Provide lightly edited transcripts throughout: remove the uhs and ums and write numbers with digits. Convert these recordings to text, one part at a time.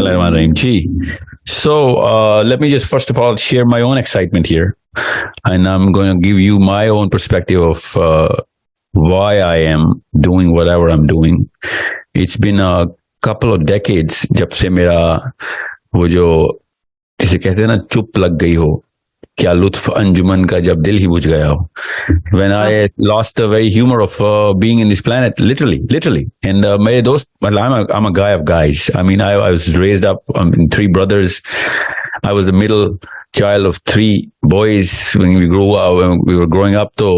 Bismillahirrahmanirrahim. Gee. So let me just first of all share my own excitement here, and I'm going to give you my own perspective of why I am doing whatever I'm doing. It's been a couple of decades जब से मेरा वो जो जिसे कहते हैं ना चुप लग गई हो, क्या लुत्फ अंजुमन का जब दिल ही बुझ गया हो. When I lost the very humor of being in this planet, literally. And मेरे दोस्त, I'm a guy of guys. I mean, I was raised up in three brothers. I was the middle child of three boys when we grew up. When we were growing up, so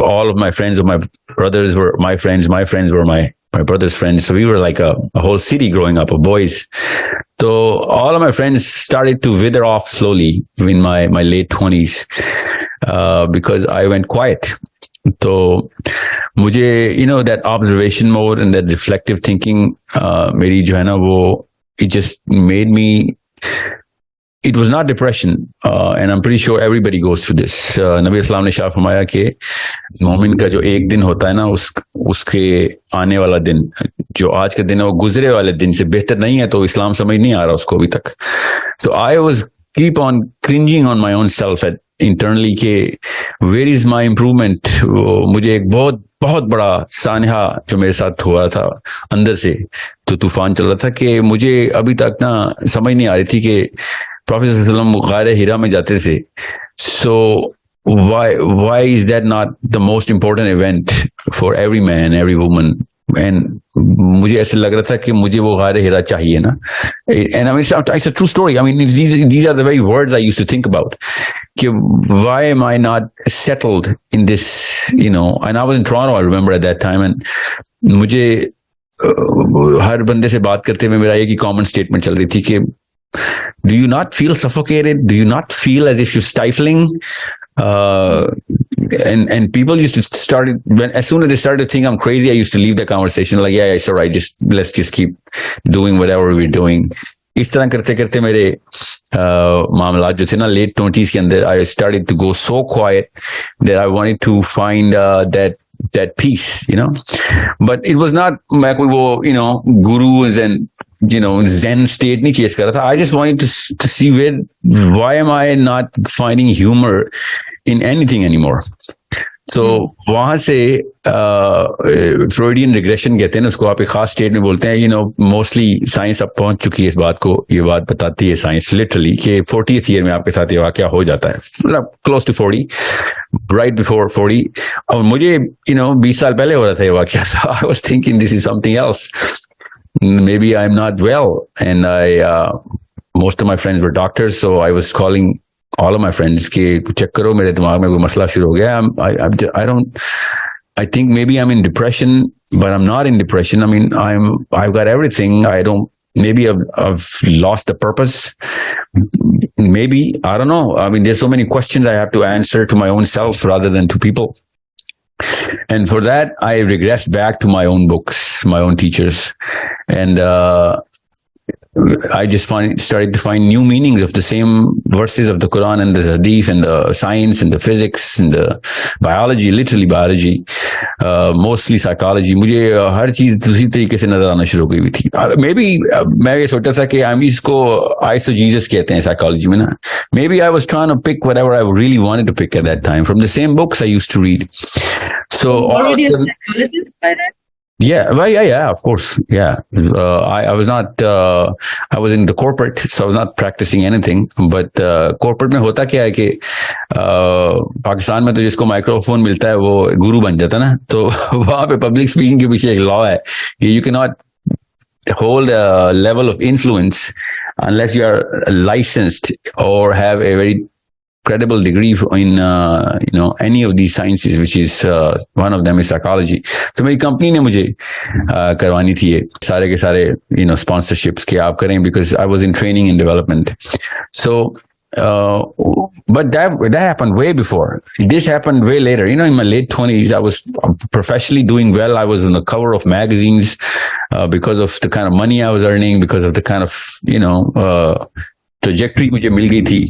all of my friends of my brothers were my friends. My friends were my brother's friends. So we were like a whole city growing up of boys. So all of my friends started to wither off slowly in my late 20s because I went quiet. So mujhe, that observation mode and that reflective thinking, meri jo hai na wo, it just made me, it was not depression, and I'm pretty sure everybody goes through this. Nabi Islam ne shah farmaya ke मोमिन का जो एक दिन होता है ना, उसके आने वाला दिन, जो आज का दिन है वो गुजरे वाले दिन से बेहतर नहीं है. तो इस्लाम समझ नहीं आ रहा उसको अभी तक. So I was keep on cringing on my own self at internally के where is my improvement. मुझे एक बहुत बड़ा सानहा जो मेरे साथ हुआ था अंदर से, तो तूफान चल रहा था कि मुझे अभी तक ना समझ नहीं आ रही थी कि प्रोफेसर सल्लल्लाहु अलैहि वसल्लम गारे हिरा में जाते थे. So why is that not the most important event for every man, every woman? And मुझे ऐसे लग रहा था कि मुझे वो गारे हिरा चाहिए ना. And I mean, it's a true story. I mean, these are the very words I used to think about. कि why am I not settled in this, and I was in Toronto, I remember at that time, and मुझे हर बंदे से बात करते हुए मेरा एक ही common statement चल रही थी कि do you not feel suffocated? Do you not feel as if you're stifling? And people used to start as soon as they started to think I'm crazy, I used to leave the conversation like, yeah, it's all right, let's just keep doing whatever we're doing. इस तरह करते करते मेरे मामला जो थे ना late 20s के अंदर, I started to go so quiet that I wanted to find that peace, but it was not मैं कोई वो gurus and Zen state नहीं chase कर रहा था. I just wanted to see why am I not finding humor in anything anymore. So वहां से Freudian regression कहते हैं ना उसको, आप एक खास स्टेट में बोलते हैं. मोस्टली साइंस अब पहुंच चुकी है इस बात को, ये बात बताती है साइंस लिटरली कि 40th ईयर में आपके साथ ये वाकया हो जाता है, मतलब क्लोज टू 40, राइट बिफोर 40. और मुझे 20 साल पहले हो रहा था ये वाकया. So I was thinking this is something else. Maybe I'm not well, and most of my friends were doctors, so I was calling all of my friends कि check करो मेरे दिमाग में कोई मसला शुरू हो गया. I think maybe I'm in depression, but I'm not in depression. I mean, I've got everything. Maybe I've lost the purpose. Maybe, I don't know. I mean, there's so many questions I have to answer to my own self rather than to people. And for that, I regressed back to my own books, my own teachers. And I just started to find new meanings of the same verses of the Quran and the Hadith and the science and the physics and the biology, literally biology, mostly psychology. मुझे हर चीज दूसरी तरीके से नजर आना शुरू हो गई थी. Maybe मैं ये सोचा था कि हम इसको eisegesis कहते हैं psychology में ना. Maybe I was trying to pick whatever I really wanted to pick at that time from the same books I used to read. So already a psychologist by then? Yeah, well, yeah, of course. Yeah. I was not, I was in the corporate, so I was not practicing anything, but, corporate में होता क्या है कि, पाकिस्तान में तो जिसको microphone मिलता है वो गुरु बन जाता है ना. तो वहां पे पब्लिक स्पीकिंग के पीछे एक लॉ है कि you cannot hold a level of influence unless you are licensed or have a very credible degree in any of these sciences, which is one of them is psychology. So मेरी company ने मुझे करवानी थी ये सारे के सारे sponsorships कि आप करें, because I was in training and development. So but that happened way before. This happened way later. In my late 20s, I was professionally doing well. I was on the cover of magazines because of the kind of money I was earning, because of the kind of trajectory मुझे मिल गई थी.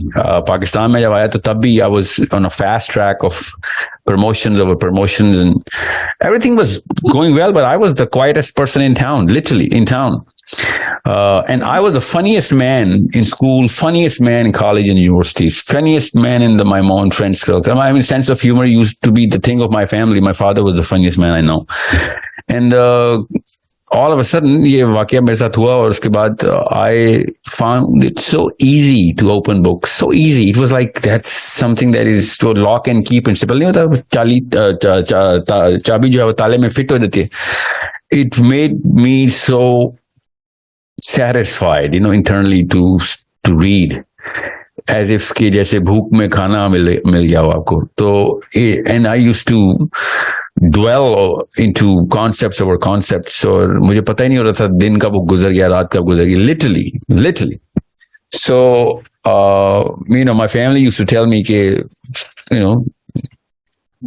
पाकिस्तान में जब आया तो तब भी I was on a fast track of promotions over promotions and everything was going well, but I was the quietest person in town, literally in town. And I was the funniest man in school, funniest man in college and universities, funniest man in my own friends' circle. I mean, sense of humor used to be the thing of my family. My father was the funniest man I know. And all of a sudden, ये वाकया मेरे साथ हुआ और उसके बाद I found it so easy to open books. So easy. It was like that's something that is to lock and key principle. नहीं होता चाबी जो है वो ताले में फिट हो जाती है. It made me so satisfied, internally to read, as if कि जैसे भूख में खाना मिल गया हो आपको. तो and I used to dwell into concepts over concepts, और मुझे पता ही नहीं हो रहा था दिन कब गुजर गया, रात कब गुजर गई, literally. So my family used to tell me कि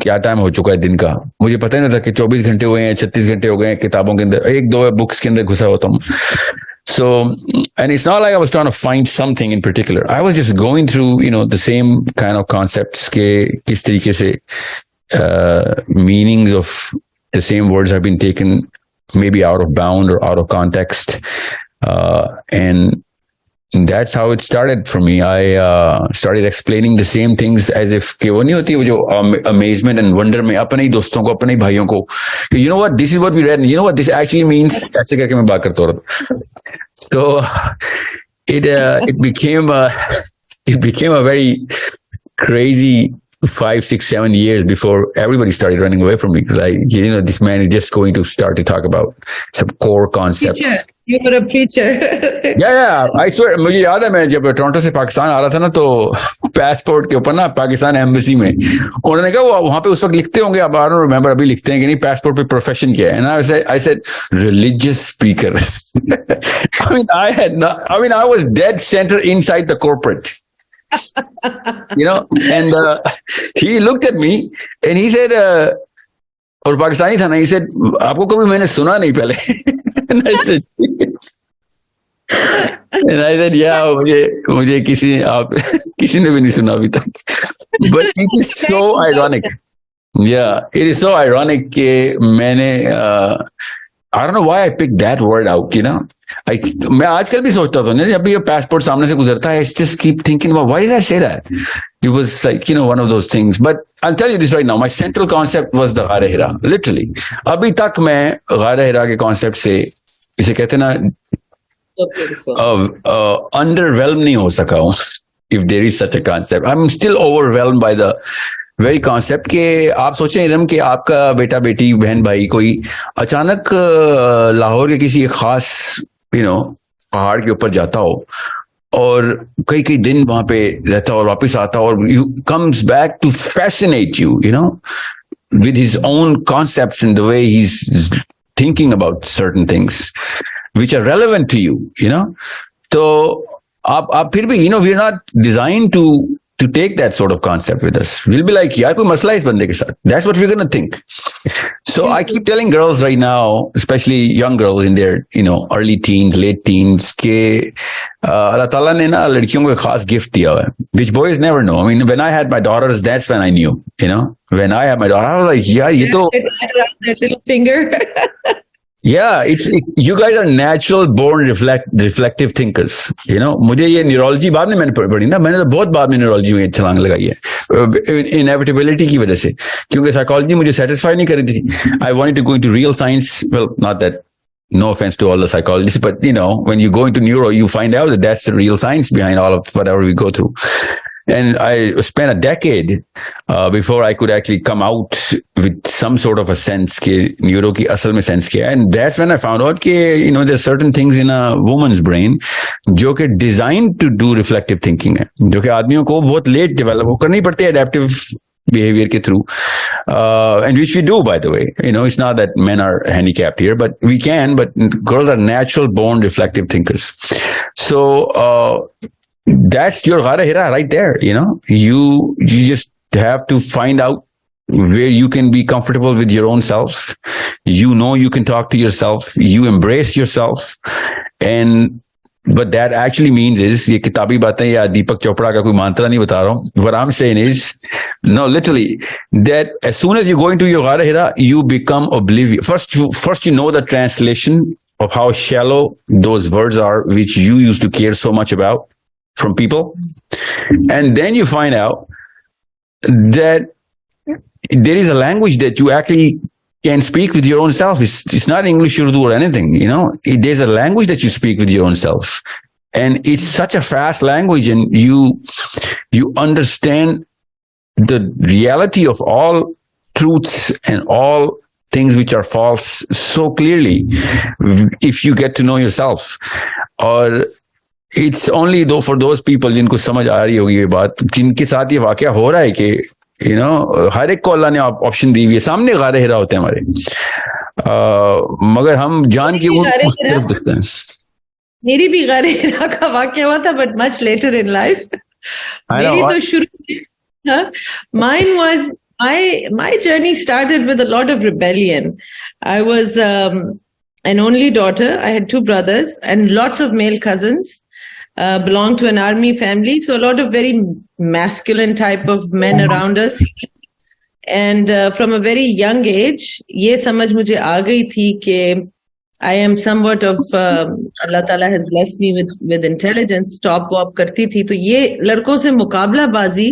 क्या टाइम हो चुका है दिन का. मुझे पता ही नहीं था कि 24 घंटे हुए हैं, 36 घंटे हो गए हैं किताबों के अंदर, एक दो बुक्स के अंदर घुसा होता हूँ. So, and it's not like I was trying to find something in particular. I was just going through, the same kind of concepts के किस तरीके से meanings of the same words have been taken maybe out of bound or out of context. And that's how it started for me. I started explaining the same things as if कि वो नहीं होती वो जो amazement and wonder में अपने ही दोस्तों को, अपने ही भाइयों को, you know what, this is what we read, and you know what this actually means, ऐसे करके मैं बात करता रहा. So it became a very crazy 5, 6, 7 years before everybody started running away from me, because this man is just going to start to talk about some core concepts. Preacher. You were a preacher. Yeah, I swear. मुझे याद है मैं जब Toronto से पाकिस्तान आ रहा था ना, तो पासपोर्ट के ऊपर ना पाकिस्तान एम्बेसी में उन्होंने कहा वो वहां पे उस वक्त लिखते होंगे, अब आई डोंट रिमेंबर अभी लिखते हैं कि नहीं, पासपोर्ट पे प्रोफेशन क्या है. And I said religious speaker. I was dead center inside the corporate. And he looked at me and he said, और पाकिस्तानी था ना, he said, आपको कभी मैंने सुना नहीं पहले. And I said, yeah, मुझे किसी ने भी नहीं सुना अभी तक. But it is so ironic. Yeah, it is so ironic कि मैंने I don't know why I picked that word out, मैं आजकल भी सोचता था, जब भी ये पासपोर्ट सामने से गुजरता है, I just keep thinking about why did I say that? It was like, one of those things. But I'll tell you this right now, my central concept was the Ghar Hira, literally. अभी तक मैं Ghar Hira के concept से, इसे कहते ना, underwhelmed नहीं हो सका हूँ, if there is such a concept. I'm still overwhelmed by the very concept कि आप सोचें इरम कि आपका बेटा बेटी बहन भाई कोई अचानक लाहौर के किसी खास पहाड़ के ऊपर जाता हो और कई दिन वहां पे रहता और वापस आता और comes back to fascinate you, with his own concepts and the way he's thinking about certain things which are relevant to you, तो आप फिर भी we're not designed to take that sort of concept with us. We'll be like, यार कोई मसला है इस बंदे के साथ. That's what we're going to think. So I keep telling girls right now, especially young girls in their, early teens, late teens, कि Allah Ta'ala ने ना लड़कियों को एक खास gift दिया है, which boys never know. I mean, when I had my daughters, that's when I knew, when I had my daughter, I was like, yeah, ये तो that little finger. Yeah, it's you guys are natural born reflective thinkers. मुझे ये neurology बाद में मैंने पढ़ी ना, मैंने तो बहुत बाद में न्यूरोलॉजी में छलांग लगाई है इनएविटेबिलिटी की वजह से, क्योंकि साइकोलॉजी मुझे सेटिस्फाई नहीं कर रही थी. I wanted to go into real science. Well, not that, no offense to all the psychologists, but when you go into neuro, you find out that that's the real science behind all of whatever we go through. And I spent a decade before I could actually come out with some sort of a sense कि neuro की असल में sense क्या है. And that's when I found out कि there's certain things in a woman's brain जो कि designed to do reflective thinking है, जो कि आदमियों को बहुत late develop करनी पड़ती है adaptive behavior के through, and which we do, by the way. It's not that men are handicapped here, but we can. But girls are natural born reflective thinkers. So that's your Ghar Hira right there. You just have to find out where you can be comfortable with your own self. You can talk to yourself. You embrace yourself. But that actually means is, ये किताबी बातें या दीपक चोपड़ा का कोई mantra नहीं बता रहा हूँ. What I'm saying is, no, literally, that as soon as you go into your Ghar Hira, you become oblivious. First you know the translation of how shallow those words are, which you used to care so much about from people. And then you find out that there is a language that you actually can speak with your own self. It's not English, Urdu, or anything. There's a language that you speak with your own self, and it's such a fast language, and you understand the reality of all truths and all things which are false so clearly if you get to know yourself. Or it's only though for those people जिनको समझ आ रही होगी ये बात, जिनके साथ ये वाकया हो रहा है कि हर एक को अल्लाह ने ऑप्शन दी हुई है, सामने गारे हिरा होते हैं हमारे, मगर हम जान के वो तरफ देखते हैं. मेरी भी गारे हिरा का वाकया हुआ था, but much later in life. मेरी तो शुरू, mine was my journey started with a lot of rebellion. I was an only daughter. I had two brothers and lots of male cousins. Belonged to an army family, so a lot of very masculine type of men around us. And from a very young age, ये समझ मुझे आ गई थी कि I am somewhat of Allah Ta'ala has blessed me with intelligence. Top वॉप करती थी, तो ये लड़कों से मुकाबलाबाजी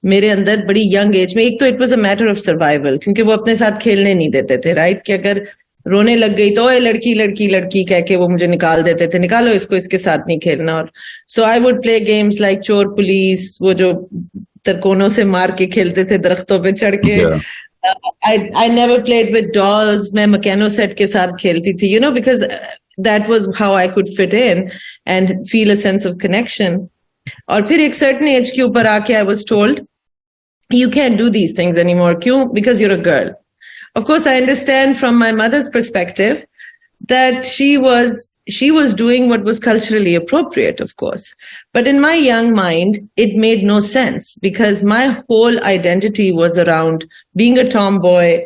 मेरे अंदर बड़ी यंग एज में. एक तो it was a matter of survival, क्योंकि वो अपने साथ खेलने नहीं देते थे, राइट? कि अगर रोने लग गई तो लड़की लड़की लड़की कह के वो मुझे निकाल देते थे, निकालो इसको, इसके साथ नहीं खेलना. और so I would play games like चोर पुलिस, वो जो तरकोनों से मार के खेलते थे दरख्तों पे चढ़ के. I never played with dolls. मैं मकैनो सेट के साथ खेलती थी, because that was how I could fit in and feel a sense of connection. और फिर एक certain age के ऊपर आके I was told you can't do these things anymore. क्यों? Because you're a girl. Of course, I understand from my mother's perspective that she was doing what was culturally appropriate, of course. But in my young mind, it made no sense because my whole identity was around being a tomboy.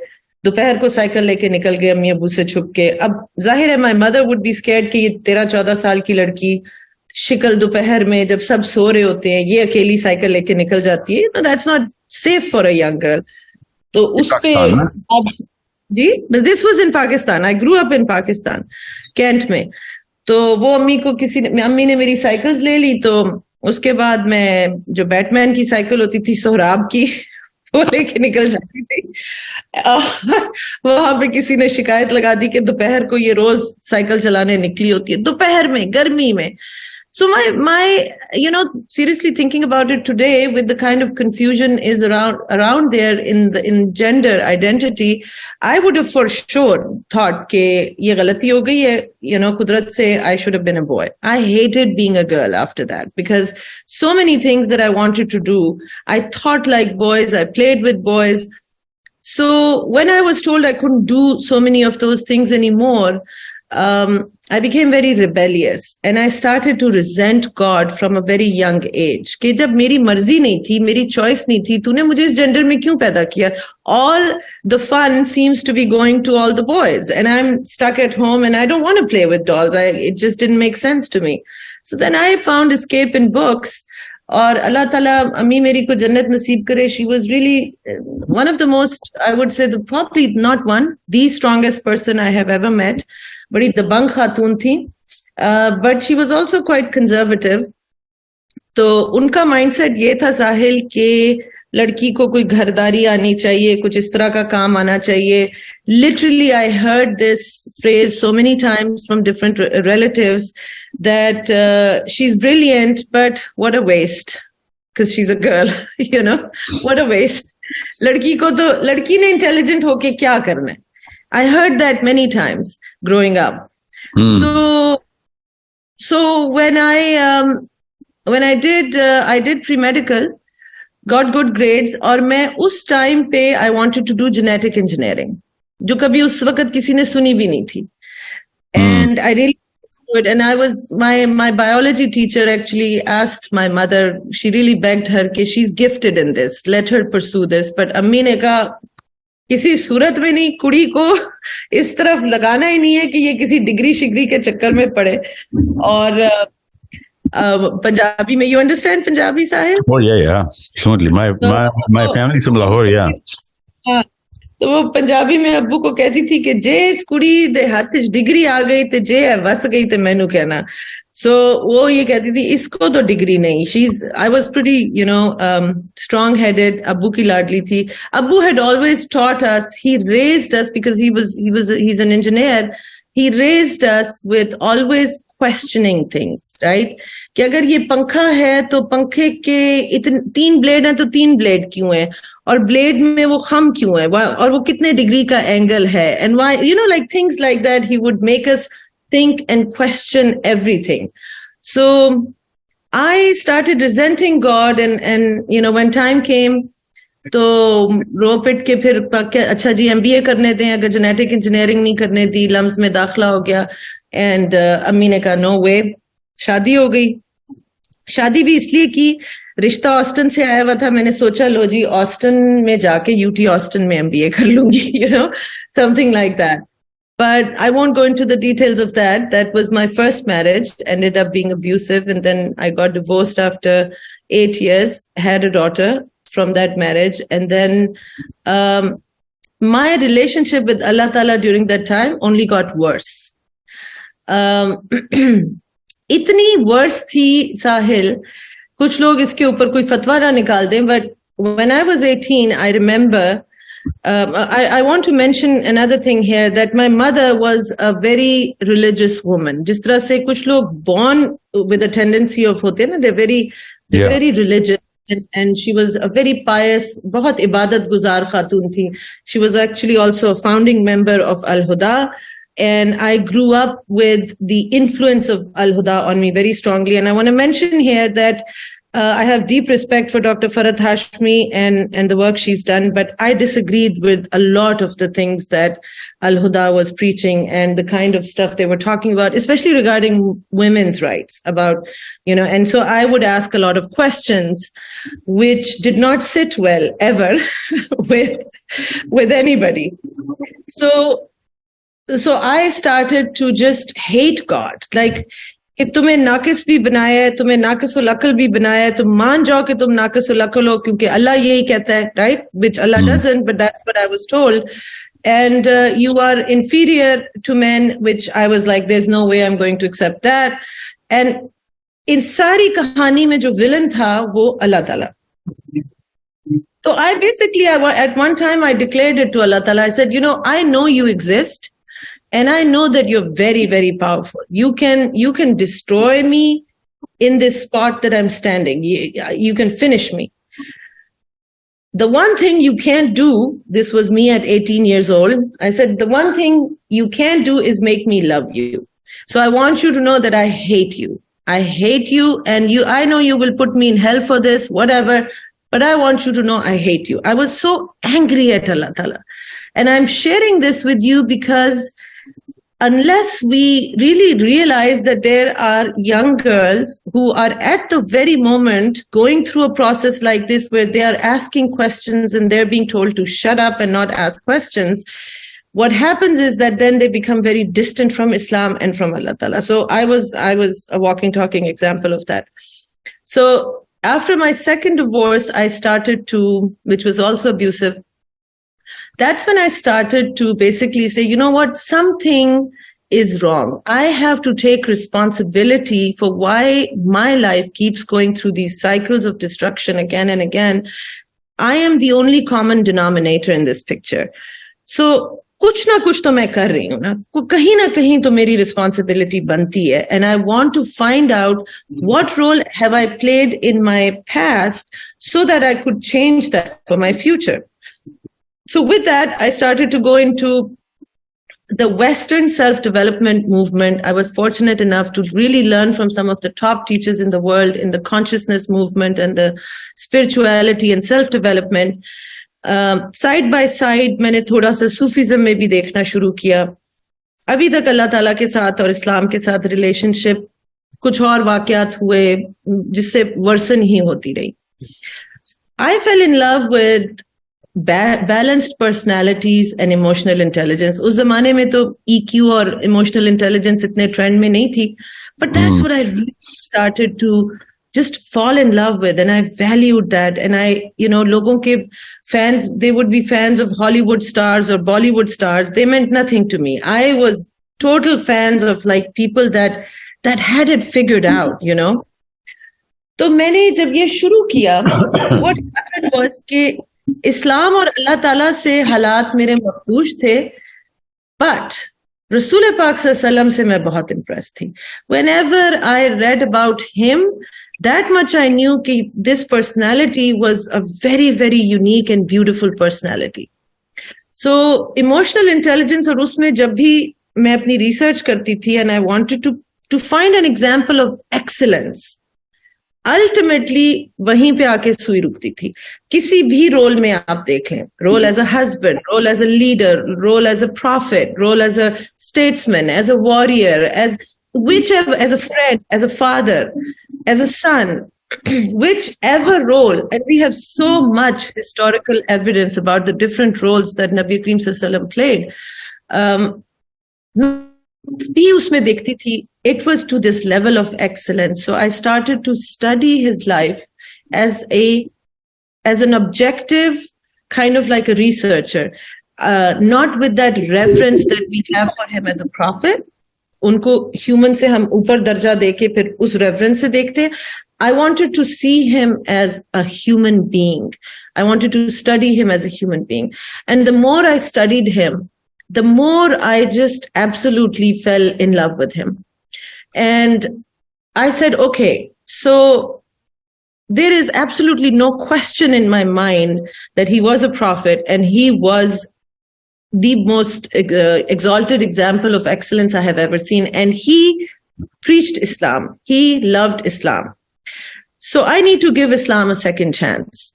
दोपहर को cycle लेके निकल गए अम्मी अब्बू से छुप के. अब जाहिर है my mother would be scared कि ये 13-14 साल की लड़की शिकल दोपहर में जब सब सो रहे होते हैं ये अकेली साइकिल लेके निकल जाती है. No, that's not safe for a young girl. तो उस पे जी, this was in Pakistan. I grew up in Pakistan, cant में. तो वो अम्मी ने मेरी साइकिल्स ले ली. तो उसके बाद मैं जो बैटमैन की साइकिल होती थी सोहराब की वो लेके निकल जाती थी. वहां पे किसी ने शिकायत लगा दी कि दोपहर को ये रोज साइकिल चलाने निकली होती है, दोपहर में, गर्मी में. So my seriously thinking about it today, with the kind of confusion is around there in gender identity, I would have for sure thought कि ये गलती हो गई है, कुदरत से I should have been a boy. I hated being a girl after that because so many things that I wanted to do, I thought like boys, I played with boys. So when I was told I couldn't do so many of those things anymore, I became very rebellious and I started to resent God from a very young age. कि जब मेरी मर्जी नहीं थी, मेरी choice नहीं थी, तूने मुझे इस gender में क्यों पैदा किया? All the fun seems to be going to all the boys and I'm stuck at home and I don't want to play with dolls. It just didn't make sense to me. So then I found escape in books. और अल्लाह ताला अम्मी मेरी को जन्नत नसीब करे. She was really one of the most, I would say, probably not one, the strongest person I have ever met. बड़ी दबंग खातून थी, but she was also quite conservative. तो उनका माइंडसेट ये था साहिल कि लड़की को कोई घरदारी आनी चाहिए, कुछ इस तरह का काम आना चाहिए. Literally, I heard this phrase so many times from different relatives that she's brilliant, but what a waste, because she's a girl, what a waste. लड़की ने intelligent होके क्या करना है? I heard that many times growing up. So when I did pre-medical, got good grades, और मैं उस time पे I wanted to do genetic engineering, जो कभी उस वक्त किसी ने सुनी भी नहीं थी. And I really good. And I was my biology teacher actually asked my mother, she really begged her कि she's gifted in this, let her pursue this. But अम्मी ने कहा किसी सूरत में नहीं, कुड़ी को इस तरफ लगाना ही नहीं है कि ये किसी डिग्री शिग्री के चक्कर में पड़े. और पंजाबी में, you understand Punjabi, Sahil? Oh yeah, absolutely. My family's from Lahore, yeah. तो वो पंजाबी में अब्बू को कहती थी कि जे इस कुड़ी दे हाथ डिग्री आ गई ते जे वस गई ते मैनू कहना. सो वो ये कहती थी इसको तो डिग्री नहीं. I was pretty strong headed. अब्बू की लाडली थी. अब्बू had always taught us, he raised us because he is an engineer. He raised us with always questioning things, right? कि अगर ये पंखा है तो पंखे के इतने 3 ब्लेड हैं तो 3 ब्लेड क्यों है, और ब्लेड में वो खम क्यों है, और वो कितने डिग्री का एंगल है, and why, you know, like things like that. He would make us think and question everything. So I started resenting God, and you know, when time came, तो रो पिट के फिर अच्छा जी MBA करने दें, अगर जेनेटिक इंजीनियरिंग नहीं करने दी, लम्स में दाखला हो गया. एंड अम्मी ने कहा नो वे. शादी हो गई. शादी भी इसलिए की, रिश्ता ऑस्टन से आया हुआ था. मैंने सोचा लो जी ऑस्टन में जाके UT ऑस्टन में MBA कर लूंगी, you know, something like that. But I won't go into the details of that. That was my first marriage, ended up being abusive, and then I got divorced after 8 years, had a daughter from that marriage. And then my relationship with Allah Ta'ala during that time only got worse. इतनी worse थी साहिल, कुछ लोग इसके ऊपर कोई फतवा ना निकाल दें, but when I was 18, I remember, I want to mention another thing here, that my mother was a very religious woman. जिस तरह से कुछ लोग born with a tendency of होते हैं ना, they're very religious. And she was a very pious, बहुत इबादत गुजार खातून थी. She was actually also a founding member of Al Huda, and I grew up with the influence of Al Huda on me very strongly. And I want to mention here that I have deep respect for Dr. Farhat Hashmi and the work she's done, but I disagreed with a lot of the things that Al Huda was preaching and the kind of stuff they were talking about, especially regarding women's rights, about, you know, and so I would ask a lot of questions which did not sit well ever with anybody. So I started to just hate God. Like, कि तुम्हें नाकिस भी बनाया है, तुम्हें नाकिसुल अक्ल भी बनाया है, तुम मान जाओ कि तुम नाकिसुल अक्ल हो, क्योंकि अल्लाह यही कहता है, right? Which Allah doesn't, but that's what I was told. And you are inferior to men, which I was like, there's no way I'm going to accept that. And in सारी कहानी में जो villain था वो अल्लाह ताला. So I basically, at one time I declared it to Allah Ta'ala. I said, you know, I know you exist. And I know that you're very, very powerful. You can destroy me in this spot that I'm standing. You can finish me. The one thing you can't do, this was me at 18 years old. I said, the one thing you can't do is make me love you. So I want you to know that I hate you. I hate you, and I know you will put me in hell for this, whatever, but I want you to know I hate you. I was so angry at Allah Ta'ala. And I'm sharing this with you because unless we really realize that there are young girls who are at the very moment going through a process like this, where they are asking questions and they're being told to shut up and not ask questions, what happens is that then they become very distant from Islam and from Allah Ta'ala. So I was a walking, talking example of that. So after my second divorce, I started to, which was also abusive, that's when I started to basically say, you know what, something is wrong. I have to take responsibility for why my life keeps going through these cycles of destruction again and again. I am the only common denominator in this picture. So कुछ ना कुछ तो मैं कर रही हूँ ना, कहीं तो मेरी responsibility बनती है, and I want to find out what role have I played in my past so that I could change that for my future. So with that, I started to go into the Western self-development movement. I was fortunate enough to really learn from some of the top teachers in the world in the consciousness movement and the spirituality and self-development. Side by side, मैंने थोड़ा सा Sufism में भी देखना शुरू किया. अभी तक अल्लाह ताला के साथ और इस्लाम के साथ रिलेशनशिप, कुछ और वाक़यात हुए जिससे वर्सन ही होती रही. I fell in love with balanced personalities and emotional intelligence. उस जमाने में तो EQ और emotional intelligence इतने ट्रेंड में नहीं थी, but that's what I really started to just fall in love with, and I valued that. And I, logon ke fans, they would be fans of Hollywood stars or Bollywood stars. They meant nothing to me. I was total fans of like people that had it figured out, तो मैंने जब ये शुरू किया, what happened was कि इस्लाम और अल्लाह ताला से हालात मेरे मखदूश थे, but रसूल पाक सल्लल्लाहु से मैं बहुत impressed थी. Whenever I read about him, that much I knew कि this personality was a very, very unique and beautiful personality. So emotional intelligence, और उसमें जब भी मैं अपनी research करती थी, and I wanted to find an example of excellence, ultimately वहीं पे आके सुई रुकती थी. किसी भी रोल में आप देख लें, role as a husband, role as a leader, role as a prophet, role as a statesman, as a warrior, as whichever, as a friend, as a father, as a son, whichever role. And we have so much historical evidence about the different roles that Nabi Karim Sallallahu Alaihi Wasallam played. भी उसमें देखती थी, it was to this level of excellence. So I started to study his life as an objective, kind of like a researcher, not with that reference that we have for him as a prophet. उनको human से हम ऊपर दर्जा देके फिर उस reference से देखते हैं. I wanted to see him as a human being. I wanted to study him as a human being. And the more I studied him, the more I just absolutely fell in love with him. And I said, okay, so there is absolutely no question in my mind that he was a prophet, and he was the most exalted example of excellence I have ever seen. And he preached Islam. He loved Islam. So I need to give Islam a second chance.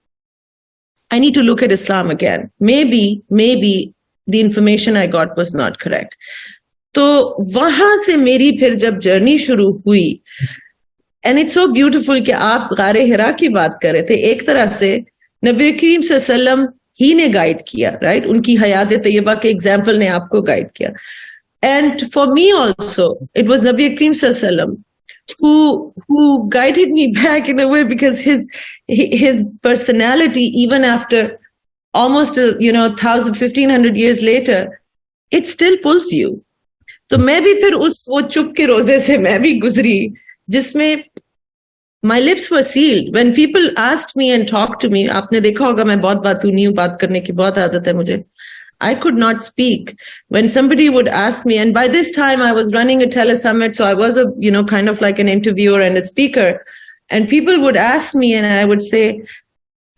I need to look at Islam again. Maybe the information I got was not correct. तो वहां से मेरी फिर जब journey शुरू हुई, and it's so beautiful कि आप गारे हिरा की बात कर रहे थे, एक तरह से नबी करीम सल्लल्लाहु ही ने गाइड किया, राइट? उनकी हयात तैयबा के एग्जाम्पल ने आपको गाइड किया. And for me also, it was Nabi Karim Sallallahu who guided me back in a way, because his personality, even after almost 1,500 years later, it still pulls you. तो मैं भी फिर वो चुप के रोजे से मैं भी गुजरी, जिसमें my lips were sealed. When people asked me and talked to me, आपने देखा होगा मैं बहुत बातूनी हूँ, बात करने की बहुत आदत है मुझे. I could not speak. When somebody would ask me, and by this time I was running a telesummit, so I was a kind of like an interviewer and a speaker, and people would ask me and I would say,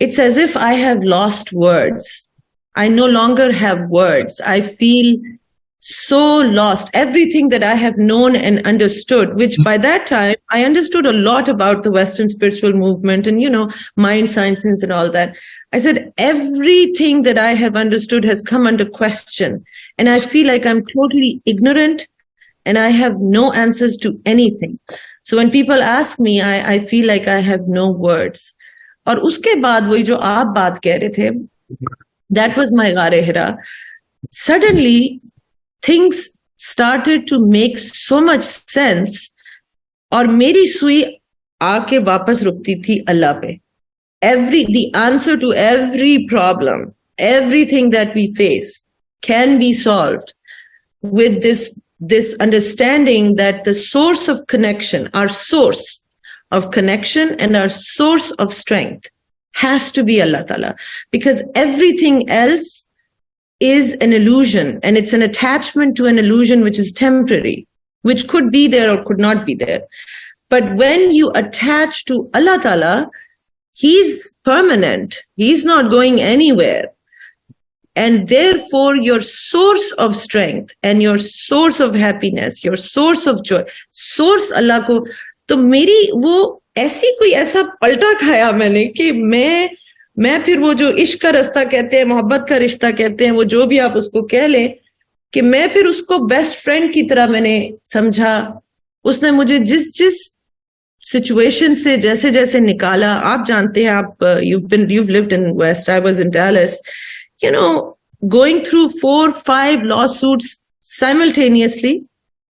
it's as if I have lost words. I no longer have words. I feel so lost. Everything that I have known and understood, which by that time I understood a lot about the Western spiritual movement and, mind sciences and all that. I said, everything that I have understood has come under question. And I feel like I'm totally ignorant and I have no answers to anything. So when people ask me, I feel like I have no words. और उसके बाद वही जो आप बात कह रहे थे, that was my गारे हिरा. Suddenly, things started to make so much sense, और मेरी सुई आके वापस रुकती थी अल्लाह पे. The answer to every problem, everything that we face can be solved with this understanding that the source of connection, our source of connection and our source of strength has to be Allah Ta'ala, because everything else is an illusion, and it's an attachment to an illusion which is temporary, which could be there or could not be there. But when you attach to Allah Ta'ala, He's permanent. He's not going anywhere. And therefore, your source of strength and your source of happiness, your source of joy, source Allah को, तो मेरी वो ऐसी कोई ऐसा पलटा खाया मैंने कि मैं फिर वो जो इश्क का रास्ता कहते हैं, मोहब्बत का रिश्ता कहते हैं, वो जो भी आप उसको कह लें, कि मैं फिर उसको बेस्ट फ्रेंड की तरह मैंने समझा. उसने मुझे जिस सिचुएशन से जैसे जैसे निकाला, आप जानते हैं, आप you've lived in West, I was in Dallas, going through 4-5 lawsuits simultaneously.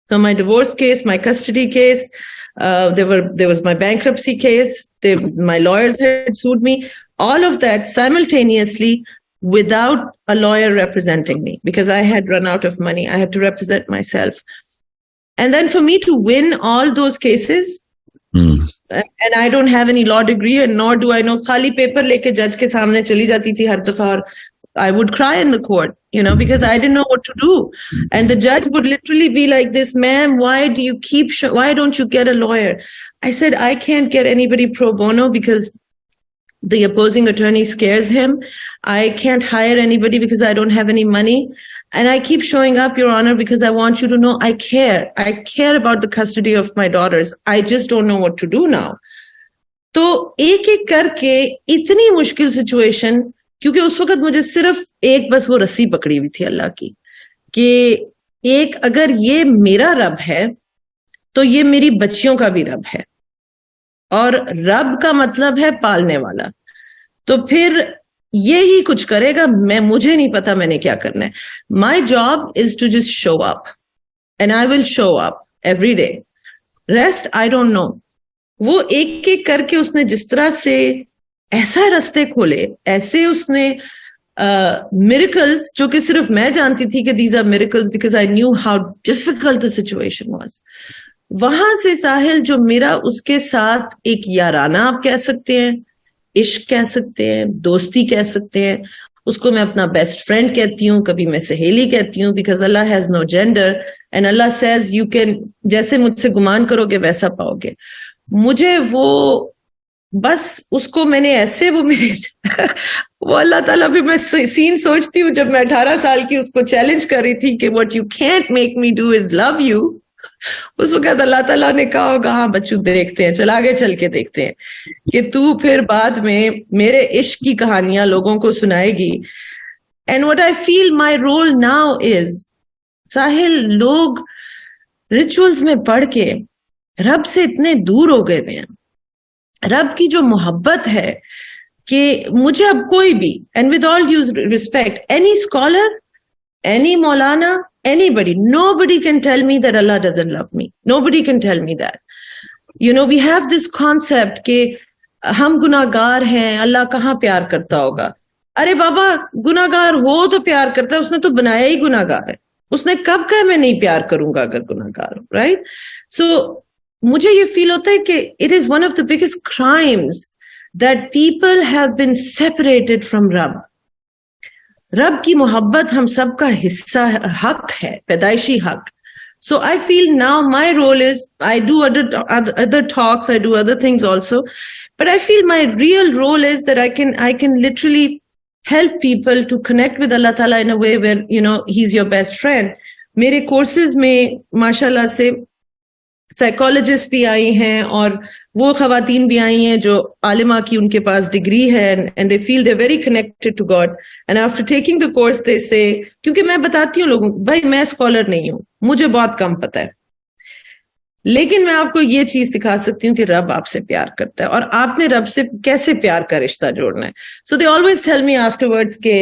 So my divorce case, my custody case, There was my bankruptcy case. My lawyers had sued me. All of that simultaneously without a lawyer representing me because I had run out of money. I had to represent myself. And then for me to win all those cases, and I don't have any law degree and nor do I know, khali paper leke judge ke samne chali jati thi har dafa aur I would cry in the court, because I didn't know what to do. And the judge would literally be like this, ma'am, why don't you get a lawyer? I said, I can't get anybody pro bono because the opposing attorney scares him. I can't hire anybody because I don't have any money. And I keep showing up, Your Honor, because I want you to know I care. I care about the custody of my daughters. I just don't know what to do now. तो एक एक करके इतनी मुश्किल situation, क्योंकि उस वक्त मुझे सिर्फ एक बस वो रस्सी पकड़ी हुई थी अल्लाह की कि एक अगर ये मेरा रब है तो ये मेरी बच्चियों का भी रब है और रब का मतलब है पालने वाला, तो फिर ये ही कुछ करेगा। मुझे नहीं पता मैंने क्या करना है। My job is to just show up and I will show up every day, rest I don't know. वो एक एक करके उसने जिस तरह से ऐसा रास्ते खोले, ऐसे उसने मिरेकल्स जो कि सिर्फ मैं जानती थी कि these are miracles because I knew how difficult the situation was. वहां से साहिल जो मेरा उसके साथ एक याराना आप कह सकते हैं, इश्क कह सकते हैं, दोस्ती कह सकते हैं, उसको मैं अपना बेस्ट फ्रेंड कहती हूँ, कभी मैं सहेली कहती हूँ, because Allah has no gender and Allah says you can, जैसे मुझसे गुमान करोगे वैसा पाओगे। मुझे वो बस उसको मैंने ऐसे वो मेरे वो अल्लाह ताला भी, मैं सीन सोचती हूँ जब मैं 18 साल की उसको चैलेंज कर रही थी कि what you can't make me do is love you. उस वक्त अल्लाह ताला ने कहा होगा हाँ बच्चू देखते हैं, चल आगे चल के देखते हैं कि तू फिर बाद में मेरे इश्क की कहानियां लोगों को सुनाएगी। And what I feel my role now is, Sahil लोग रिचुअल्स में पढ़ के रब से इतने दूर हो गए हैं। रब की जो मोहब्बत है कि मुझे अब कोई भी, and with all due respect, any scholar, any Maulana, anybody, nobody can tell me that Allah doesn't love me. Nobody can tell me that. We have this concept कि हम गुनाहगार हैं, अल्लाह कहाँ प्यार करता होगा। अरे बाबा, गुनाहगार हो तो प्यार करता है, उसने तो बनाया ही गुनाहगार है। उसने कब कहा मैं नहीं प्यार करूंगा अगर गुनाहगार हूं, राइट? सो मुझे ये फील होता है कि it is one of the biggest crimes that people have been separated from रब। रब की मोहब्बत हम सबका हिस्सा, हक है, पैदाइशी हक। So I feel now my role is, I do other talks, I do other things also, but I feel my real role is that I can literally help people to connect with Allah Ta'ala in a way where, He's your best friend. मेरे courses में माशाल्लाह से psychologist भी आई हैं और वो खवातीन भी आई हैं जो आलिमा की उनके पास डिग्री है and they feel they very connected to God and after taking the course they say, क्योंकि मैं बताती हूँ लोगों को भाई मैं स्कॉलर नहीं हूँ, मुझे बहुत कम पता है, लेकिन मैं आपको ये चीज सिखा सकती हूँ कि रब आपसे प्यार करता है और आपने रब से कैसे प्यार का रिश्ता जोड़ना है। So they always tell me afterwards के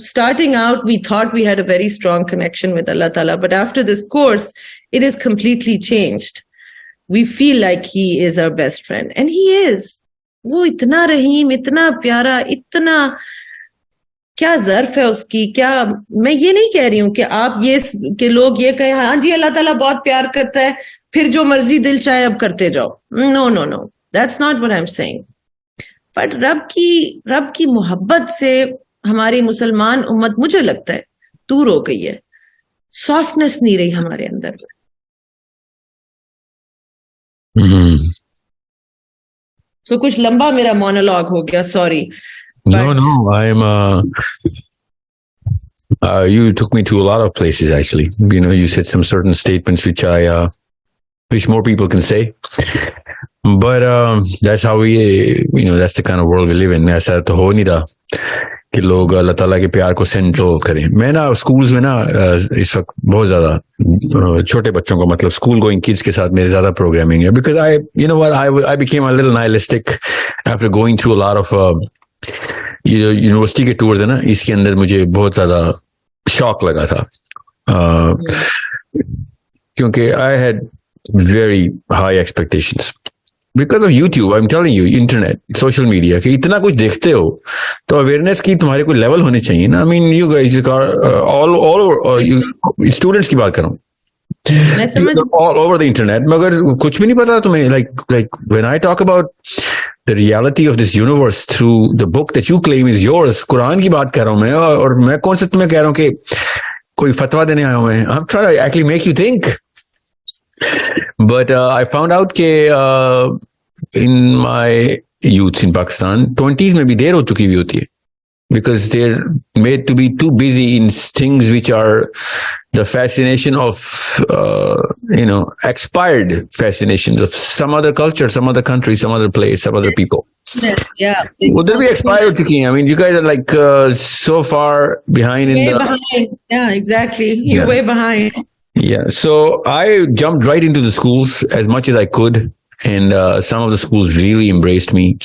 starting out, we thought we had a very strong connection with Allah Ta'ala, but after this course, it is completely changed. We feel like He is our best friend. And He is. वो इतना रहीम, इतना प्यारा, इतना क्या ज़र्फ है उसकी, क्या, मैं ये नहीं कह रही हूँ कि आप कि लोग ये कहें हाँ जी अल्लाह ताला बहुत प्यार करता है, फिर जो मर्जी दिल चाहे अब करते जाओ। No. That's not what I'm saying. But रब की मोहब्बत से हमारी मुसलमान उम्मत मुझे लगता है दूर हो गई है, सॉफ्टनेस नहीं रही हमारे अंदर। तो कुछ लंबा मेरा मोनोलॉग हो गया, sorry. No, I'm you took me to a lot of places actually. You said some certain statements which I wish more people can say, but that's how we, that's the kind of world we live in. ऐसा तो हो नहीं रहा कि लोग अल्लाह ताला के प्यार को सेंट्रल करें। मैं ना स्कूल्स में ना इस वक्त बहुत ज्यादा छोटे बच्चों को, मतलब स्कूल गोइंग किड्स के साथ मेरे ज्यादा प्रोग्रामिंग है, because I became a little nihilistic after going through a lot of university के टूर्स है ना, इसके अंदर मुझे बहुत ज्यादा शॉक लगा था क्योंकि I had very high expectations. Because of YouTube, I'm telling you, internet, social media, कि इतना कुछ देखते हो तो अवेयरनेस की तुम्हारे कोई लेवल होने चाहिए ना. I mean, you guys are all over, you students की बात कर रहा हूँ. मैं समझ all over the internet, मगर कुछ भी नहीं पता तुम्हें. Like when I talk about the reality of this universe through the book that you claim is yours, Quran की बात कर रहा हूँ मैं, और मैं कौन से तुम्हें कह रहा हूँ कि कोई फतवा देने आया हूँ मैं. I'm trying to actually make you think. But I found out कि in my youth in Pakistan, 20s में भी देर हो चुकी हुई होती है. Because they're made to be too busy in things which are the fascination of, expired fascinations of some other culture, some other country, some other place, some other people. Yes, yeah. Would there be expired thinking? I mean, you guys are like so far behind way behind. Yeah, exactly. You're way behind. Yeah. So I jumped right into the schools as much as I could. And some of the schools really embraced me.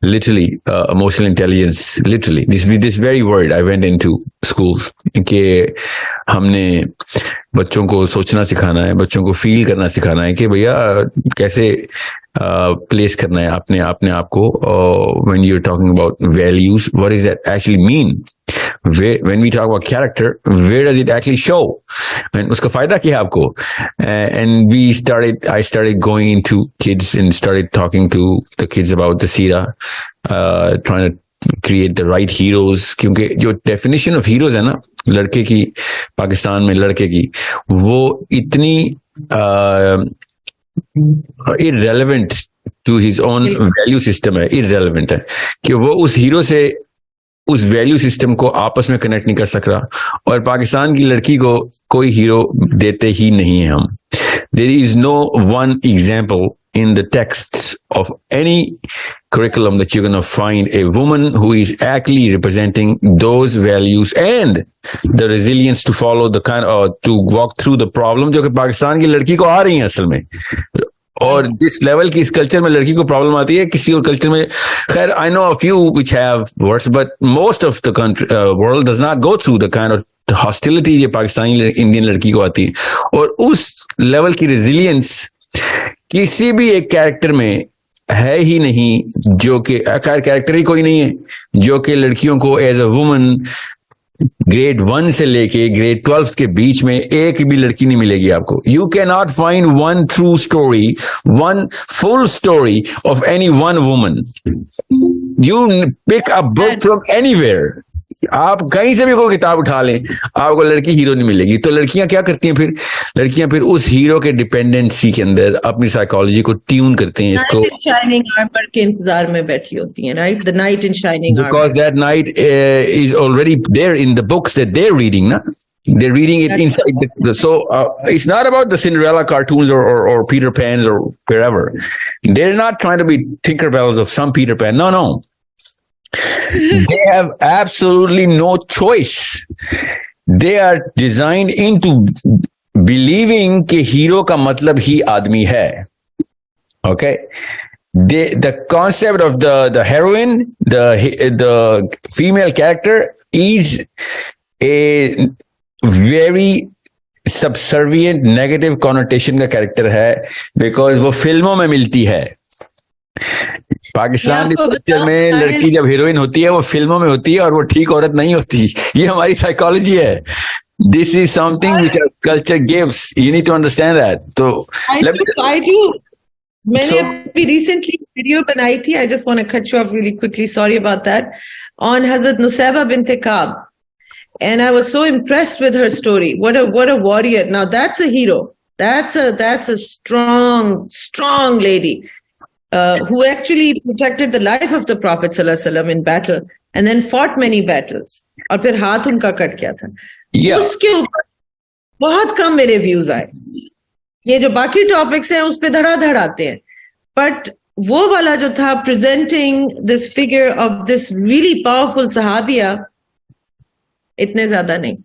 Literally, emotional intelligence, literally. This very word, I went into schools. कि हमने बच्चों को सोचना सिखाना है, बच्चों को feel करना सिखाना है कि भैया कैसे प्लेस करना है अपने आप को. When you're talking about values, what does that actually mean? When we talk about character, where does it actually show? And उसका फायदा क्या है आपको? And I started going into kids and started talking to the kids about the Sira, trying to create the right heroes. क्योंकि जो definition of heroes है ना, लड़के की, पाकिस्तान में लड़के की, वो इतनी irrelevant to his own value system है, irrelevant है कि वो उस हीरो से उस वैल्यू सिस्टम को आपस में कनेक्ट नहीं कर सक रहा. और पाकिस्तान की लड़की को कोई हीरो देते ही नहीं है हम. There is no one example in the texts of any curriculum that you're going to find a woman who is actually representing those values and the resilience to follow the to walk through the problem जो कि पाकिस्तान की लड़की को आ रही है असल में. और जिस लेवल की इस कल्चर में लड़की को प्रॉब्लम आती है, किसी और कल्चर में, खैर I know a few which have worse, but most of the country world does not go through the kind of hostility ये पाकिस्तानी इंडियन लड़की को आती है. और उस लेवल की रेजिलियंस किसी भी एक कैरेक्टर में है ही नहीं, जो कि कैरेक्टर ही कोई नहीं है जो कि लड़कियों को एज अ वुमन ग्रेड 1 से लेके ग्रेड 12 के बीच में एक भी लड़की नहीं मिलेगी आपको. You can not find one true story, one full story of any one woman. You pick a book from anywhere, आप कहीं से भी कोई किताब उठा लें, आपको लड़की हीरो नहीं मिलेगी. तो लड़कियां क्या करती हैं फिर? लड़कियां फिर उस हीरो के डिपेंडेंसी के अंदर अपनी साइकोलॉजी को ट्यून करते हैं. इसको शाइनिंग आर्मर के इंतजार में बैठी होती हैं, right? The knight in shining armour, because that knight is already there in the books that they are reading ना. They're reading it inside so it's not about the Cinderella cartoons or Peter Pans or wherever. They're not trying to be Tinkerbells of some Peter Pan. No. They have absolutely no choice. They are designed into believing कि hero का मतलब ही आदमी है. Okay? The concept of the heroine, the female character is a very subservient negative connotation का character है, because वो फिल्मों में मिलती है. पाकिस्तान के कल्चर में लड़की जब हीरोइन होती है वो फिल्मों में होती है और वो ठीक औरत नहीं होती. ये हमारी साइकोलॉजी है. This is something which our culture gives. You need to understand that. So I do. मैंने अभी recently वीडियो बनाई थी. I just want to cut you off really quickly. Sorry about that. On Hazrat Nusayba bint Ka'b. And I was so impressed with her story. What a warrior. Now that's a hero. That's a strong lady. Who actually protected the life of the Prophet ﷺ in battle and then fought many battles. और फिर हाथ उनका cut गया था. उसके ऊपर बहुत कम मेरे व्यूज आए. ये जो बाकी टॉपिक्स हैं उस पे धड़ाधड़ आते हैं, बट वो वाला जो था presenting this figure of this really powerful sahabiya, इतने ज्यादा नहीं.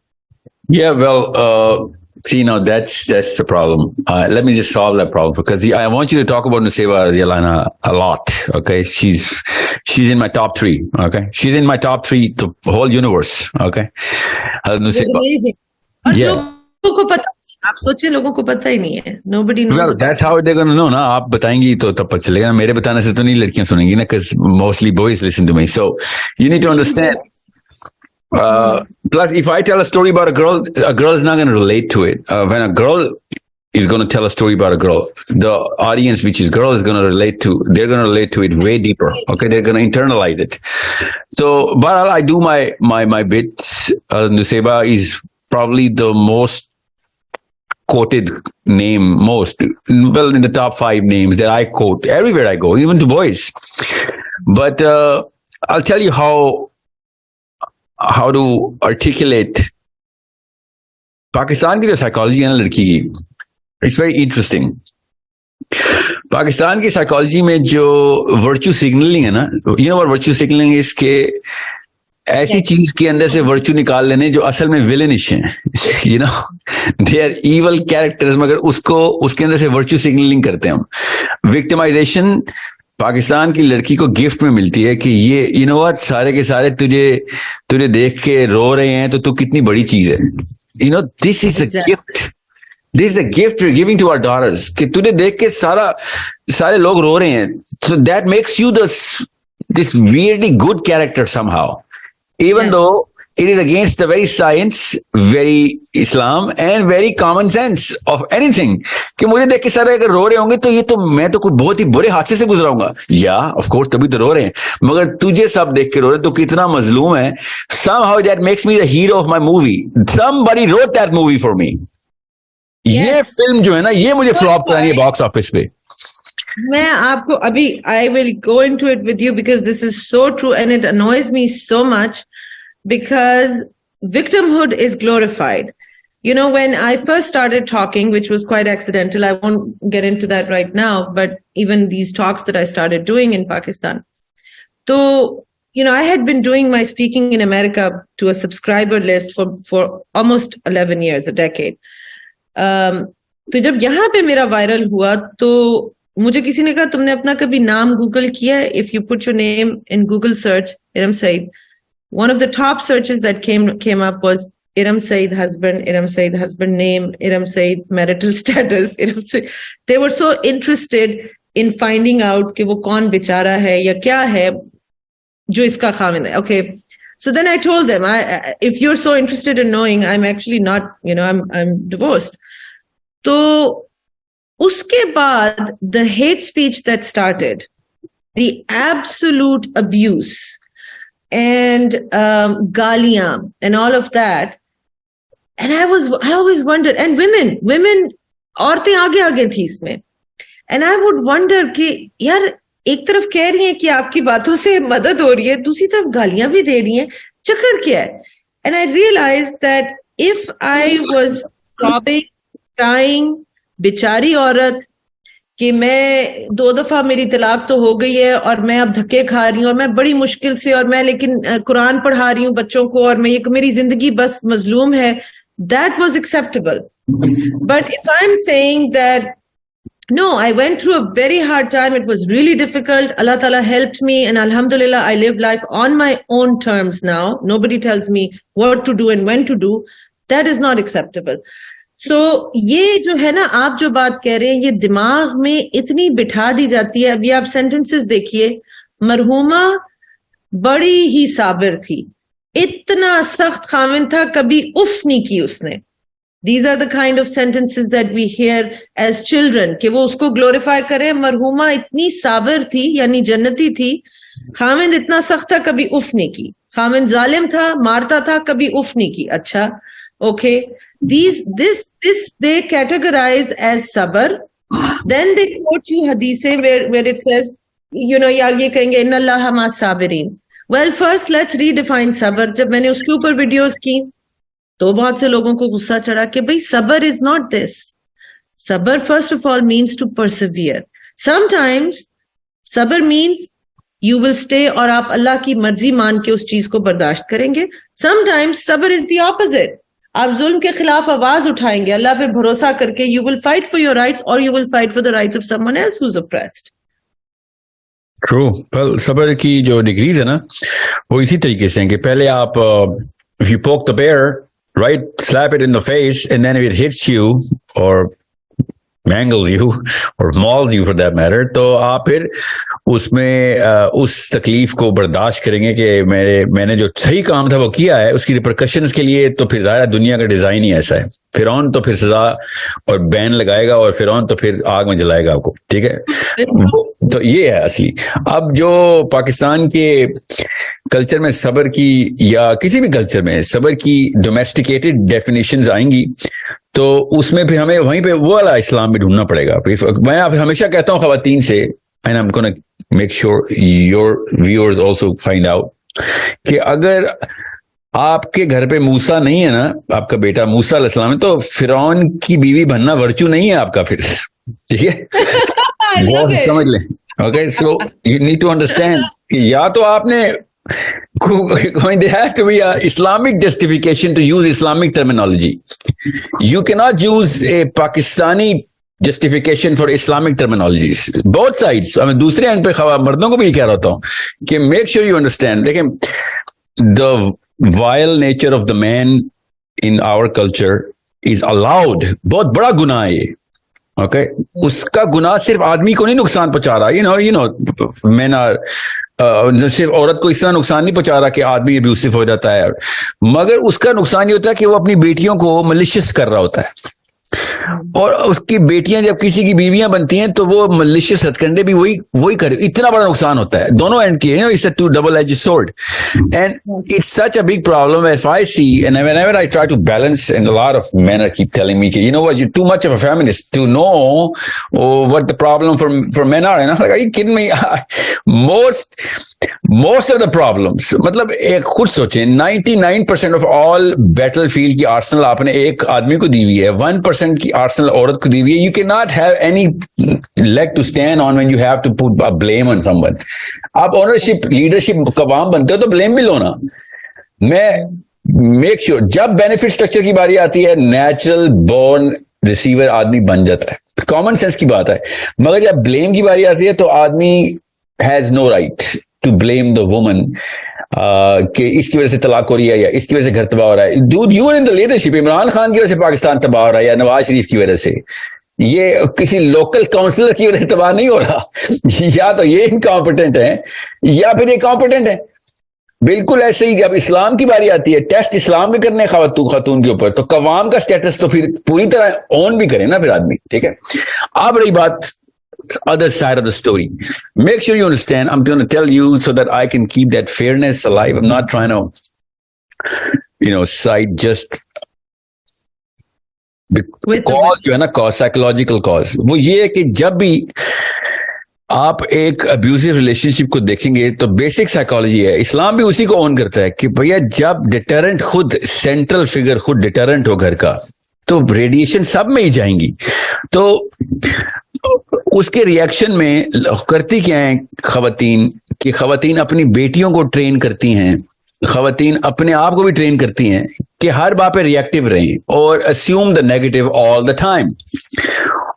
Yeah, well, see, now that's the problem. Let me just solve that problem, because I want you to talk about Nusayba radiallahu anha a lot. Okay, she's in my top 3. Okay, she's in my top 3 the whole universe. Okay, Nusayba. Amazing. और लोगों को पता आप सोचे लोगों को पता ही नहीं है. Nobody knows Well, about that's how they're gonna know ना. आप बताएंगी तो तब पता चलेगा. मेरे बताने से तो नहीं लड़कियां सुनेंगी ना, because mostly boys listen to me. So you need to understand. Plus, if I tell a story about a girl is not going to relate to it. When a girl is going to tell a story about a girl, the audience, which is girl, is going to relate to. They're going to relate to it way deeper. Okay, they're going to internalize it. So, but I do my bits. Nuseba is probably the most quoted name, in the top 5 names that I quote everywhere I go, even to boys. But I'll tell you how to articulate Pakistan की जो psychology है ना लड़की की, it's very interesting. Pakistan की psychology में जो virtue signalling है ना, you know what virtue signalling is, के ऐसी चीज के अंदर से वर्च्यू निकाल लेने जो असल में विलेनिश हैं, you know, they are evil characters, मगर उसके अंदर से वर्च्यू सिग्नलिंग करते हैं हम. विक्टिमाइजेशन पाकिस्तान की लड़की को गिफ्ट में मिलती है कि ये, यू नो व्हाट, सारे के सारे तुझे देख के रो रहे हैं तो तू कितनी बड़ी चीज है. You know, this is a gift. This is a gift we are giving to our daughters, कि तुझे देख के सारे लोग रो रहे हैं. So that makes you this weirdly good character somehow, even though it is against the very science, very Islam and very common sense of anything. कि मुझे देख के सारे अगर रो रहे होंगे तो ये तो मैं तो कोई बहुत ही बुरे हादसे से गुजरा हूंगा. या ऑफ कोर्स तभी तो रो रहे हैं, मगर तुझे सब देख के रो रहे तो कितना मजलूम है. Somehow that makes me the hero of my movie. Somebody wrote that movie for me. ये फिल्म जो है ना, ये मुझे फ्लॉप करानी है बॉक्स ऑफिस पे. मैं आपको अभी I will go into it with you because this is so true and it annoys me so much because victimhood is glorified. You know, when I first started talking, which was quite accidental, I won't get into that right now, but even these talks that I started doing in Pakistan. So, you know, I had been doing my speaking in America to a subscriber list for almost 11 years, a decade. तो जब यहाँ पे मेरा viral हुआ तो मुझे किसी ने कहा तुमने अपना कभी नाम गूगल किया? If you put your name in Google search, Eram Saeed, one of the top searches that came up was Eram Saeed husband name, Eram Saeed marital status, Eram Saeed. They were so interested in finding out कि वो कौन बेचारा है या क्या है जो इसका खामिद है. Okay, so then I told them, if you're so interested in knowing, I'm actually not, you know, I'm divorced. तो उसके बाद the hate speech that started, the absolute abuse and गालियां and all of that, and I always wondered, and women औरतें आगे थी इसमें, and I would wonder कि यार एक तरफ कह रही हैं कि आपकी बातों से मदद हो रही है, दूसरी तरफ गालियां भी दे रही हैं, चक्कर क्या है? And I realized that if I was sobbing, crying, बेचारी औरत कि मैं 2 दफा मेरी तलाक तो हो गई है और मैं अब धक्के खा रही हूँ और मैं बड़ी मुश्किल से, और मैं लेकिन कुरान पढ़ा रही हूँ बच्चों को, और मैं मेरी जिंदगी बस मजलूम है, that was acceptable. But if I'm saying that no, I went through a very hard time, it was really difficult, Allah Ta'ala helped me, and alhamdulillah I live life on my own terms now, nobody tells me what to do and when to do, that is not acceptable. So ये जो है ना, आप जो बात कह रहे हैं, ये दिमाग में इतनी बिठा दी जाती है. अभी आप सेंटेंसेस देखिए, मरहूमा बड़ी ही साबिर थी, इतना सख्त खामिन था, कभी उफ नहीं की उसने. These are the kind of sentences that we hear as children, कि वो उसको ग्लोरीफाई करें. मरहूमा इतनी साबिर थी, यानी जन्नती थी, खामिन इतना सख्त था, कभी उफ नहीं की. खामिन जालिम था, मारता था, कभी उफ नहीं की. अच्छा, okay, this they categorize as sabr. Then they quote you hadithin where it says, you know, या ये कहेंगे inna allaha ma sabirin. Well, first let's redefine sabr. जब मैंने उसके ऊपर वीडियोस की तो बहुत से लोगों को गुस्सा चढ़ा कि भाई sabr is not this. Sabr first of all means to persevere. Sometimes sabr means you will stay और आप अल्लाह की मर्जी मान के उस चीज को बर्दाश्त करेंगे. Sometimes sabr is the opposite. आप जुल्म के खिलाफ आवाज उठाएंगे, अल्लाह पे भरोसा करके, you will fight for your rights or you will fight for the rights of someone else who's oppressed. True. Well, सब्र की जो डिग्रीज है ना, वो इसी तरीके से हैं कि पहले आप if you poke the bear, right? Slap it in the face, and then if it hits you or mangles you or mauls you for that matter, तो आप फिर उसमें उस तकलीफ को बर्दाश्त करेंगे कि मैंने जो सही काम था वो किया है, उसकी रिपरकशंस के लिए तो फिर ज़ाहिर दुनिया का डिजाइन ही ऐसा है। फिरौन तो फिर सजा और बैन लगाएगा और फिरौन तो फिर आग में जलाएगा आपको, ठीक है। तो ये है असली। अब जो पाकिस्तान के कल्चर में सबर की या किसी भी कल्चर में सबर की डोमेस्टिकेटेड डेफिनेशंस आएंगी, तो उसमें फिर हमें वहीं पे वो वाला इस्लाम भी ढूंढना पड़ेगा। मैं आप हमेशा कहता हूँ खवातीन से, and I am gonna make sure your viewers also find out, कि अगर आपके घर पे मूसा नहीं है ना, आपका बेटा मूसा अलैहिस्सलाम है, तो फिरौन की बीवी बनना वर्चू नहीं है आपका फिर, ठीक है। बहुत समझ लें। Okay, so you need to understand कि या तो आपने there has to be a Islamic justification to use Islamic terminology. You cannot use a Pakistani justification for Islamic terminologies. Both sides. मैं दूसरे एंड पे मर्दों को भी ये कह रहा हूँ कि make sure you understand. देखें, the vile nature of the man in our culture is allowed. बहुत बड़ा गुनाह है ये। Okay? उसका गुनाह सिर्फ आदमी को नहीं नुकसान पहुंचा रहा। You know, men are सिर्फ औरत को इस तरह नुकसान नहीं पहुंचा रहा कि आदमी अब्यूसिव हो जाता है, मगर उसका नुकसान ये होता है कि वो अपनी बेटियों को मलिशियस कर रहा होता है, और उसकी बेटियां जब किसी की बीवियां बनती हैं तो वो मलिशियस हथकंडे भी वही करे। इतना बड़ा नुकसान होता है दोनों एंड के। It's a two double edge sword, and it's such a big problem if I see, and whenever I try to balance, and a lot of men are keep telling me कि you know what, you too much of a feminist to know what the problem for men are, and I like, are you kidding me? Most of the problems, मतलब एक खुद सोचें, 99% of all battlefield की Arsenal आपने एक आदमी को दी हुई है, 1% की आर्सेनल औरत को दी हुई है। You can not have any leg to stand on when you have to put a blame on someone. आप ओनरशिप लीडरशिप कवाम बनते हो तो ब्लेम भी लो ना। मैं मेक श्योर जब बेनिफिट स्ट्रक्चर की बारी आती है, नेचुरल बोर्न रिसीवर आदमी बन जाता है, कॉमन सेंस की बात है, मगर जब ब्लेम की बारी आती है तो आदमी has no right to blame the woman कि इसकी वजह से तलाक हो रही है या इसकी वजह से घर तबाह हो रहा है। Dude, you are in the leadership. Imran Khan की वजह से पाकिस्तान तबाह हो रहा है या नवाज शरीफ की वजह से, ये किसी लोकल काउंसिलर की वजह से तबाह नहीं हो रहा। या तो ये इनकॉम्पिटेंट है या फिर ये कॉम्पिटेंट है। बिल्कुल ऐसे ही जब इस्लाम की बारी आती है, टेस्ट इस्लाम के करने खातून के ऊपर, तो कवाम का स्टेटस तो फिर पूरी तरह ऑन भी करे ना फिर आदमी, ठीक है। अब रही बात other side of the story. Make sure you understand. I'm going to tell you so that I can keep that fairness alive. I'm not trying to, cite just cause जो है ना, cause, psychological cause. वो ये है कि जब भी आप एक अब्यूसिव रिलेशनशिप को देखेंगे तो बेसिक साइकोलॉजी है, इस्लाम भी उसी को ऑन करता है कि भैया जब डिटरेंट खुद, सेंट्रल फिगर खुद डिटरेंट हो घर का, तो रेडिएशन सब में ही जाएंगी। तो उसके रिएक्शन में करती क्या है खवातीन, कि खवातीन अपनी बेटियों को ट्रेन करती हैं, खवातीन अपने आप को भी ट्रेन करती हैं कि हर बात पे रिएक्टिव रहें और assume the negative all the time.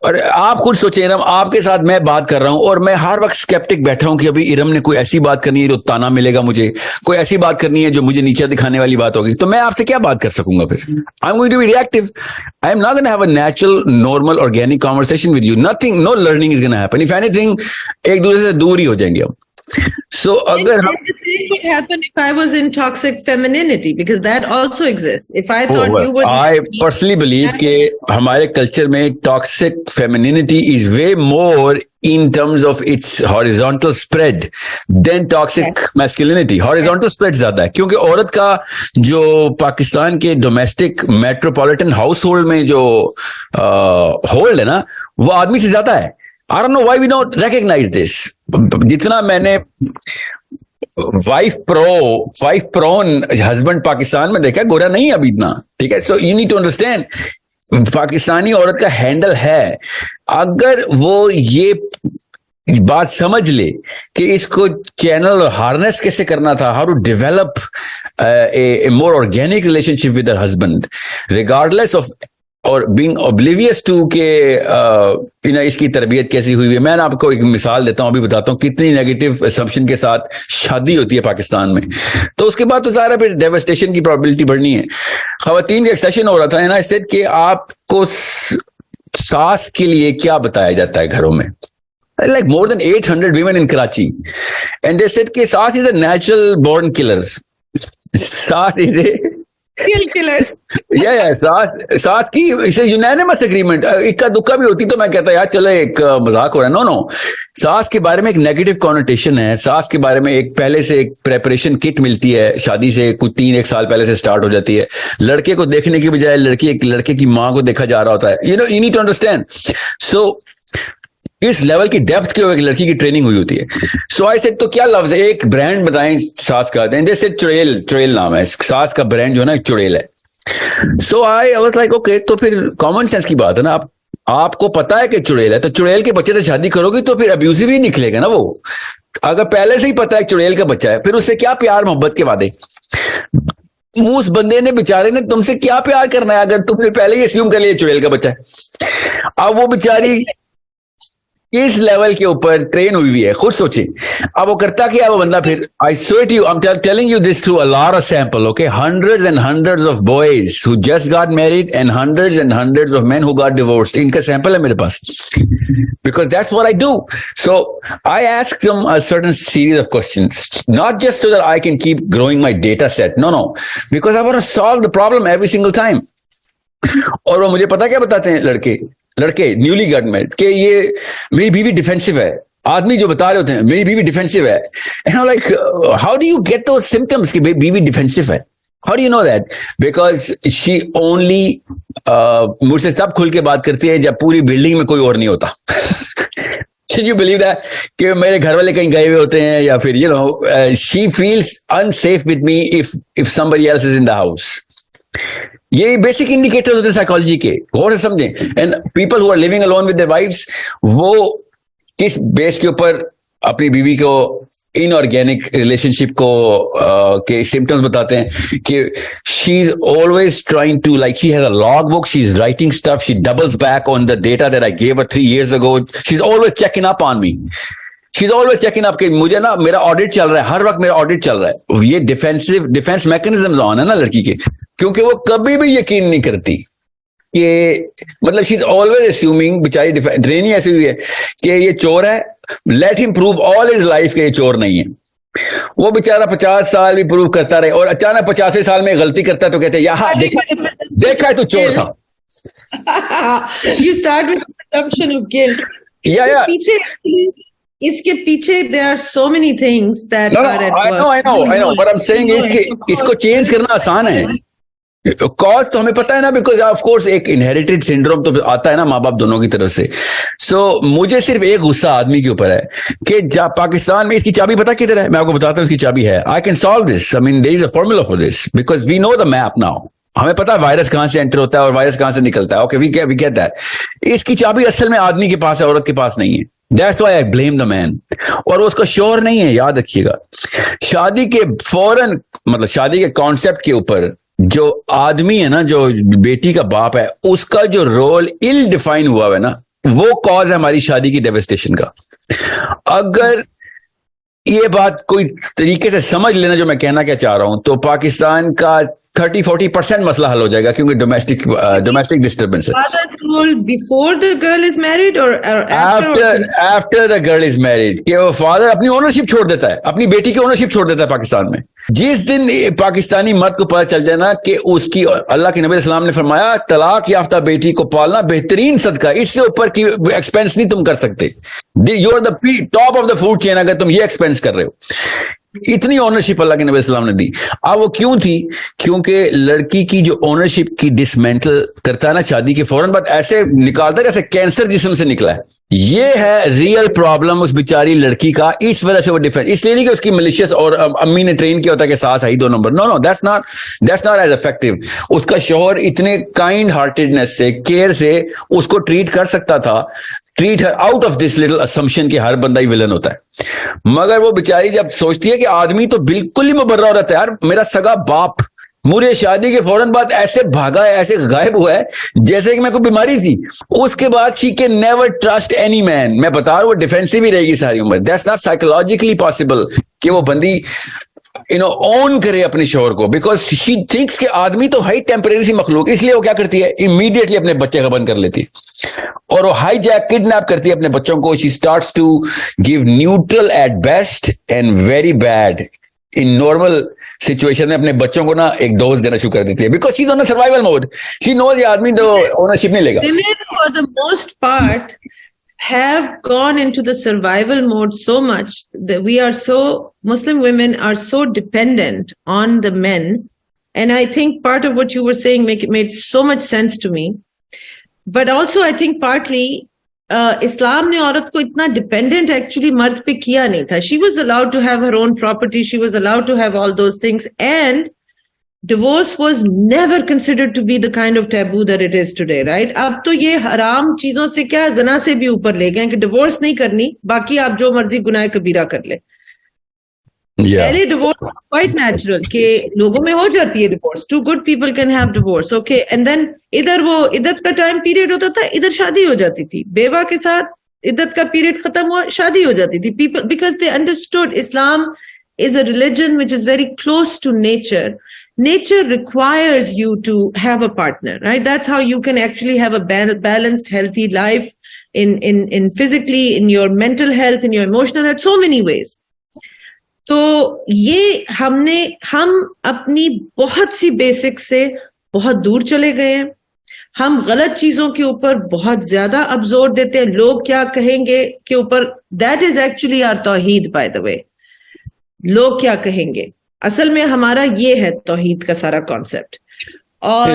और आप खुद सोचें, इरम आपके साथ मैं बात कर रहा हूं और मैं हर वक्त स्केप्टिक बैठा हूं कि अभी इरम ने कोई ऐसी बात करनी है जो ताना मिलेगा मुझे, कोई ऐसी बात करनी है जो मुझे नीचे दिखाने वाली बात होगी, तो मैं आपसे क्या बात कर सकूंगा फिर? I am going to be reactive. I am not gonna have a natural normal organic conversation with you. Nothing, no learning is gonna happen. If anything एक दूसरे से दूर ही हो जाएंगे हम। So, agar the same would happen if I was in toxic femininity, because that also exists. If I thought you were, I personally believe कि हमारे culture में toxic femininity is way more in terms of its horizontal spread than toxic masculinity. Horizontal spread ज्यादा है, क्योंकि औरत का जो पाकिस्तान के डोमेस्टिक मेट्रोपॉलिटन हाउस होल्ड में जो होल्ड है ना, वो आदमी से ज्यादा है। I don't know why we don't recognize this. जितना मैंने वाइफ प्रोन हस्बैंड पाकिस्तान में देखा, गोरा नहीं है अभी इतना, ठीक है। So you need to understand, Pakistani औरत का हैंडल है। अगर वो ये बात समझ ले कि इसको चैनल और हार्नेस कैसे करना था, how to develop a more organic relationship with her husband regardless of और बीइंग ऑब्लिवियस टू के इसकी तरबियत कैसी हुई है। मैं आपको एक मिसाल देता हूं, अभी बताता हूं कितनी नेगेटिव असम्पशन के साथ शादी होती है पाकिस्तान में। तो उसके बाद तो सारा फिर डेवस्टेशन की प्रोबेबिलिटी बढ़नी है। खवातीन का एक सेशन हो रहा था ना, इससे कि आपको सास के लिए क्या बताया जाता है घरों में। Like more than 800 women in Karachi, and they said कि सास is a natural born killer. सास is a killers. साथ की इसे यूनानिमस एग्रीमेंट, इक्का दुक्का भी होती तो मैं कहता यार चलो एक मजाक हो रहा है। नो नो, सास के बारे में एक नेगेटिव कॉनोटेशन है। सास के बारे में एक पहले से एक प्रेपरेशन किट मिलती है, शादी से कुछ 3-1 साल पहले से स्टार्ट हो जाती है। लड़के को देखने की बजाय लड़के की माँ को देखा जा रहा होता है। You need to understand. So इस लेवल की डेप्थ की एक लड़की की ट्रेनिंग हुई होती है। सो आई सेड तो क्या लफ्ज है, एक ब्रांड बताएं सास का। जैसे चुड़ैल नाम है सास का, ब्रांड जो है ना चुड़ैल है। सो आई वाज लाइक ओके, तो फिर कॉमन सेंस की बात है ना, आपको पता है कि चुड़ैल है, तो चुड़ैल के बच्चे से शादी करोगी तो फिर अब्यूसिव ही निकलेगा ना वो। अगर पहले से ही पता है चुड़ैल का बच्चा है, फिर उससे क्या प्यार मोहब्बत के वादे। उस बंदे ने बेचारे ने तुमसे क्या प्यार करना है अगर तुमने पहले ही अस्यूम कर लिया चुड़ैल का बच्चा है। अब वो बेचारी इस लेवल के ऊपर ट्रेन हुई है, खुद सोचे। अब वो करता क्या वो बंदा फिर, I swear you, I am telling you this through a lot of sample, okay, hundreds and hundreds of boys who just got married and hundreds of men who got divorced. इनका सैंपल है मेरे पास, because that's what I do. So I ask them a certain series of questions, not just so that I can keep growing my data set. No, because I want to solve the problem every single time. और वो मुझे पता क्या बताते हैं लड़के newly got married कि ये मेरी बीवी डिफेंसिव है। आदमी जो बता रहे होते हैं मेरी बीवी डिफेंसिव है, and I am like how do you get those symptoms कि बीवी डिफेंसिव है? How do you know that? Because she only मुझसे तब खुल के बात करती है जब पूरी बिल्डिंग में कोई और नहीं होता। Should you believe that? कि मेरे घर वाले कहीं गए हुए होते हैं, या फिर she feels unsafe with me if somebody else is in the house. ये बेसिक इंडिकेटर्स होते हैं साइकोलॉजी के, गौर से समझें। And people who are living alone with their wives, वो किस बेस के ऊपर अपनी बीवी को इनऑर्गेनिक रिलेशनशिप को के सिम्टम्स बताते हैं कि she is always trying to, like she has a log book, she is writing stuff, she doubles back on the data that I gave her 3 years ago. She is always checking up on me, she is always checking up कि मुझे ना मेरा audit चल रहा है, हर वक्त मेरा audit चल रहा है। ये डिफेंस मैकेनिज्म ऑन है ना लड़की के, क्योंकि वो कभी भी यकीन नहीं करती कि, मतलब शी इज ऑलवेज अस्यूमिंग, बेचारी ट्रेनिंग ऐसी हुई है कि ये चोर है, let him prove all his life कि ये चोर नहीं है। वो बेचारा 50 साल भी प्रूव करता रहे और अचानक 50वें साल में गलती करता है तो कहते हैं यहाँ देखा है तू चोर था। You start with assumption of guilt. Yeah. इसके पीछे there are so many things that are at work. I know. But I'm saying इसको चेंज करना आसान है। कॉज तो हमें पता है ना, बिकॉज ऑफ कोर्स एक इनहेरिटेड सिंड्रोम तो आता है ना माँ बाप दोनों की तरफ से। सो मुझे सिर्फ एक गुस्सा आदमी के ऊपर है कि जब पाकिस्तान में इसकी चाबी पता किधर है, मैं आपको बताता हूँ इसकी चाबी है। I can solve this, I mean there is a formula for this, because we know the map now. हमें पता है वायरस कहां से एंटर होता है और वायरस कहां से निकलता है। Okay, we get that. इसकी चाबी असल में आदमी के पास है, औरत के पास नहीं है। That's why I blame the man. और वो उसका शोर नहीं है, याद रखिएगा। शादी के फौरन, मतलब शादी के कॉन्सेप्ट के ऊपर जो आदमी है ना, जो बेटी का बाप है, उसका जो रोल इल डिफाइन हुआ है ना, वो कॉज है हमारी शादी की डेवस्टेशन का। अगर ये बात कोई तरीके से समझ लेना जो मैं कहना क्या चाह रहा हूं, तो पाकिस्तान का 30-40% मसला हल हो जाएगा, क्योंकि डोमेस्टिक डिस्टर्बेंस है। Before the girl is married or after the girl is married, कि वो फादर अपनी ओनरशिप छोड़ देता है, अपनी बेटी की ओनरशिप छोड़ देता है पाकिस्तान में। जिस दिन पाकिस्तानी मर्द को पता चल जाए ना कि उसकी, अल्लाह के नबी सल्लल्लाहु अलैहि वसल्लम ने फरमाया तलाक याफ्ता बेटी को पालना बेहतरीन सदका, इससे ऊपर की एक्सपेंस नहीं तुम कर सकते। You are the top of the food chain अगर तुम ये एक्सपेंस कर रहे हो। इतनी ओनरशिप अल्लाह के नबी सल्लल्लाहु अलैहि वसल्लम ने दी। अब वो क्यों थी? क्योंकि लड़की की जो ओनरशिप की डिसमेंटल करता है ना शादी के फौरन बाद, ऐसे निकालता है जैसे कैंसर जिस्म से निकला है। ये है रियल प्रॉब्लम उस बेचारी लड़की का। इस वजह से वो डिफरेंट, इसलिए नहीं कि उसकी मलिशियस और अम्मी ने ट्रेन किया होता कि सास आई 2 number. No, that's not as effective. उसका शौहर इतने काइंड हार्टेडनेस से, केयर से उसको ट्रीट कर सकता था। Treat her out of this little assumption कि हर बंदा ही विलन होता है। मगर वो बेचारी जब सोचती है कि आदमी तो बिल्कुल ही मुबर्रा हो रहता है, यार मेरा सगा बाप मुझे शादी के फौरन बाद ऐसे भागा है, ऐसे गायब हुआ है जैसे कि मैं कोई बीमारी थी। उसके बाद she can never trust any man. मैं बता रहा हूँ वो डिफेंसिव ही रहेगी सारी उम्र। दैट्स नॉट साइकोलॉजिकली पॉसिबल कि वो बंदी ओन करे अपने शोहर को, बिकॉज शी थिंक्स कि आदमी तो हाई टेम्परेरी सी मखलूक, इसलिए वो क्या करती है, इमीडिएटली अपने बच्चे का बंद कर लेती है और वो हाईजैक किडनैप करती है अपने बच्चों को। She starts to give neutral at best and very bad in normal situation में। अपने बच्चों को ना एक डोज देना शुरू कर देती है, because she is on a survival mode. She knows ये आदमी तो ओनरशिप नहीं लेगा। For the most part have gone into the survival mode so much that Muslim women are so dependent on the men. And I think part of what you were saying made so much sense to me. But also I think partly Islam ने औरत को इतना dependent actually मर्द पे किया नहीं था. She was allowed to have her own property. She was allowed to have all those things. And divorce was never considered to be the kind of taboo that it is today, right? अब तो ये हराम चीजों से क्या ज़ना से भी ऊपर ले गए कि डिवोर्स नहीं करनी, बाकी आप जो मर्जी गुनाह कबीरा कर ले। पहले डिवोर्स क्वाइट नेचुरल कि लोगों में हो जाती है divorce, two good people can have divorce, okay, and then इधर वो इद्दत का टाइम पीरियड होता था, इधर शादी हो जाती थी, बेवा के साथ इद्दत का पीरियड खत्म हुआ, शादी हो जाती थी। People, because they understood Islam is a religion which is very close to nature. Nature requires you to have a partner, right? That's how you can actually have a balanced, healthy life in physically, in your mental health, in your emotional health, so many ways. तो ये हम अपनी बहुत सी basic से बहुत दूर चले गए हैं। हम गलत चीजों के ऊपर बहुत ज्यादा अब जोर देते हैं, लोग क्या कहेंगे के ऊपर। दैट इज एक्चुअली आवर तौहीद, बाय द वे। लोग क्या कहेंगे, असल में हमारा ये है तौहीद का सारा कॉन्सेप्ट। और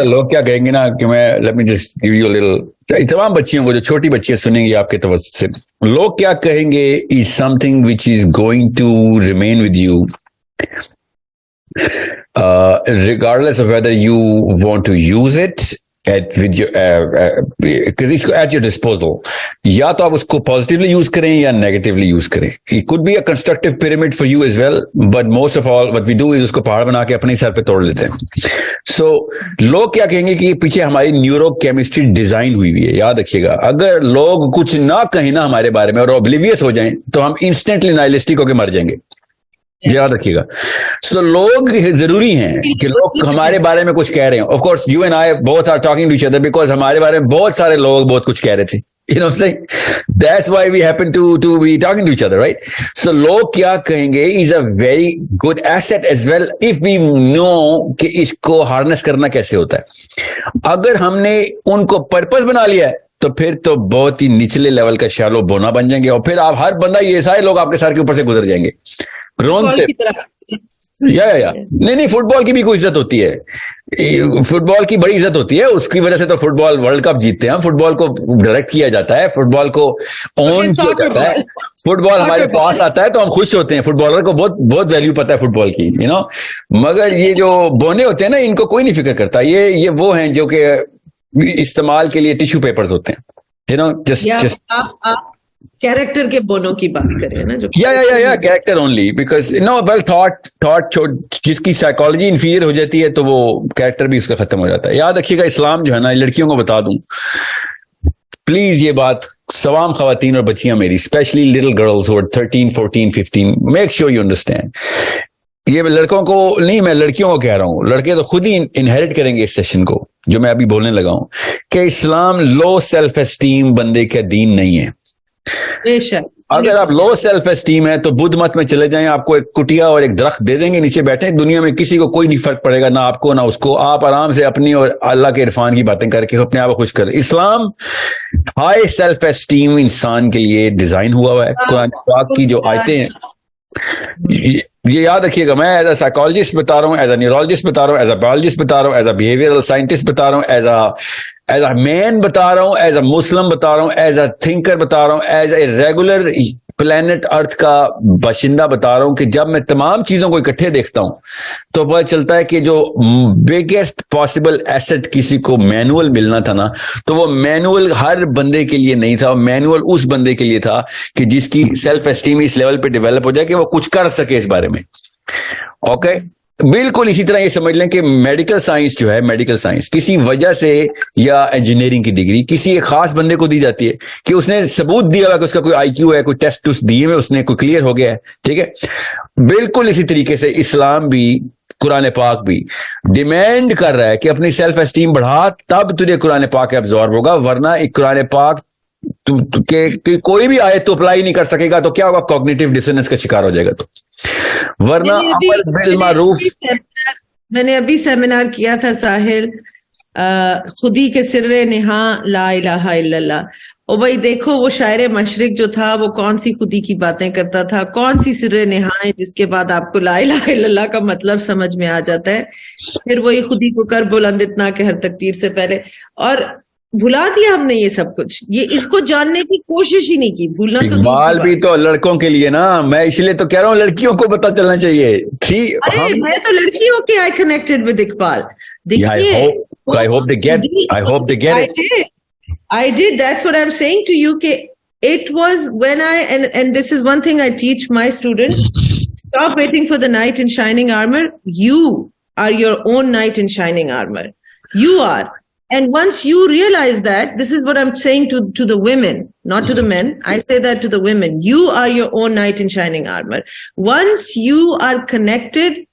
लोग क्या कहेंगे ना कि मैं let me just give you a little, तमाम बच्चियों को, जो छोटी बच्चियां सुनेंगी आपके तवज्जुह से, लोग क्या कहेंगे is something which is going to remain with you regardless of whether you want to use it with your because it's at your disposal. या तो आप उसको पॉजिटिवली यूज करें या नेगेटिवली यूज करें। It could be a constructive pyramid for you as well, but most of all what we do is उसको पहाड़ बना के अपने सर पे तोड़ लेते हैं। So लोग क्या कहेंगे कि पीछे हमारी न्यूरोकेमिस्ट्री डिजाइन हुई हुई है। याद रखिएगा, अगर लोग कुछ ना कहें ना हमारे बारे में और ऑब्लिवियस हो जाएं तो हम इंस्टेंटली नाइलिस्टिक होकर मर जाएंगे। याद रखिएगा। सो लोग जरूरी हैं कि लोग हमारे बारे में कुछ कह रहे हैं। Of course you and I both are talking to each other because हमारे बारे में बहुत सारे लोग बहुत कुछ कह रहे थे। You know what I'm saying? That's why we happen to be talking to each other, right? So लोग क्या कहेंगे is a very good asset as well if we know कि इसको हार्नेस करना कैसे होता है। अगर हमने उनको पर्पस बना लिया है तो फिर तो बहुत ही निचले लेवल का शैलो बोना बन जाएंगे और फिर आप हर बंदा, ये सारे लोग आपके सर के ऊपर से गुजर जाएंगे। या नहीं, फुटबॉल की भी कोई इज्जत होती है। फुटबॉल की बड़ी इज्जत होती है, उसकी वजह से तो फुटबॉल वर्ल्ड कप जीतते हैं। फुटबॉल को डायरेक्ट किया जाता है, फुटबॉल को ऑन किया जाता है, फुटबॉल हमारे पास आता है तो हम खुश होते हैं। फुटबॉलर को बहुत बहुत वैल्यू पता है फुटबॉल की, यू नो। मगर ये जो बोने होते हैं ना, इनको कोई नहीं फिक्र करता। ये वो हैं जो कि इस्तेमाल के लिए टिश्यू पेपर्स होते हैं, यू नो। जस्ट कैरेक्टर के बोनों की बात करें ना, जो या character only, because no well thought जिसकी साइकोलॉजी इंफीरियर हो जाती है तो वो कैरेक्टर भी उसका खत्म हो जाता है। याद रखिएगा, इस्लाम जो है ना, लड़कियों को बता दूं प्लीज ये बात, सवाम खवातीन और बच्चियां मेरी, specially little girls who are 13, 14, 15, make sure you understand. ये लड़कों को नहीं, मैं लड़कियों को कह रहा हूं, लड़के तो खुद ही इनहेरिट करेंगे इस सेशन को जो मैं अभी बोलने लगा हूं कि इस्लाम लो सेल्फ एस्टीम बंदे का दीन नहीं है। अगर आप लो सेल्फ एस्टीम है तो बुद्ध मत में चले जाएं, आपको एक कुटिया और एक दरख्त दे देंगे, नीचे बैठे, दुनिया में किसी को कोई नहीं फर्क पड़ेगा, ना आपको ना उसको। आप आराम से अपनी और अल्लाह के इरफान की बातें करके अपने आप को खुश करें। इस्लाम हाई सेल्फ एस्टीम इंसान के लिए डिजाइन हुआ है। कुरान पाक की जो आयतें हैं, ये याद रखिएगा, मैं एज अ साइकोलॉजिस्ट बता रहा हूँ, एज अ न्यूरोलॉजिस्ट बता रहा हूँ, एज अ बायोलॉजिस्ट बता रहा हूँ, एज अ बिहेवियरल साइंटिस्ट बता रहा हूँ, एज अ मैन बता रहा हूँ, एज अ मुस्लिम बता रहा हूँ, एज अ थिंकर बता रहा हूँ, as a regular planet Earth का बाशिंदा बता रहा हूं कि जब मैं तमाम चीजों को इकट्ठे देखता हूं तो पता चलता है कि जो बिगेस्ट पॉसिबल एसेट किसी को मैनुअल मिलना था ना, तो वो मैनुअल हर बंदे के लिए नहीं था। मैनुअल उस बंदे के लिए था कि जिसकी सेल्फ एस्टीम इस लेवल पे डेवलप हो जाए कि वो कुछ कर सके इस बारे में। ओके, बिल्कुल इसी तरह ये समझ लें कि मेडिकल साइंस जो है, मेडिकल साइंस किसी वजह से, या इंजीनियरिंग की डिग्री किसी एक खास बंदे को दी जाती है कि उसने सबूत दिया हुआ कि उसका कोई आईक्यू है, कोई टेस्ट टूस्ट दिए हुए उसने, कोई क्लियर हो गया है, ठीक है। बिल्कुल इसी तरीके से इस्लाम भी, कुरान पाक भी डिमांड कर रहा है कि अपनी सेल्फ एस्टीम बढ़ा, तब तुझे कुरान पाक एब्जॉर्ब होगा, वरना एक कुरान पाक के कोई भी आयत तो अप्लाई नहीं कर सकेगा, तो क्या होगा, कॉग्निटिव डिसोनेंस का शिकार हो जाएगा। तो वरना अमल बिल मारूफ। मैंने अभी सेमिनार किया था साहिल, खुदी के सिर्रे निहा ला इलाहा इल्लल्लाह। ओ भाई देखो, वो शायर मशरिक जो था वो कौन सी खुदी की बातें करता था, कौन सी सिर्रे निहा है जिसके बाद आपको ला इलाहा इल्लल्लाह का मतलब समझ में आ जाता है। फिर वही खुदी को कर बुलंद इतना के हर तकदीर से पहले, और भुला दिया हमने ये सब कुछ, ये इसको जानने की कोशिश ही नहीं की, भूलना तो इकबाल भी तो लड़कों के लिए ना, मैं इसलिए तो कह रहा हूँ लड़कियों को पता चलना चाहिए थी। अरे मैं तो लड़की होके आई कनेक्टेड विद इकबाल, देखिए। I hope they get it. I did. That's what I'm saying to you. It was when and this is one thing I teach my students. Stop waiting for the knight in shining armor. You are your own knight in shining armor. You are. And once you realize that, this is what I'm saying to the women, not to the men. I say that to the women. You are your own knight in shining armor. Once you are connected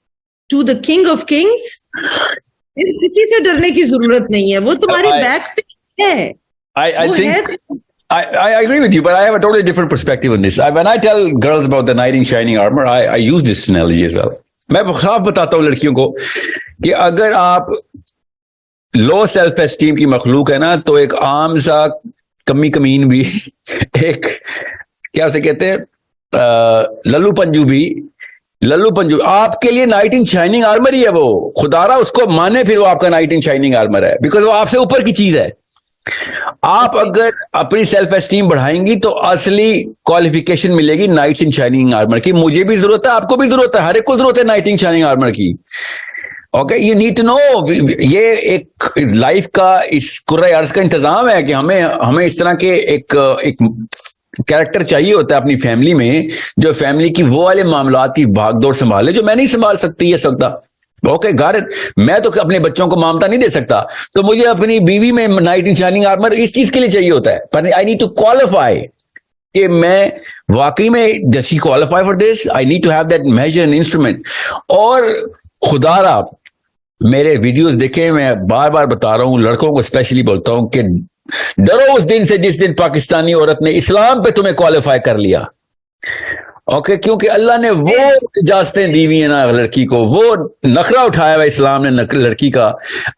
to the King of Kings, किसी से डरने की जरूरत नहीं है, वो तुम्हारी back पे है। I agree with you, but I have a totally different perspective on this. When I tell girls about the knight in shining armor, I use this analogy as well. मैं साफ बताता हूँ लड़कियों को कि अगर आप लो सेल्फ एस्टीम की मखलूक है ना, तो एक आम सा कमी कमीन भी एक क्या उसे कहते हैं लल्लू पंजू आपके लिए नाइट इन शाइनिंग आर्मर ही है। वो खुदारा उसको माने, फिर वो आपका नाइट इन शाइनिंग आर्मर है, बिकॉज वो आपसे ऊपर की चीज है। आप अगर अपनी सेल्फ एस्टीम बढ़ाएंगी तो असली क्वालिफिकेशन मिलेगी नाइट इन शाइनिंग आर्मर की। मुझे भी जरूरत है, आपको भी जरूरत है, हर एक को जरूरत है नाइट इन शाइनिंग आर्मर की। Okay, you need to know, ये एक लाइफ का, इस कुर्रे अर्ज का इंतजाम है कि हमें इस तरह के एक कैरेक्टर चाहिए होता है अपनी फैमिली में, जो फैमिली की वो वाले मामलात की भागदौड़ संभाले जो मैं नहीं संभाल सकती है सकता। ओके गार, मैं तो अपने बच्चों को ममता नहीं दे सकता, तो मुझे अपनी बीवी में नाइट इन शाइनिंग आर्मर इस चीज के लिए चाहिए होता है। पर आई नीड टू क्वालिफाई कि मैं वाकई में does she qualify for this, I need to have that measure and instrument. और खुदारा मेरे वीडियोस देखे, मैं बार बार बता रहा हूं, लड़कों को स्पेशली बोलता हूं कि डरो उस दिन से जिस दिन पाकिस्तानी औरत ने इस्लाम पे तुम्हें क्वालिफाई कर लिया। ओके, क्योंकि अल्लाह ने वो इजाजतें दी हुई है ना लड़की को, वो नखरा उठाया हुआ इस्लाम ने लड़की का।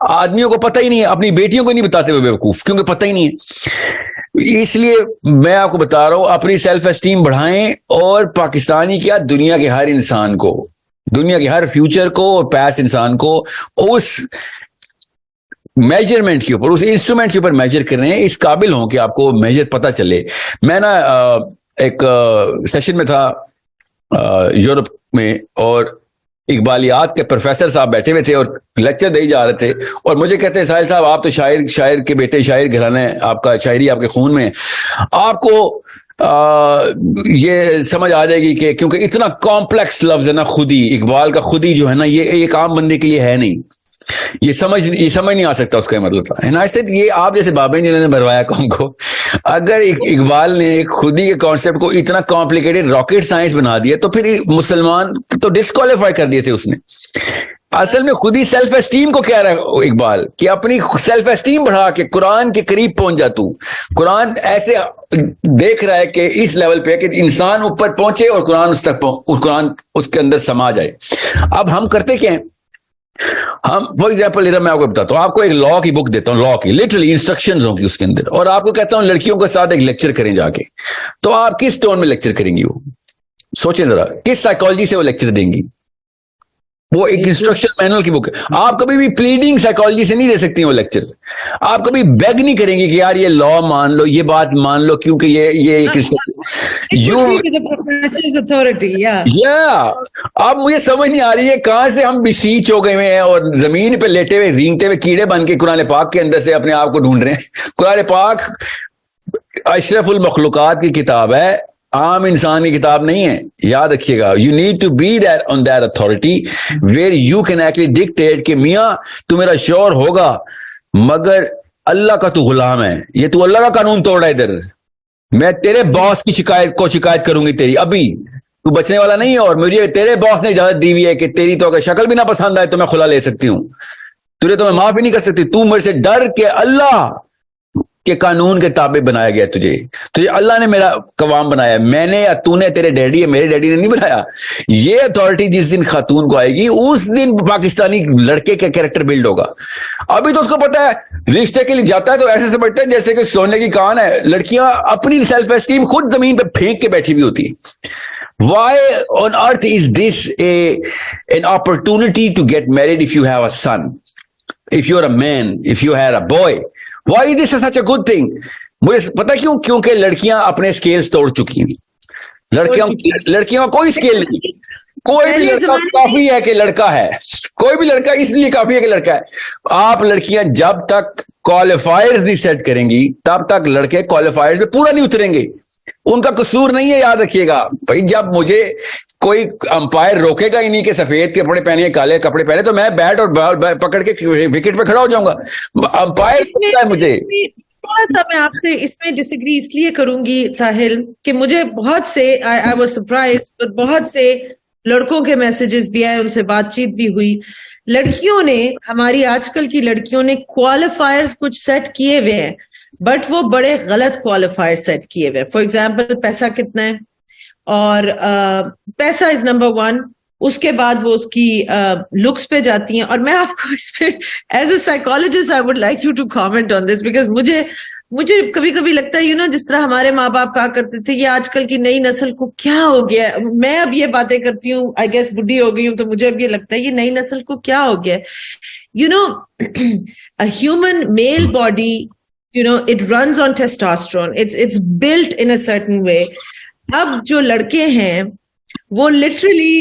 आदमियों को पता ही नहीं है, अपनी बेटियों को नहीं बताते हुए बेवकूफ, क्योंकि पता ही नहीं है। इसलिए मैं आपको बता रहा हूं, अपनी सेल्फ एस्टीम बढ़ाएं, और पाकिस्तानी क्या, दुनिया के हर इंसान को, दुनिया के हर फ्यूचर को और पास्ट इंसान को उस मेजरमेंट के ऊपर, उस इंस्ट्रूमेंट के ऊपर मेजर कर रहे हैं, इस काबिल हों कि आपको मेजर पता चले। मैं ना एक सेशन में था यूरोप में, और इकबालियात के प्रोफेसर साहब बैठे हुए थे और लेक्चर दे जा रहे थे, और मुझे कहते हैं साहिल साहब आप तो शायर के बेटे, शायर घराने, आपका शायरी आपके खून में, आपको ये समझ आ जाएगी कि, क्योंकि इतना कॉम्प्लेक्स लफ्ज है ना खुदी, इकबाल का खुदी जो है ना, ये एक आम बंदे के लिए है नहीं, ये समझ नहीं आ सकता उसका मतलब है ना। इससे ये आप जैसे बाबे जिन्होंने भरवाया कौन को, अगर इकबाल ने खुदी के कॉन्सेप्ट को इतना कॉम्प्लिकेटेड रॉकेट साइंस बना दिया, तो फिर मुसलमान तो डिस्क्वालीफाई कर दिए थे उसने। असल में खुद ही सेल्फ एस्टीम को कह रहा है इकबाल कि अपनी सेल्फ एस्टीम बढ़ा के कुरान के करीब पहुंच जा तू। कुरान ऐसे देख रहा है कि इस लेवल पे कि इंसान ऊपर पहुंचे और कुरान उस तक कुरान उसके अंदर समा जाए। अब हम करते क्या हैं, हम फॉर एग्जाम्पल इधर मैं आपको बताता हूँ, आपको एक लॉ की बुक देता हूँ, लॉ की लिटरली इंस्ट्रक्शंस होंगी उसके अंदर, और आपको कहता हूँ लड़कियों के साथ एक लेक्चर करें जाके, तो आप किस टोन में लेक्चर करेंगी? वो सोचें जरा, किस साइकोलॉजी से वो लेक्चर देंगी? वो एक इंस्ट्रक्शन मैनुअल की बुक है। आप कभी भी प्लीडिंग साइकोलॉजी से नहीं दे सकती वो लेक्चर। आप कभी बेग नहीं करेंगे कि यार ये लॉ मान लो, ये बात मान लो, क्योंकि ये एक अथॉरिटी या अब मुझे समझ नहीं आ रही है कहां से हम बिसीच हो गए हैं और जमीन पे लेटे हुए रेंगते हुए कीड़े बन के कुरान पाक के अंदर से अपने आप को ढूंढ रहे हैं। कुरान पाक अशरफुल मखलूकात की किताब है, आम इंसान की किताब नहीं है, याद रखिएगा. You need to be that on that authority where you can actually dictate कि मियां तू मेरा श्योर होगा, मगर अल्लाह का तू गुलाम है, ये तू अल्लाह का कानून तोड़ रहा है. इधर मैं तेरे बॉस की शिकायत करूंगी तेरी, अभी तू बचने वाला नहीं है. और मुझे तेरे बॉस ने इजाजत दी हुई है कि तेरी तो अगर शक्ल भी ना पसंद आए तो मैं खुला ले सकती हूं, तुझे तो मैं माफ ही नहीं कर सकती. तू मेरे से डर के अल्लाह के कानून के ताबे बनाया गया तुझे. तुझे अल्लाह ने मेरा कवाम बनाया, मैंने या तूने, तेरे डैडी है, मेरे डैडी ने नहीं बनाया. ये अथॉरिटी जिस दिन खातून को आएगी उस दिन पाकिस्तानी लड़के का कैरेक्टर बिल्ड होगा. अभी तो उसको पता है, रिश्ते के लिए जाता है तो ऐसे समझता है जैसे कि सोने की कान है. लड़कियां अपनी सेल्फ एस्टीम खुद जमीन पे फेंक के बैठी हुई होती. Why on earth is this an opportunity to get married if you have a son, if you're a man, if you had a boy? Why is this such a good thing? मुझे पता क्यों? क्योंकि लड़कियां अपने scales तोड़ चुकी हैं. लड़कियों का कोई स्केल नहीं. कोई भी लड़का काफी है कि लड़का है, कोई भी लड़का इसलिए काफी है कि लड़का है. आप लड़कियां जब तक क्वालिफायर्स नहीं सेट करेंगी तब तक लड़के क्वालिफायर्स में पूरा नहीं उतरेंगे. उनका कसूर नहीं है, याद रखिएगा भाई. जब मुझे कोई अंपायर रोकेगा ही नहीं कि सफेद कपड़े पहने काले कपड़े पहने, तो मैं बैट और बॉल पकड़ के विकेट पे खड़ा हो जाऊंगा. अंपायर रोकता है मुझे. थोड़ा सा मैं आपसे इसमें डिसएग्री इसलिए करूंगी साहिल, कि मुझे बहुत से आई वाज सरप्राइज्ड, बट बहुत से लड़कों के मैसेजेस भी आए, उनसे बातचीत भी हुई. लड़कियों ने, हमारी आजकल की लड़कियों ने क्वालिफायर्स कुछ सेट किए हुए हैं, बट वो बड़े गलत क्वालिफायर सेट किए हुए. फॉर एग्जाम्पल, पैसा कितना है, और पैसा इज नंबर वन. उसके बाद वो उसकी लुक्स पे जाती हैं. और मैं आपको इस पे as a psychologist I would like you to comment on this, because मुझे कभी कभी लगता है जिस तरह हमारे माँ बाप कहा करते थे, ये आजकल की नई नस्ल को क्या हो गया. मैं अब ये बातें करती हूँ, आई गेस बुढ़ी हो गई हूँ, तो मुझे अब ये लगता है ये नई नस्ल को क्या हो गया. A human male body, it runs on testosterone. It's built in a certain way. अब जो लड़के हैं वो लिटरली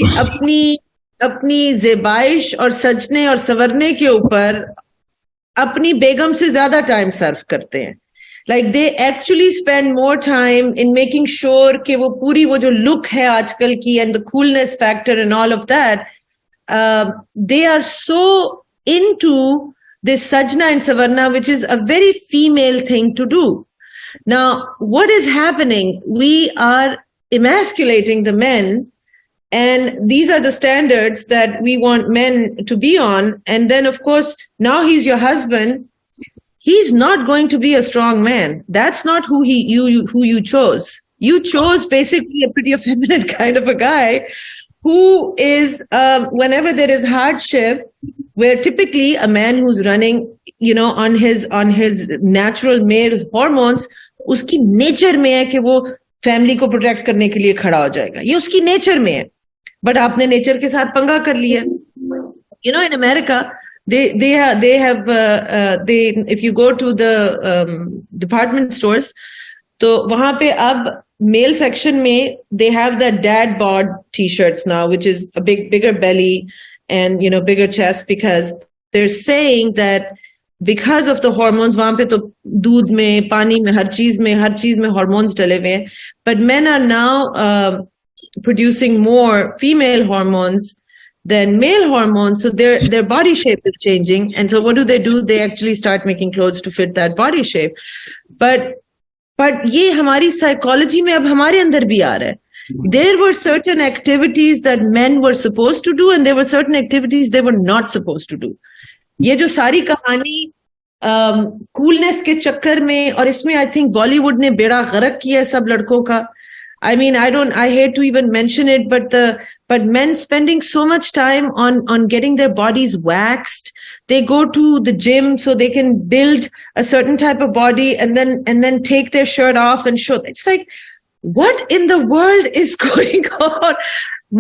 अपनी ज़ेबाइश और सजने और संवरने के ऊपर अपनी बेगम से ज्यादा टाइम सर्व करते हैं. Like they actually spend more time in making sure कि वो जो लुक है आजकल की and the coolness factor and all of that, they are so into this sajna and savarna, which is a very female thing to do. Now, what is happening? We are emasculating the men, and these are the standards that we want men to be on. And then, of course, now he's your husband. He's not going to be a strong man. That's not who you chose. You chose basically a pretty effeminate kind of a guy who is, whenever there is hardship, where typically a man who's running, on his natural male hormones, उसकी nature में है कि वो family को protect करने के लिए खड़ा हो जाएगा. ये उसकी नेचर में है. बट आपने नेचर के साथ पंगा कर लिया. In America, they if you go to the department stores, तो वहां पे अब male section में they have the dad bod t-shirts now, which is a bigger belly and bigger chest, because they're saying that because of the hormones, वहां पे तो दूध में, पानी में, हर चीज में hormones डले हुए हैं. But men are now producing more female hormones than male hormones, so their body shape is changing. And so what do? They actually start making clothes to fit that body shape. But ये हमारी psychology में अब हमारे अंदर भी आ रहा है. There were certain activities that men were supposed to do, and there were certain activities they were not supposed to do. ये जो सारी कहानी कूलनेस के चक्कर में, और इसमें आई थिंक बॉलीवुड ने बेड़ा गर्क किया सब लड़कों का. I mean, I hate to even mention it, but men spending so much time on getting their bodies waxed. They go to the gym so they can build a certain type of body, and then take their shirt off and show. It's like, what in the world is going on?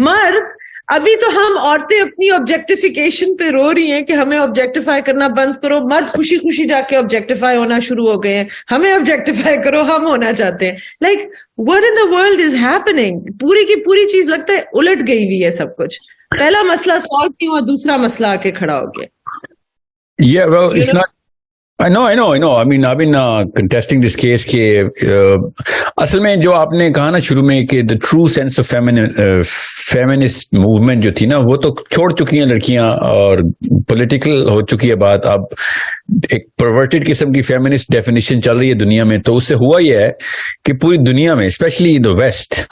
मर्द, अभी तो हम औरतें अपनी objectification पे रो रही हैं कि हमें ऑब्जेक्टिफाई करना बंद करो. मर्द खुशी खुशी जाके ऑब्जेक्टिफाई होना शुरू हो गए हैं. हमें ऑब्जेक्टिफाई करो, हम होना चाहते हैं. Like what in the world is happening? पूरी की पूरी चीज लगता है उलट गई हुई है सब कुछ. पहला मसला सॉल्व नहीं हुआ, दूसरा मसला आके खड़ा हो गया. Yeah, well, it's not. I know. I mean, I've been contesting this case के असल में जो आपने कहा ना शुरू में कि the true sense of feminist movement जो थी ना वो तो छोड़ चुकी हैं लड़कियां और political हो चुकी है बात. अब एक perverted किस्म की feminist definition चल रही है दुनिया में. तो उससे हुआ यह है कि पूरी दुनिया में especially in the West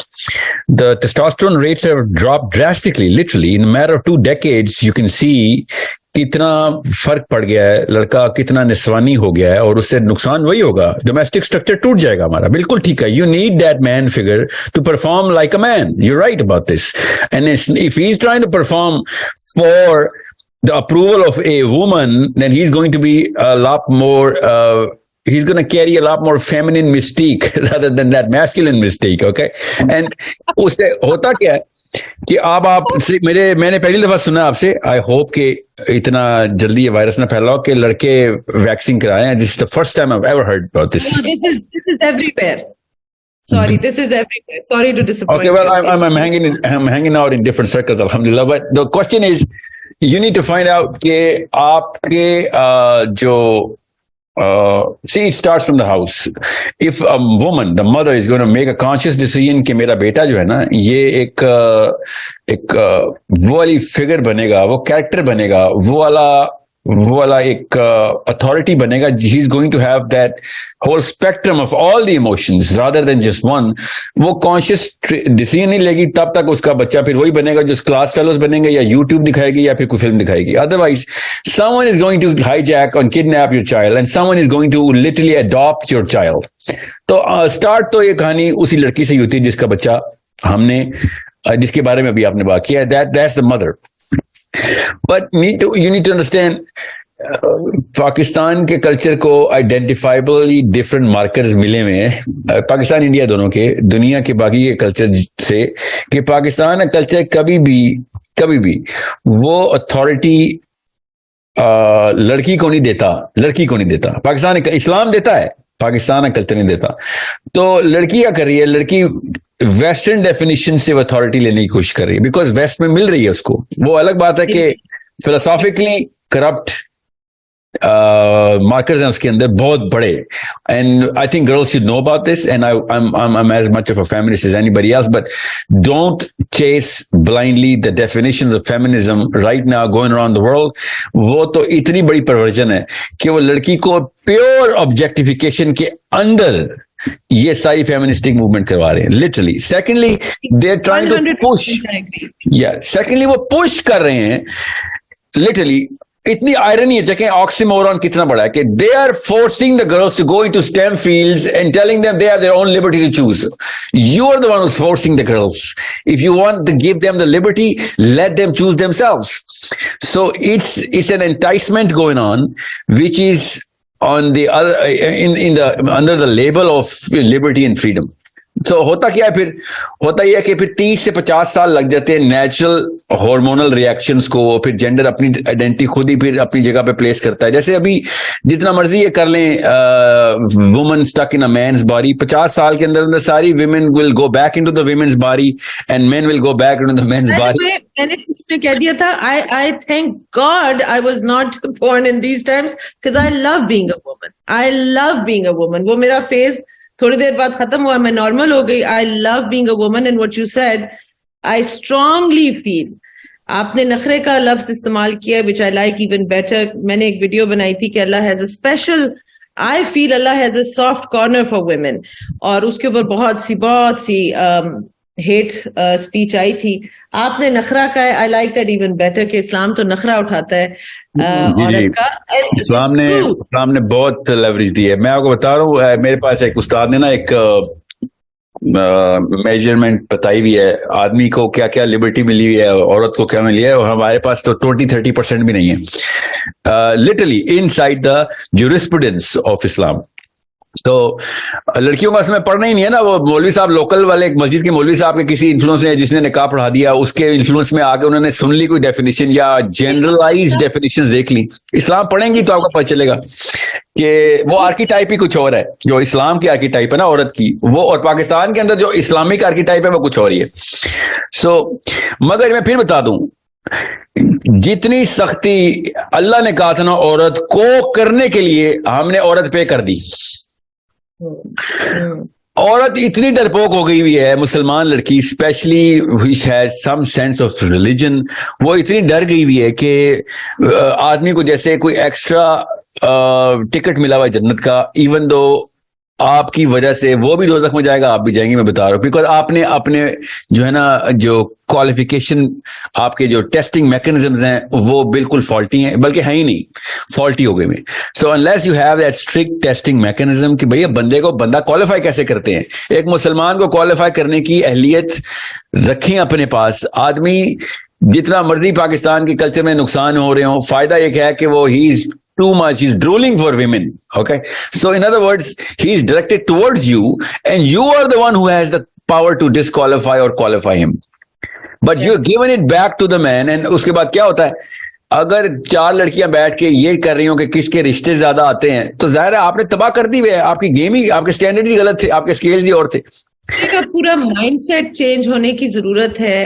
the testosterone rates have dropped drastically, literally in a matter of 2 decades. You can see कितना फर्क पड़ गया है, लड़का कितना निस्वानी हो गया है और उससे नुकसान वही होगा, डोमेस्टिक स्ट्रक्चर टूट जाएगा हमारा. बिल्कुल ठीक है. You need that man figure to perform like a man. You right about this. And if he is trying to perform for the approval of a woman, then he's going to be a lot more he's going to carry a lot more feminine mystique rather than that masculine mystique. Okay. And उससे होता क्या है कि आप से मैंने पहली दफा सुना आपसे, आई होप कि इतना जल्दी ये वायरस ना फैलाओ कि लड़के वैक्सीन कराएं. This is the first time I ever heard about this. This is everywhere. Sorry, this is everywhere. Sorry to disappoint. Okay, well, I'm hanging out in different circles, alhamdulillah. But the question is, you need to find out कि आपके जो see, it starts from the house. If a woman, the mother, is going to make a conscious decision कि मेरा बेटा जो है ना ये एक वो वाली फिगर बनेगा, वो कैरेक्टर बनेगा, वो वाला एक अथॉरिटी बनेगा. He is going to have that whole spectrum of all the emotions rather than just one. वो कॉन्शियस डिसीजन नहीं लेगी तब तक उसका बच्चा फिर वही बनेगा जो क्लास फेलोज बनेंगे या यूट्यूब दिखाएगी या फिर कोई फिल्म दिखाएगी. Otherwise someone is going to hijack और kidnap your child and someone is going to literally adopt your child. तो स्टार्ट तो ये कहानी उसी लड़की से ही होती है जिसका बच्चा हमने जिसके बारे में अभी आपने बात किया. That's the mother. But you need to understand, Pakistan के कल्चर को आइडेंटिफाइबली डिफरेंट मार्कर्स मिले हुए हैं पाकिस्तान इंडिया दोनों के, दुनिया के बाकी के कल्चर से, कि पाकिस्तान का कल्चर कभी भी वो अथॉरिटी लड़की को नहीं देता. पाकिस्तान इस्लाम देता है, पाकिस्तान का कल्चर नहीं देता. तो लड़की क्या कर रही है, लड़की वेस्टर्न डेफिनेशन से अथॉरिटी लेने की कोशिश कर रही है बिकॉज वेस्ट में मिल रही है उसको. वो अलग बात है कि फिलोसॉफिकली करप्ट मार्कर्स हैं उसके अंदर बहुत बड़े. And I think girls should know about this and I'm as much of a feminist as anybody else, but don't chase blindly the definitions of feminism right now going around the world. वो तो इतनी बड़ी perversion है कि वो लड़की को pure objectification के अंदर ये सारी फेमिनिस्टिक मूवमेंट करवा रहे हैं literally. Secondly they are trying to push, secondly वो पुश कर रहे हैं लिटरली. इतनी आयरनी है, जगह ऑक्सीमोरॉन कितना बड़ा है कि they are forcing the girls to go into STEM fields and telling them they have their own liberty to choose. You are the one who's forcing the girls. If you want to give them the liberty, let them choose themselves. So it's an enticement going on which is on the other in the under the label of liberty and freedom. तो होता क्या है फिर, होता यह है कि फिर 30 से 50 साल लग जाते हैं नेचुरल हार्मोनल रिएक्शंस को. फिर जेंडर अपनी आइडेंटिटी खुद ही फिर अपनी जगह पे प्लेस करता है. जैसे अभी जितना मर्जी ये कर लें, woman stuck in a man's body, 50 साल के अंदर अंदर सारी women will go back into the women's body and men will go back into the men's body. मैंने में कह दिया था, I thank God I was not born in these times because I love being a woman. I love being a woman. वो मेरा phase थोड़ी देर बाद खत्म हुआ, मैं नॉर्मल हो गई. I love being a woman and what you said, I strongly feel. आपने नखरे का लफ्ज इस्तेमाल किया which I like even better. मैंने एक वीडियो बनाई थी कि Allah has a special, I feel Allah has a soft corner for women. और उसके ऊपर बहुत सी हेट स्पीच आई थी. आपने नखरा का है, I like that even better, कि इस्लाम तो नखरा उठाता है औरत का. इस्लाम ने बहुत लेवरेज दी है. मैं आपको बता रहा हूँ, मेरे पास एक उस्ताद ने ना एक मेजरमेंट बताई हुई है, आदमी को क्या क्या लिबर्टी मिली हुई है, औरत को क्या मिली है, और हमारे पास तो 20-30% भी नहीं है literally inside the jurisprudence of Islam. तो लड़कियों का इसमें पढ़ना ही नहीं है ना. वो मौलवी साहब लोकल वाले एक मस्जिद के मौलवी साहब के किसी इन्फ्लुएंस ने जिसने निकाह पढ़ा दिया, उसके इन्फ्लुएंस में आके उन्होंने सुन ली कोई डेफिनेशन या जनरलाइज डेफिनेशन देख ली. इस्लाम पढ़ेंगी तो आपको पता चलेगा कि वो आर्कीटाइप ही कुछ और है. जो इस्लाम की आर्कीटाइप है ना औरत की, वो, और पाकिस्तान के अंदर जो इस्लामिक आर्कीटाइप है वो कुछ और ही है. सो मगर मैं फिर बता दूं, जितनी सख्ती अल्लाह ने कहा था ना औरत को करने के लिए, हमने औरत पे कर दी। औरत इतनी डरपोक हो गई हुई है, मुसलमान लड़की specially which has some sense of religion, वो इतनी डर गई हुई है कि आदमी को जैसे कोई एक्स्ट्रा टिकट मिला हुआ है जन्नत का, इवन दो आपकी वजह से वो भी दोज़ख में जाएगा, आप भी जाएंगे, मैं बता रहा हूं, बिकॉज आपने अपने जो है ना जो क्वालिफिकेशन, आपके जो टेस्टिंग मैकेनिज्म्स हैं वो बिल्कुल फॉल्टी हैं, बल्कि है ही नहीं, फॉल्टी हो गए में। So unless you have that strict testing mechanism कि भैया बंदे को बंदा क्वालिफाई कैसे करते हैं, एक मुसलमान को क्वालिफाई करने की अहलियत रखें अपने पास। आदमी जितना मर्जी पाकिस्तान के कल्चर में नुकसान हो रहे हो, फायदा एक है कि वो he is too much, he's drooling for women. Okay, so in other words, he is directed towards you and you are the one who has the power to disqualify or qualify him, but you're given it back to the man. And उसके बाद क्या होता है, अगर चार लड़कियां बैठ के ये कर रही हो कि किसके रिश्ते ज्यादा आते हैं, तो जाहिर है आपने तबाह कर दी है, आपकी गेम ही, आपके स्टैंडर्ड ही गलत थे, आपके स्केल्स ही और थे। पूरा माइंडसेट चेंज होने की जरूरत है,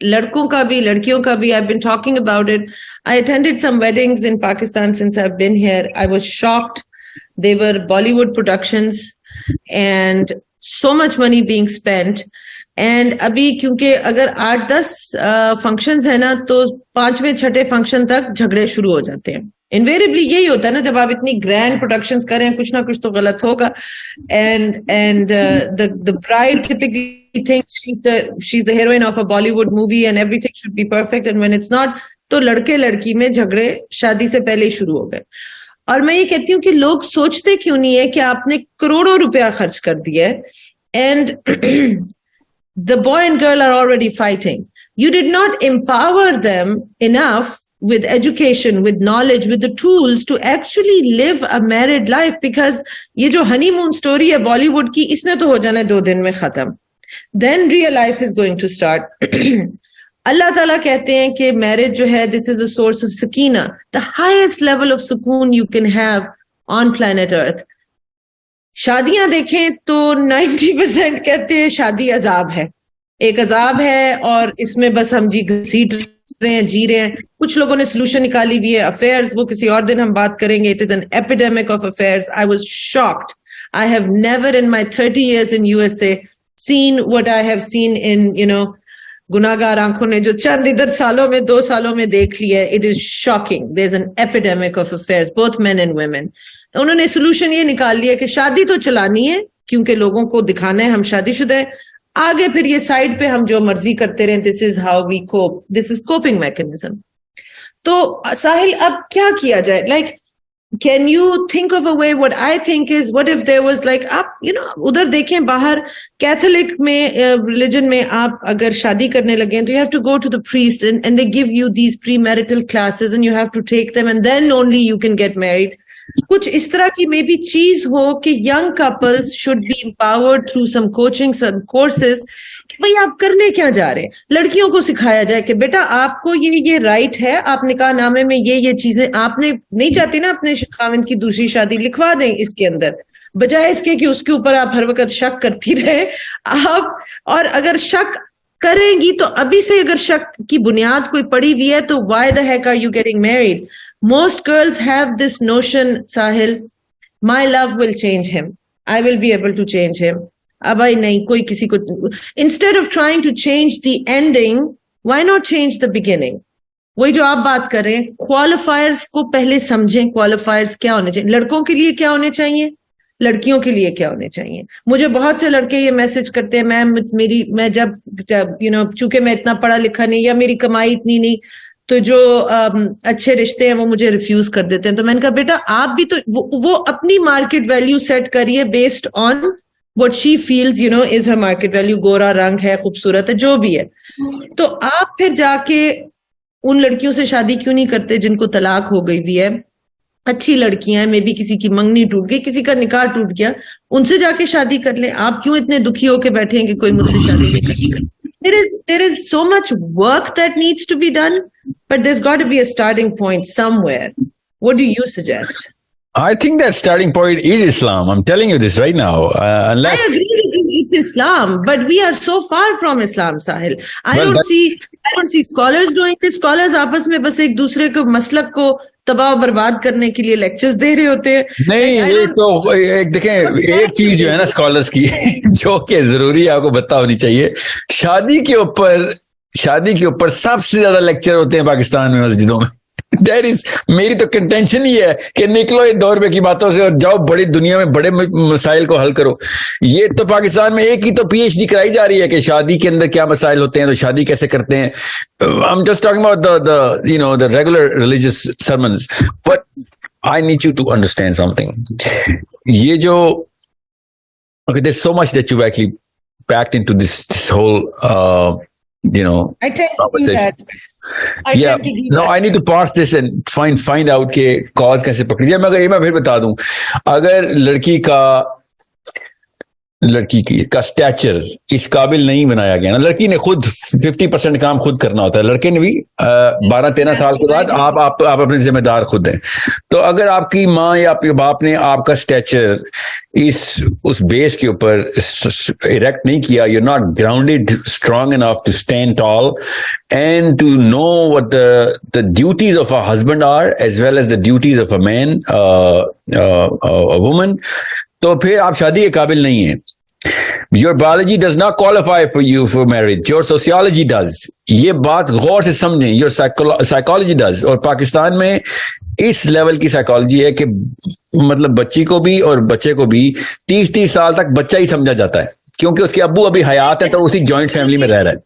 लड़कों का भी लड़कियों का भी। I've been talking about it. I attended some weddings in Pakistan since I've been here. I was shocked. They were Bollywood productions and so much money being spent. And अभी क्योंकि अगर 8-10 फंक्शंस है ना, तो 5वें 6ठे फंक्शन तक झगड़े शुरू हो जाते हैं। इनवेरियबली यही होता है ना, जब आप इतनी ग्रैंड प्रोडक्शंस करें, कुछ ना कुछ तो गलत होगा। and the bride typically thinks she's the heroine of a Bollywood movie and everything should be perfect, and when it's not, तो लड़के लड़की में झगड़े शादी से पहले ही शुरू हो गए। और मैं ये कहती हूँ कि लोग सोचते क्यों नहीं है कि आपने करोड़ों रुपया खर्च कर दिया है, and the boy and girl are already fighting. You did not empower them enough with education, with knowledge, with the tools to actually live a married life, because ये जो honeymoon story है बॉलीवुड की, इसने तो हो जाना 2 दिन में खत्म। Then real life is going to start. अल्लाह ताला कहते हैं कि मैरिज जो है, this is a source of sakina, the highest level of sukoon you can have on planet earth. शादियां देखें तो 90% कहते हैं शादी अजाब है, एक अजाब है और इसमें बस हम जी घसीट रहे हैं, जी रहे हैं। कुछ लोगों ने सोल्यूशन निकाली भी है, अफेयर्स, वो किसी और दिन हम बात करेंगे। It is an epidemic of affairs. I was shocked. I have never in my 30 years in USA seen what I have seen in, गुनाहगार आंखों ने जो चंद इधर सालों में 2 सालों में देख लिया है। It is shocking. There is an epidemic of affairs, both men and women. उन्होंने सोल्यूशन ये निकाल लिया कि शादी तो चलानी है क्योंकि लोगों को दिखाना है हम शादीशुदा है, आगे फिर ये साइड पे हम जो मर्जी करते रहे। This is how we cope, this is coping mechanism. तो साहिल, अब क्या किया जाए? Like, can you think of a way? What I think is, what if there was like, आप उधर देखें बाहर कैथोलिक में, रिलीजन में आप अगर शादी करने लगे तो you have to go to the priest and they give you these pre marital classes and you have to take them and then only you can get married. कुछ इस तरह की मे बी चीज हो कि young couples should be empowered through some coaching, some courses, कि भाई आप करने क्या जा रहे हैं। लड़कियों को सिखाया जाए कि बेटा आपको ये राइट है, आप निकाह नामे में ये चीजें आपने नहीं चाहती ना अपने खाविंद की दूसरी शादी, लिखवा दें इसके अंदर, बजाय इसके कि उसके ऊपर आप हर वक्त शक करती रहे आप। और अगर शक करेंगी तो अभी से अगर शक की बुनियाद कोई पड़ी हुई है तो why the heck are you getting married? Most girls have this notion, Sahil, my love will change him. I will be able to change him. अब आई नहीं, कोई किसी को, instead of trying to change the ending, why not change the beginning? वही जो आप बात कर रहे हैं, क्वालिफायर्स को पहले समझें। क्वालिफायर्स क्या होने चाहिए? लड़कों के लिए क्या होने चाहिए, लड़कियों के लिए क्या होने चाहिए? मुझे बहुत से लड़के ये मैसेज करते हैं, मैं जब चूंकि मैं इतना पढ़ा लिखा नहीं या मेरी कमाई इतनी नहीं, तो जो अच्छे रिश्ते हैं वो मुझे रिफ्यूज कर देते हैं। तो मैंने कहा बेटा आप भी तो वो अपनी मार्केट वैल्यू सेट करिए based on what she feels is her market value. गोरा रंग है, खूबसूरत है, जो भी है। तो आप फिर जाके उन लड़कियों से शादी क्यों नहीं करते जिनको तलाक हो गई भी है, अच्छी लड़कियां हैं, मे बी किसी की मंगनी टूट गई, किसी का निकाह टूट गया, उनसे जाके शादी कर ले। आप क्यों इतने दुखी होके बैठे हैं कि कोई मुझसे शादी नहीं करती? There is so much work that needs to be done, but there's got to be a starting point somewhere. What do you suggest? I think that starting point is Islam. I'm telling you this right now. Unless I agree with you. it's Islam, but we are so far from Islam, Sahil. I don't see scholars doing this. Scholars आपस में बस एक दूसरे को मसलक को तबाह बर्बाद करने के लिए लेक्चर्स दे रहे होते हैं. नहीं, ये तो एक देखें, एक चीज जो है ना स्कॉलर्स की जो कि जरूरी है आपको पता होनी चाहिए, शादी के ऊपर सबसे ज्यादा लेक्चर होते हैं पाकिस्तान में मस्जिदों में. That is, मेरी तो कंटेंशन ही है कि निकलो ये 2 रुपए की बातों से और जाओ बड़ी दुनिया में बड़े मसाइल को हल करो. ये तो पाकिस्तान में एक ही तो PhD कराई जा रही है कि शादी के अंदर क्या मसाइल होते हैं, तो शादी कैसे करते हैं. I'm just talking about the regular religious sermons, but I need you to understand something. ये जो okay, there's so much that you've actually packed into this whole I tend to do that. I need to parse this and find out के cause कैसे पकड़ी जाए. मगर ये मैं फिर बता दूं, अगर लड़की का स्टैचर इस काबिल नहीं बनाया गया ना, लड़की ने खुद 50% काम खुद करना होता है, लड़के ने भी 12-13 साल के बाद आप अपने जिम्मेदार खुद हैं. तो अगर आपकी माँ या आपके बाप ने आपका स्टैचर उस बेस के ऊपर इरेक्ट नहीं किया, you're not grounded strong enough to stand tall and to know what the duties of a husband are as well as the duties of a man, a woman, तो फिर आप शादी के काबिल नहीं है. Your biology does not qualify for you for marriage. Your sociology does. ये बात गौर से समझें. Your psychology does. और पाकिस्तान में इस लेवल की साइकोलॉजी है कि मतलब बच्ची को भी और बच्चे को भी 30 साल तक बच्चा ही समझा जाता है, क्योंकि उसके अब्बू अभी हयात है तो उसी जॉइंट फैमिली में रह रहा है.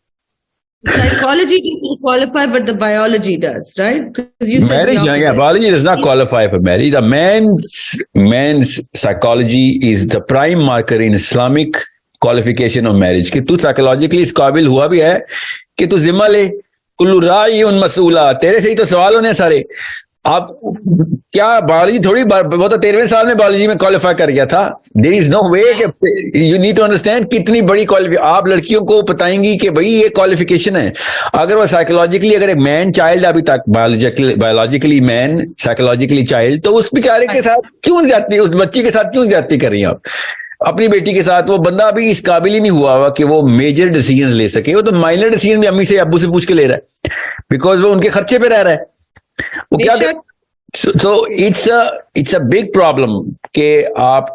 Psychology doesn't qualify, but the biology does, right? Because you said marriage, biology does not qualify for marriage. The man's psychology is the prime marker in Islamic qualification of marriage. कि तू psychologically इस काबिल हुआ भी है कि तू जिम्मा ले. कुल्लू राई उन मसूला, तेरे से ही तो सवाल होने सारे. आप क्या बायोलॉजी थोड़ी वो तो 13वें साल में बायोलॉजी में क्वालिफाई कर गया था. There is no way. You need to understand कितनी बड़ी आप लड़कियों को बताएंगी कि भाई ये क्वालिफिकेशन है. अगर वो साइकोलॉजिकली, अगर एक मैन चाइल्ड अभी तक बायोलॉजिकली मैन, साइकोलॉजिकली चाइल्ड, तो उस बेचारे के साथ क्यों जाती, उस बच्ची के साथ क्यों जाती कर रही हैं आप अपनी बेटी के साथ? वो बंदा अभी इस काबिल ही नहीं हुआ हुआ कि वो मेजर डिसीजन ले सके. वो तो माइनर डिसीजन भी अम्मी से अब्बू से पूछ के ले रहा है, बिकॉज वो उनके खर्चे पे रह रहा है. वो क्या so it's a big problem कि आप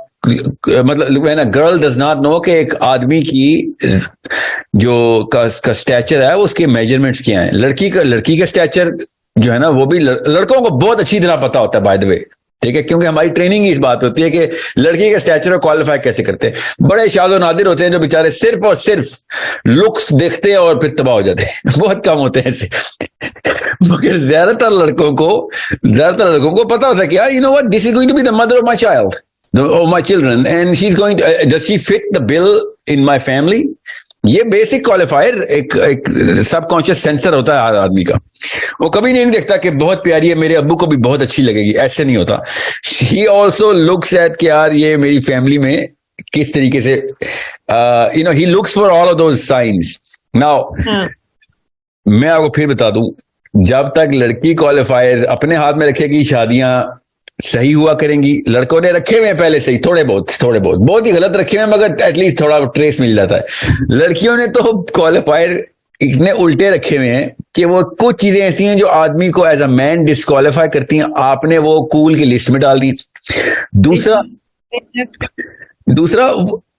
मतलब when a girl does not know कि एक आदमी की जो का स्टैचर है उसके मेजरमेंट्स क्या हैं. लड़की का स्टैचर जो है ना वो भी लड़कों को बहुत अच्छी तरह पता होता है, बाय द वे, ठीक है, क्योंकि हमारी ट्रेनिंग इस बात होती है कि लड़की का स्टैचर को क्वालिफाई कैसे करते हैं. बड़े शाज़ो नादिर होते हैं जो बेचारे सिर्फ और सिर्फ लुक्स देखते हैं और फिर तबाह हो जाते हैं. बहुत कम होते हैं ऐसे. मगर ज्यादातर लड़कों को पता होता है कि यार, you know what, this is going to be the mother of my child, of my children, and she is going, does she fit the bill in my family. ये बेसिक क्वालिफायर एक सबकॉन्शियस सेंसर होता है हर आदमी का. वो कभी नहीं देखता कि बहुत प्यारी है, मेरे अब्बू को भी बहुत अच्छी लगेगी, ऐसे नहीं होता. ही ऑल्सो लुक्स एट कि यार ये मेरी फैमिली में किस तरीके से, he looks for all of those science. Now मैं आपको फिर बता दूं, जब तक लड़की क्वालिफायर अपने हाथ में रखेगी, शादियां सही हुआ करेंगी. लड़कों ने रखे हुए हैं पहले से ही थोड़े बहुत ही गलत रखे हुए हैं, मगर एटलीस्ट थोड़ा ट्रेस मिल जाता है. लड़कियों ने तो क्वालिफायर इतने उल्टे रखे हुए हैं कि वो कुछ चीजें ऐसी हैं जो आदमी को एज अ मैन डिस्क्वालीफाई करती हैं. आपने वो कूल की लिस्ट में डाल दी. दूसरा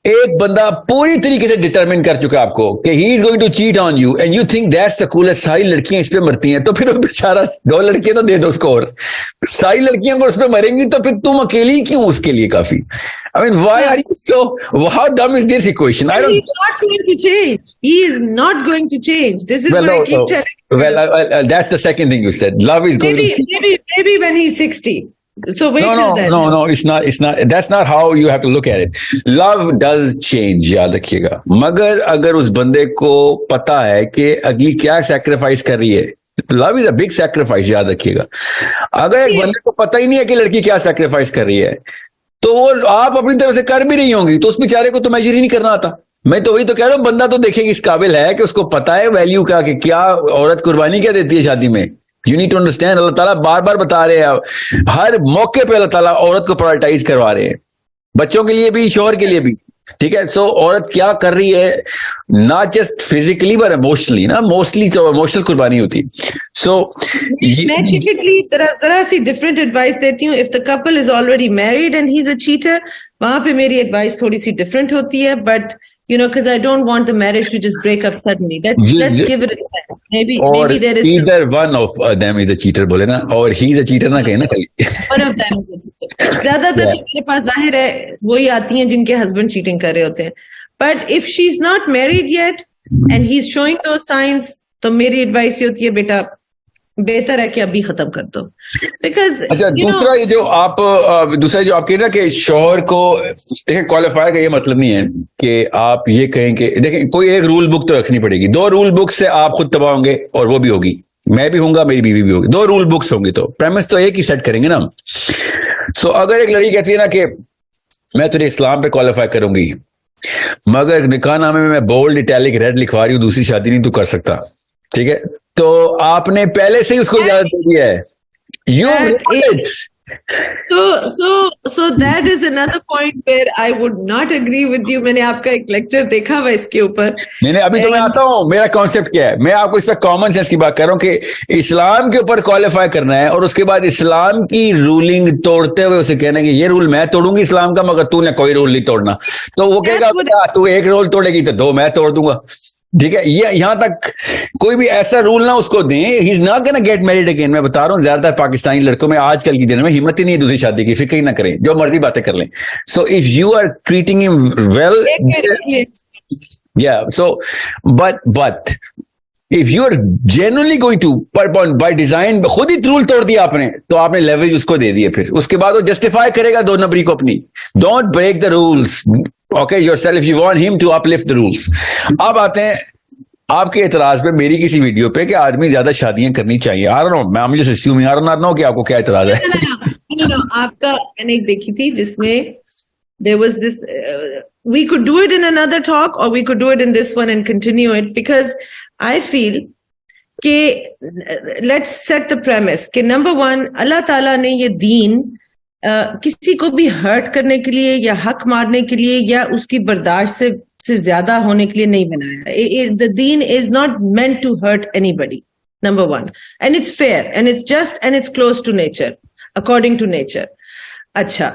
एक बंदा पूरी तरीके से डिटरमिन कर चुका है आपको कि he is going to cheat on you and you think that's the coolest. सारी लड़कियां इस पे मरती हैं, तो फिर बेचारा 2 लड़कियां तो दे दो उसको, और सारी लड़कियां को उस पे मरेंगी तो फिर तुम अकेली क्यों उसके लिए काफी. I mean, why are you so? How dumb is this equation? I don't. He's not going to change. He is not going to change. This is what I keep telling you. Well, that's the second thing you said. Love is going. Maybe when he's 60. So wait till then. No. It's not. That's not how you have to look at it. Love does change. याद रखिएगा. मगर अगर उस बंदे को पता है कि अगली क्या सैक्रिफाइस कर रही है, love is a big sacrifice, याद रखिएगा. अगर एक बंदे को पता ही नहीं है कि लड़की क्या सैक्रिफाइस कर रही है, तो वो आप अपनी तरफ से कर भी नहीं होंगी, तो उस बेचारे को तो मेजर ही नहीं करना आता. मैं तो वही तो कह रहा हूँ, बंदा तो देखेगा इस काबिल है कि उसको पता है वैल्यू का, कि क्या औरत कुर्बानी क्या देती है शादी में. You need to understand. Allah ताला बार बार बता रहे हैं, हर मौके पे अल्लाह ताला औरत को प्रायोरिटाइज करवा रहे हैं, बच्चों के लिए भी, शोहर के लिए भी. ठीक है. सो औरत क्या कर रही है, not just physically but emotionally ना, मोस्टली तो इमोशनल कुर्बानी होती है. सो मैं टिपिकली तरह सी डिफरेंट एडवाइस देती हूँ. If the couple is already married and he is a cheater, वहां पे मेरी एडवाइस थोड़ी सी डिफरेंट होती है. But you know, because I don't want the marriage to just break up suddenly. Let's give it a time. Maybe there is either one of them is a cheater बोले ना, और he is a cheater ना कहे ना खाली. One of them is a cheater. ज्यादातर मेरे पास जाहिर है वही आती हैं जिनके हस्बैंड चीटिंग कर रहे होते हैं. But if she's not married yet and he's showing those signs, तो मेरी एडवाइस ये होती है, बेटा बेहतर है कि अभी खत्म कर दो. बिकॉज अच्छा, दूसरा ये जो आप कह रहे कि शौहर को देखें, क्वालिफायर का ये मतलब नहीं है कि आप ये कहें कि देखें कोई एक रूल बुक तो रखनी पड़ेगी. 2 रूल बुक से आप खुद तबाह होंगे और वो भी होगी, मैं भी होऊंगा, मेरी बीवी भी होगी. 2 रूल बुक्स होंगी तो प्रेमिस तो एक ही सेट करेंगे ना. सो अगर एक लड़की कहती है ना कि मैं तुझे इस्लाम पे क्वालिफाई करूंगी, मगर निकाहनामे में मैं बोल्ड इटैलिक रेड लिखवा रही हूँ, दूसरी शादी नहीं तू कर सकता, ठीक है, तो आपने पहले से ही उसको इजाजत दे दिया है. So that is another point where I would not agree with you. मैंने आपका एक लेक्चर देखा हुआ इसके ऊपर. नहीं, अभी तो मैं आता हूँ. मेरा कॉन्सेप्ट क्या है, मैं आपको इस पर कॉमन सेंस की बात कर रहा हूँ कि इस्लाम के ऊपर क्वालिफाई करना है और उसके बाद इस्लाम की रूलिंग तोड़ते हुए उसे कहना है कि ये रूल मैं तोड़ूंगी इस्लाम का, मगर तूने कोई रूल नहीं तोड़ना. तो वो कहेगा तू एक रूल तोड़ेगी तो 2 मैं तोड़ दूंगा. ठीक है, ये यहां तक कोई भी ऐसा रूल ना उसको दें. He is not gonna get married again. मैं बता रहा हूं, ज्यादातर पाकिस्तानी लड़कों में आजकल की दिन में हिम्मत ही नहीं है दूसरी शादी की. फिक्र ही ना करें, जो मर्जी बातें कर लें. So if you are treating him well, या so but if you are genuinely going to by design, खुद ही रूल तोड़ दिया आपने, तो आपने लेवरेज उसको दे दिए. फिर उसके बाद वो जस्टिफाई करेगा 2 नंबरी को अपनी. Don't break the rules, okay, yourself, if you want him to uplift the rules. अब आते हैं आपके एतराज पे मेरी किसी वीडियो पे कि आदमी ज्यादा शादियां करनी चाहिए. आ रहा हूँ, मैं जस्ट अस्यूमिंग, आ रहा हूँ कि आपको क्या एतराज है. आपका मैंने एक देखी थी जिसमें there was this we could do it in another talk or we could do it in this one and continue it, because I feel कि let's set the premise कि number 1, अल्लाह ताला ने ये दीन किसी को भी हर्ट करने के लिए या हक मारने के लिए या उसकी बर्दाश्त से ज्यादा होने के लिए नहीं बनाया. The deen is not meant to hurt anybody, number 1, and it's fair and it's just and it's close to nature, according to nature. अच्छा,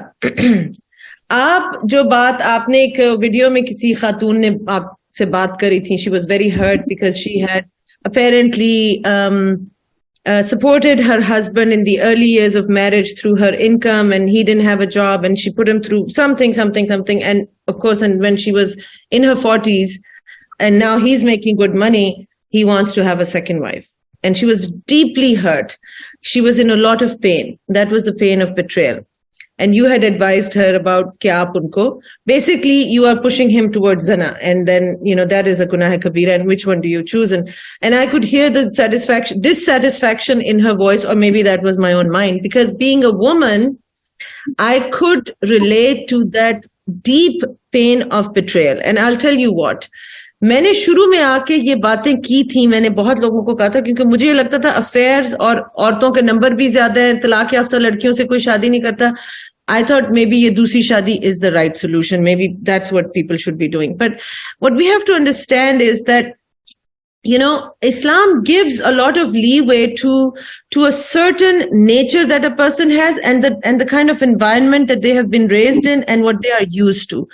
आप जो बात आपने एक वीडियो में किसी खातून ने आपसे बात करी थी, she was very hurt because she had apparently supported her husband in the early years of marriage through her income, and he didn't have a job and she put him through something, and of course, and when she was in her 40s and now he's making good money, he wants to have a second wife, and she was deeply hurt. She was in a lot of pain. That was the pain of betrayal. And you had advised her about kya aap unko, basically you are pushing him towards zina, and then that is a gunah kabira, and which one do you choose? And I could hear the dissatisfaction in her voice, or maybe that was my own mind, because being a woman I could relate to that deep pain of betrayal. And I'll tell you what, मैंने शुरू में आके ये बातें की थी, मैंने बहुत लोगों को कहा था, क्योंकि मुझे ये लगता था अफेयर्स और औरतों के नंबर भी ज्यादा हैं, तलाक याफ्ता लड़कियों से कोई शादी नहीं करता. I thought maybe ये दूसरी शादी is the right solution. Maybe that's what people should be doing. But what we have to understand is that, Islam gives a lot of leeway to a certain nature that a person has, and the kind of environment that they have been raised in and what they are used to.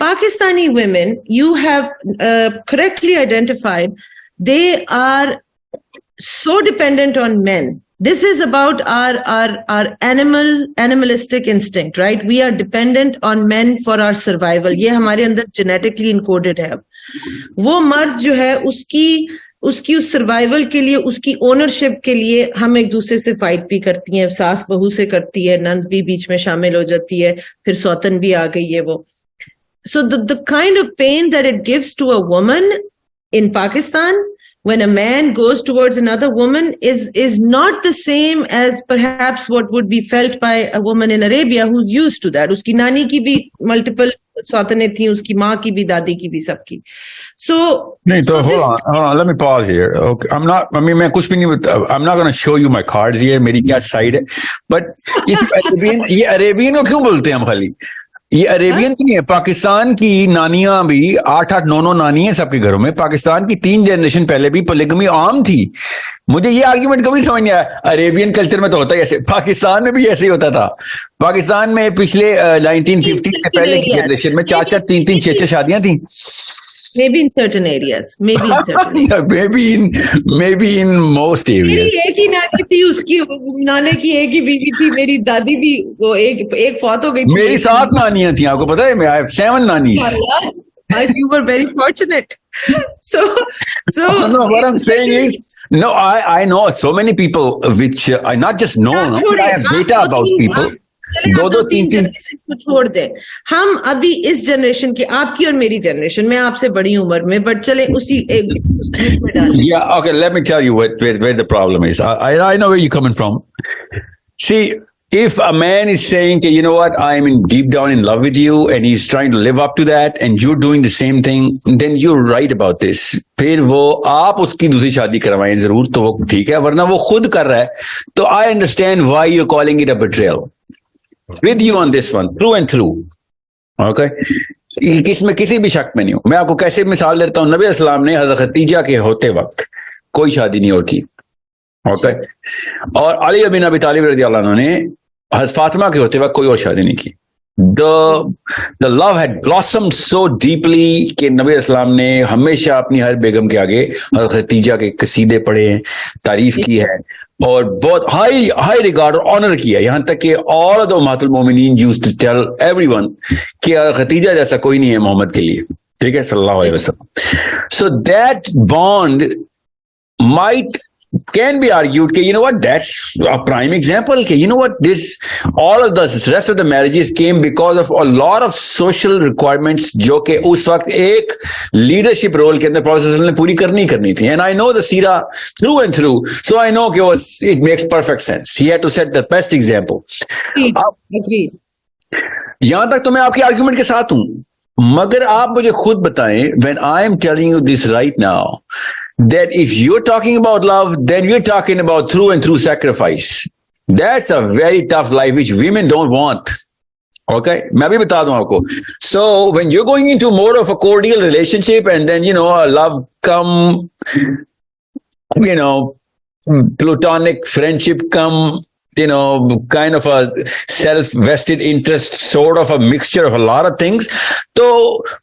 Pakistani women, you have correctly identified, they are so dependent on men. This is about our animalistic instinct, right? We are dependent on men for our survival. ये हमारे अंदर genetically encoded है. वो मर्द जो है उसकी उस सर्वाइवल के लिए, उसकी ओनरशिप के लिए हम एक दूसरे से फाइट भी करती हैं, सास बहू से करती है, नंद भी बीच में शामिल हो जाती है, फिर सौतन भी आ गई है वो. So the kind of pain that it gives to a woman in Pakistan when a man goes towards another woman is not the same as perhaps what would be felt by a woman in Arabia who's used to that. Uski nani ki bhi multiple sautane thi, uski maa ki bhi, dadi ki bhi, sabki. So hold on, let me pause here. Okay, I'm not going to show you my cards here, meri kya side hai, but ye Arabian ko kyun bolte hain hum khali? ये Arabian की नहीं है, पाकिस्तान की नानियां भी 8-8 9-9 नानी है सबके घरों में। पाकिस्तान की 3 जनरेशन पहले भी पोलिगमी आम थी। मुझे ये आर्ग्यूमेंट कभी समझ नहीं आया। अरेबियन कल्चर में तो होता ही ऐसे, पाकिस्तान में भी ऐसे ही होता था। पाकिस्तान में पिछले 1950 से पहले की जनरेशन में 4-4 3-3 6-6 शादियां थी। Maybe in certain areas. Maybe in certain areas. maybe in most areas. मेरी एक ही नानी थी, उसकी नाने की एक ही बीवी थी। मेरी दादी भी वो एक फौत हो गई थी। मेरी 7 नानियां थी, आपको पता है? I have 7 nannies. You were very fortunate. So no, what I'm saying is, no, I know so many people which I not just know, I have data about people. दो तीन जनरेशन को छोड़ दे। हम अभी इस जनरेशन की, आपकी और मेरी जनरेशन, मैं आपसे बड़ी उम्र में, बट चले उसी एक ग्रुप में डालें। Yeah, okay, let me tell you where the problem is. I know where you're coming from. See, if a man is saying, you know what, I'm deep down in love with you, and he's trying to live up to that, and you're doing the same thing, then you're right about this. फिर वो आप उसकी दूसरी शादी करवाएं जरूर, तो वो ठीक है, वरना वो खुद कर रहा है, तो I understand why you're calling it a betrayal. With you on this one, through and through. Okay? इसमें किसी भी शक में नहीं हूं। मैं आपको कैसे मिसाल देता हूं, नबी अस्सलाम ने हज़रत खदीजा के होते वक्त कोई शादी नहीं और की। ओके? और अली बिन अबी तालिब रज़ियल्लाहु अन्हु ने हज़रत फातिमा के होते वक्त कोई और शादी नहीं की। The love had blossomed so deeply कि नबी अस्सलाम ने हमेशा अपनी हर बेगम के आगे हज़रत खदीजा के कसीदे पढ़े हैं, तारीफ की है, और बहुत हाई रिगार्ड और ऑनर किया। यहां तक कि ऑल ऑफ द उम्मतुल मोमिनीन यूज्ड टू टेल एवरीवन कि खदीजा जैसा कोई नहीं है मोहम्मद के लिए, ठीक है, सल्लल्लाहु अलैहि वसल्लम। So that bond might can be argued कि you know what, that's a prime example कि you know what, this all of the rest of the marriages came because of a lot of social requirements जो कि उस वक्त एक leadership role के अंदर professor ने पूरी करनी थी। And I know the Sira through and through, so I know कि it makes perfect sense. He had to set the best example. यहां तक तो मैं आपकी आर्ग्यूमेंट के साथ हूं, मगर आप मुझे खुद बताएं, when I am telling you this right now, that if you're talking about love, then we're talking about through and through sacrifice. That's a very tough life which women don't want. Okay? मैं भी बता दूं आपको. So when you're going into more of a cordial relationship and then, you know, a love come, you know, platonic friendship come, you know, kind of a self-vested interest, sort of a mixture of a lot of things. तो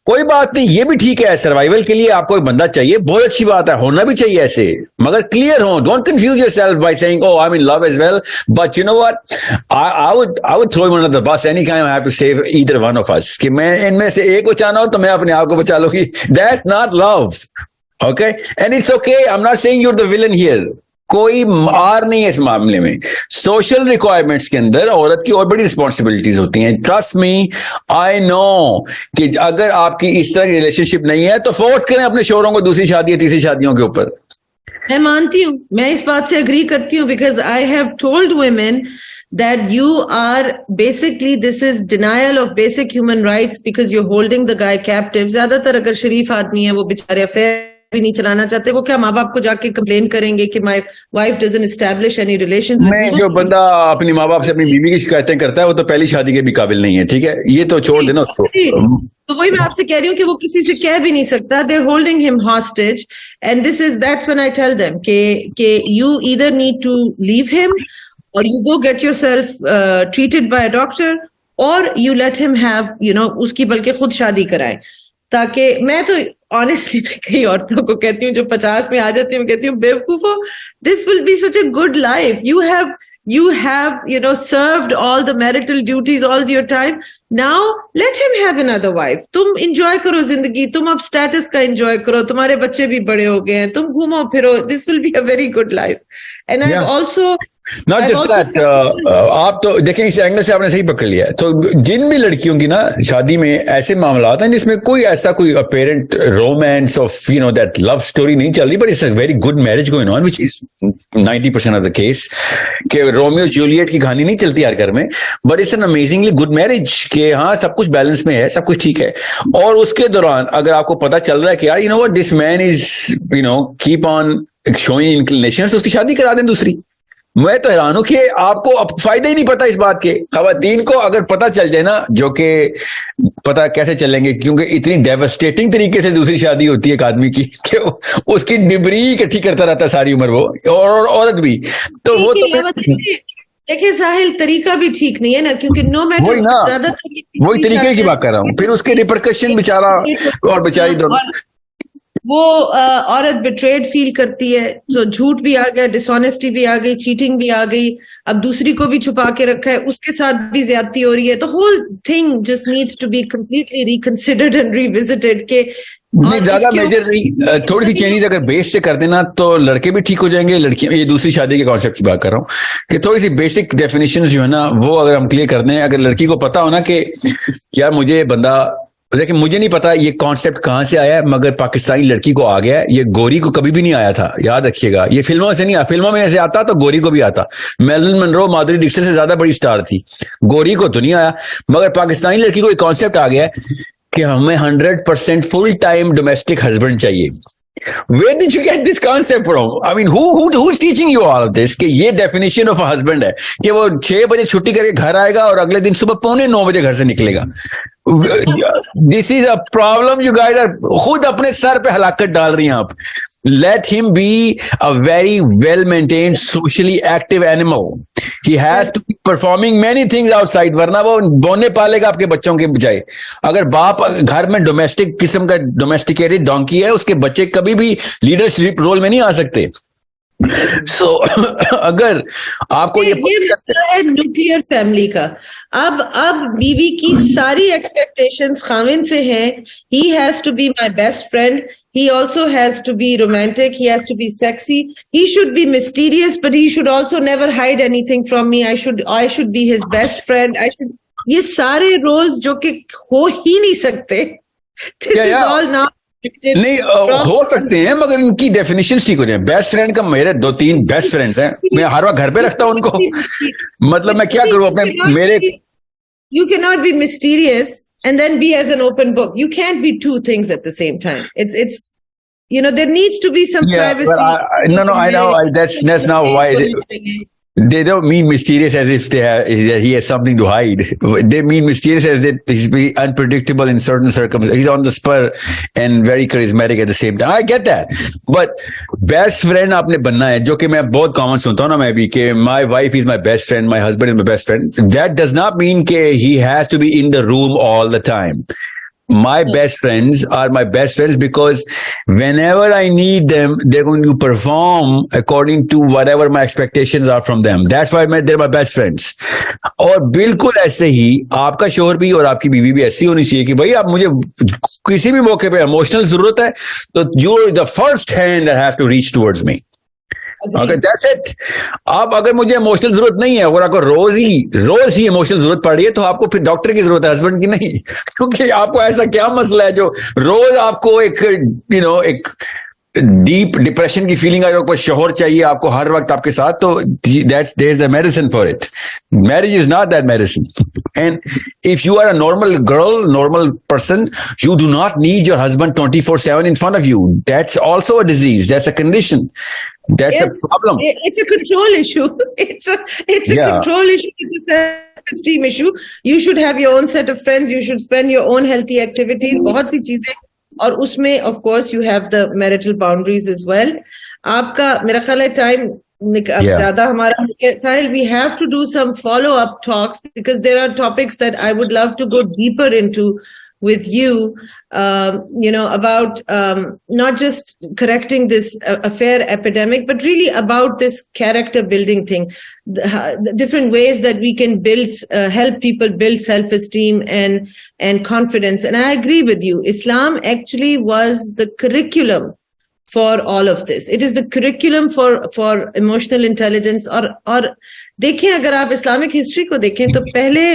कोई बात नहीं, ये भी ठीक है, survival के लिए आपको एक बंदा चाहिए, बहुत अच्छी बात है, होना भी चाहिए ऐसे, मगर क्लियर हो, don't confuse yourself by saying oh I'm in love as well, but you know what, I would throw him under the bus anytime I have to save either one of us, कि मैं इनमें से एक बचाना हो तो मैं अपने आप को बचा लूंगी। That's not love. Okay? And it's okay, I'm not saying you're the villain here. कोई मार नहीं है इस मामले में। सोशल रिक्वायरमेंट्स के अंदर औरत की और बड़ी रिस्पॉन्सिबिलिटीज होती हैं। ट्रस्ट मी, आई नो कि अगर आपकी इस तरह की रिलेशनशिप नहीं है तो फोर्स करें अपने शोहरों को दूसरी शादी तीसरी शादियों के ऊपर। मैं मानती हूँ, मैं इस बात से अग्री करती हूँ, because I have told women that you are basically, this is denial of basic human rights because you're holding the guy captive. ज्यादातर अगर शरीफ आदमी है, वो बेचारे अफेयर भी नहीं चलाना चाहते, वो क्या माँ बाप को जाके कंप्लेन करेंगे कि my wife doesn't establish any relations with me? जो बंदा अपनी माँ बाप से अपनी बीवी की शिकायतें करता है वो तो पहली शादी के भी काबिल नहीं है, ठीक है, ये तो छोड़ देना उसको। तो वही मैं आपसे कह रही हूँ कि वो किसी से कह भी नहीं सकता, they are holding him hostage, and this is, that's when I tell them कि you either need to leave him or you go get yourself treated by a doctor, or you let him have, you know, उसकी बल्कि खुद शादी कराएं। ताकि मैं तो honestly मैं कई औरतों को कहती हूँ जो 50 में आ जाती हूँ, मैं कहती हूँ बेवकूफो, this will be such a good life, you have you know served all the marital duties all your time, now let him have another wife, तुम enjoy करो जिंदगी, तुम अब status का enjoy करो, तुम्हारे बच्चे भी बड़े हो गए हैं, तुम घूमो फिरो, this will be a very good life. And I've also Not just that, आप तो देखें इस एंगल से आपने सही पकड़ लिया है। तो जिन भी लड़कियों की ना शादी में ऐसे मामला हैं जिसमें कोई ऐसा कोई apparent romance of you know that love story नहीं चल रही, but it's a very good marriage going on, which is 90% of the case, कि रोमियो जूलियट की कहानी नहीं चलती हर घर में, but it's an amazingly good marriage कि हाँ सब कुछ बैलेंस में है, सब कुछ ठीक है। और उसके दौरान अगर आपको पता चल रहा है कि यार you know what, this man is you know keep on showing inclination, तो उसकी शादी करा दें दूसरी। मैं तो हैरान हूं कि आपको अब फायदा ही नहीं पता इस बात के। खवातीन को अगर पता चल जाए ना, जो कि पता कैसे चलेंगे, क्योंकि इतनी डेवस्टेटिंग तरीके से दूसरी शादी होती है एक आदमी की कि उसकी डिबरी इकट्ठी करता रहता है सारी उम्र वो, और औरत भी। तो वो तो देखिए साहिल, तरीका भी ठीक नहीं है ना, क्योंकि नो मैटर वही ना, ज्यादा वही तरीके की बात कर रहा हूँ। फिर उसके रिपरकशन बेचारा और बेचारी दोनों, वो औरत बिट्रेड फील करती है, तो झूठ भी आ गया, डिसऑनेस्टी भी आ गई, चीटिंग भी आ गई, अब दूसरी को भी छुपा के रखा है, उसके साथ भी ज्यादती हो रही है। तो whole thing just needs to be completely reconsidered and revisited के नहीं ज्यादा मेजर नहीं, थोड़ी सी चेंजेस अगर बेस से कर देना तो लड़के भी ठीक हो जाएंगे, लड़कियां, ये दूसरी शादी के कॉन्सेप्ट की बात कर रहा हूँ, कि थोड़ी सी बेसिक डेफिनेशन जो है ना वो अगर हम क्लियर कर दें, अगर लड़की को पता हो ना कि यार मुझे बंदा, लेकिन मुझे नहीं पता ये कॉन्सेप्ट कहां से आया है, मगर पाकिस्तानी लड़की को आ गया है, ये गोरी को कभी भी नहीं आया था, याद रखिएगा। ये फिल्मों से नहीं आया, फिल्मों में ऐसे आता तो गोरी को भी आता, मैरिलन मनरो माधुरी दीक्षित से ज्यादा बड़ी स्टार थी, गोरी को तो नहीं आया, मगर पाकिस्तानी लड़की को एक कॉन्सेप्ट आ गया है कि हमें 100% फुल टाइम डोमेस्टिक हस्बैंड चाहिए। Where did you get this concept from? I mean, who's teaching you all of this? कि ये definition of a husband है कि वो 6 बजे छुट्टी करके घर आएगा और अगले दिन सुबह 8:45 घर से निकलेगा। This is a problem you guys are खुद अपने सर पे हलाकत डाल रही हैं आप। Let him be a very well-maintained, socially active animal. He has to be performing many things outside, वरना वो बोने पालेगा आपके बच्चों के बजाय। अगर बाप घर में डोमेस्टिक किस्म का डोमेस्टिकेटेड डोंकी है, उसके बच्चे कभी भी लीडरशिप रोल में नहीं आ सकते। सो अगर आपको ये मसला है न्यूक्लियर फैमिली का। अब बीवी की सारी एक्सपेक्टेशंस खाविन से हैं। He has to be my best friend, he also has to be romantic, he has to be sexy, he should be mysterious, but he should also never hide anything from me. I should be his best friend. ये सारे roles जो कि हो ही नहीं सकते। This is all now नहीं हो सकते हैं, मगर इनकी डेफिनेशन ठीक हो जाए। बेस्ट फ्रेंड का, मेरे 2-3 बेस्ट फ्रेंड्स हैं, मैं हर वक्त घर पे रखता हूं उनको। मतलब मैं क्या करूं अपने मेरे You cannot be mysterious and then be as an open book. You can't be two things at the same time. It's there needs to be some privacy. No, I know that's not why they don't mean mysterious as if that he has something to hide. They mean mysterious as that he's very unpredictable in certain circumstances. He's on the spur and very charismatic at the same time. I get that, but best friend आपने बनना है, जो कि मैं बहुत common सुनता हूँ ना मैं भी, कि my wife is my best friend, my husband is my best friend. That does not mean कि he has to be in the room all the time. My best friends are my best friends because whenever I need them, they're going to perform according to whatever my expectations are from them. That's why they're my best friends. और बिल्कुल ऐसे ही आपका शोहर भी और आपकी बीवी भी ऐसी होनी चाहिए कि भाई आप मुझे किसी भी मौके पे इमोशनल जरूरत है तो you're the first hand that has to reach towards me. Okay, that's it. आप अगर मुझे इमोशनल जरूरत नहीं है, अगर आपको रोज ही इमोशनल जरूरत पड़ रही है, तो आपको फिर डॉक्टर की जरूरत है, हस्बैंड की नहीं। क्योंकि आपको ऐसा क्या मसला है जो रोज आपको एक डीप डिप्रेशन की फीलिंग आ, कोई शोहर चाहिए आपको हर वक्त आपके साथ, तो there is a medicine for it. Marriage is not that medicine. And if you are a normal girl, normal person, you do not need your husband 24/7 in front of you. That's also a disease. That's a condition. That's a problem. It's a control issue. It's a control issue. It's a self-esteem issue. You should have your own set of friends. You should spend your own healthy activities. बहुत सी चीजें, और उसमें of course you have the marital boundaries as well. आपका मेरा ख्याल है time ज्यादा हमारा, Sahil, we have to do some follow-up talks because there are topics that I would love to go deeper into with you, about not just correcting this affair epidemic, but really about this character building thing, the different ways that we can help people build self-esteem and confidence. And I agree with you. Islam actually was the curriculum for all of this. It is the curriculum for emotional intelligence. और देखें, अगर आप Islamic history को देखें तो पहले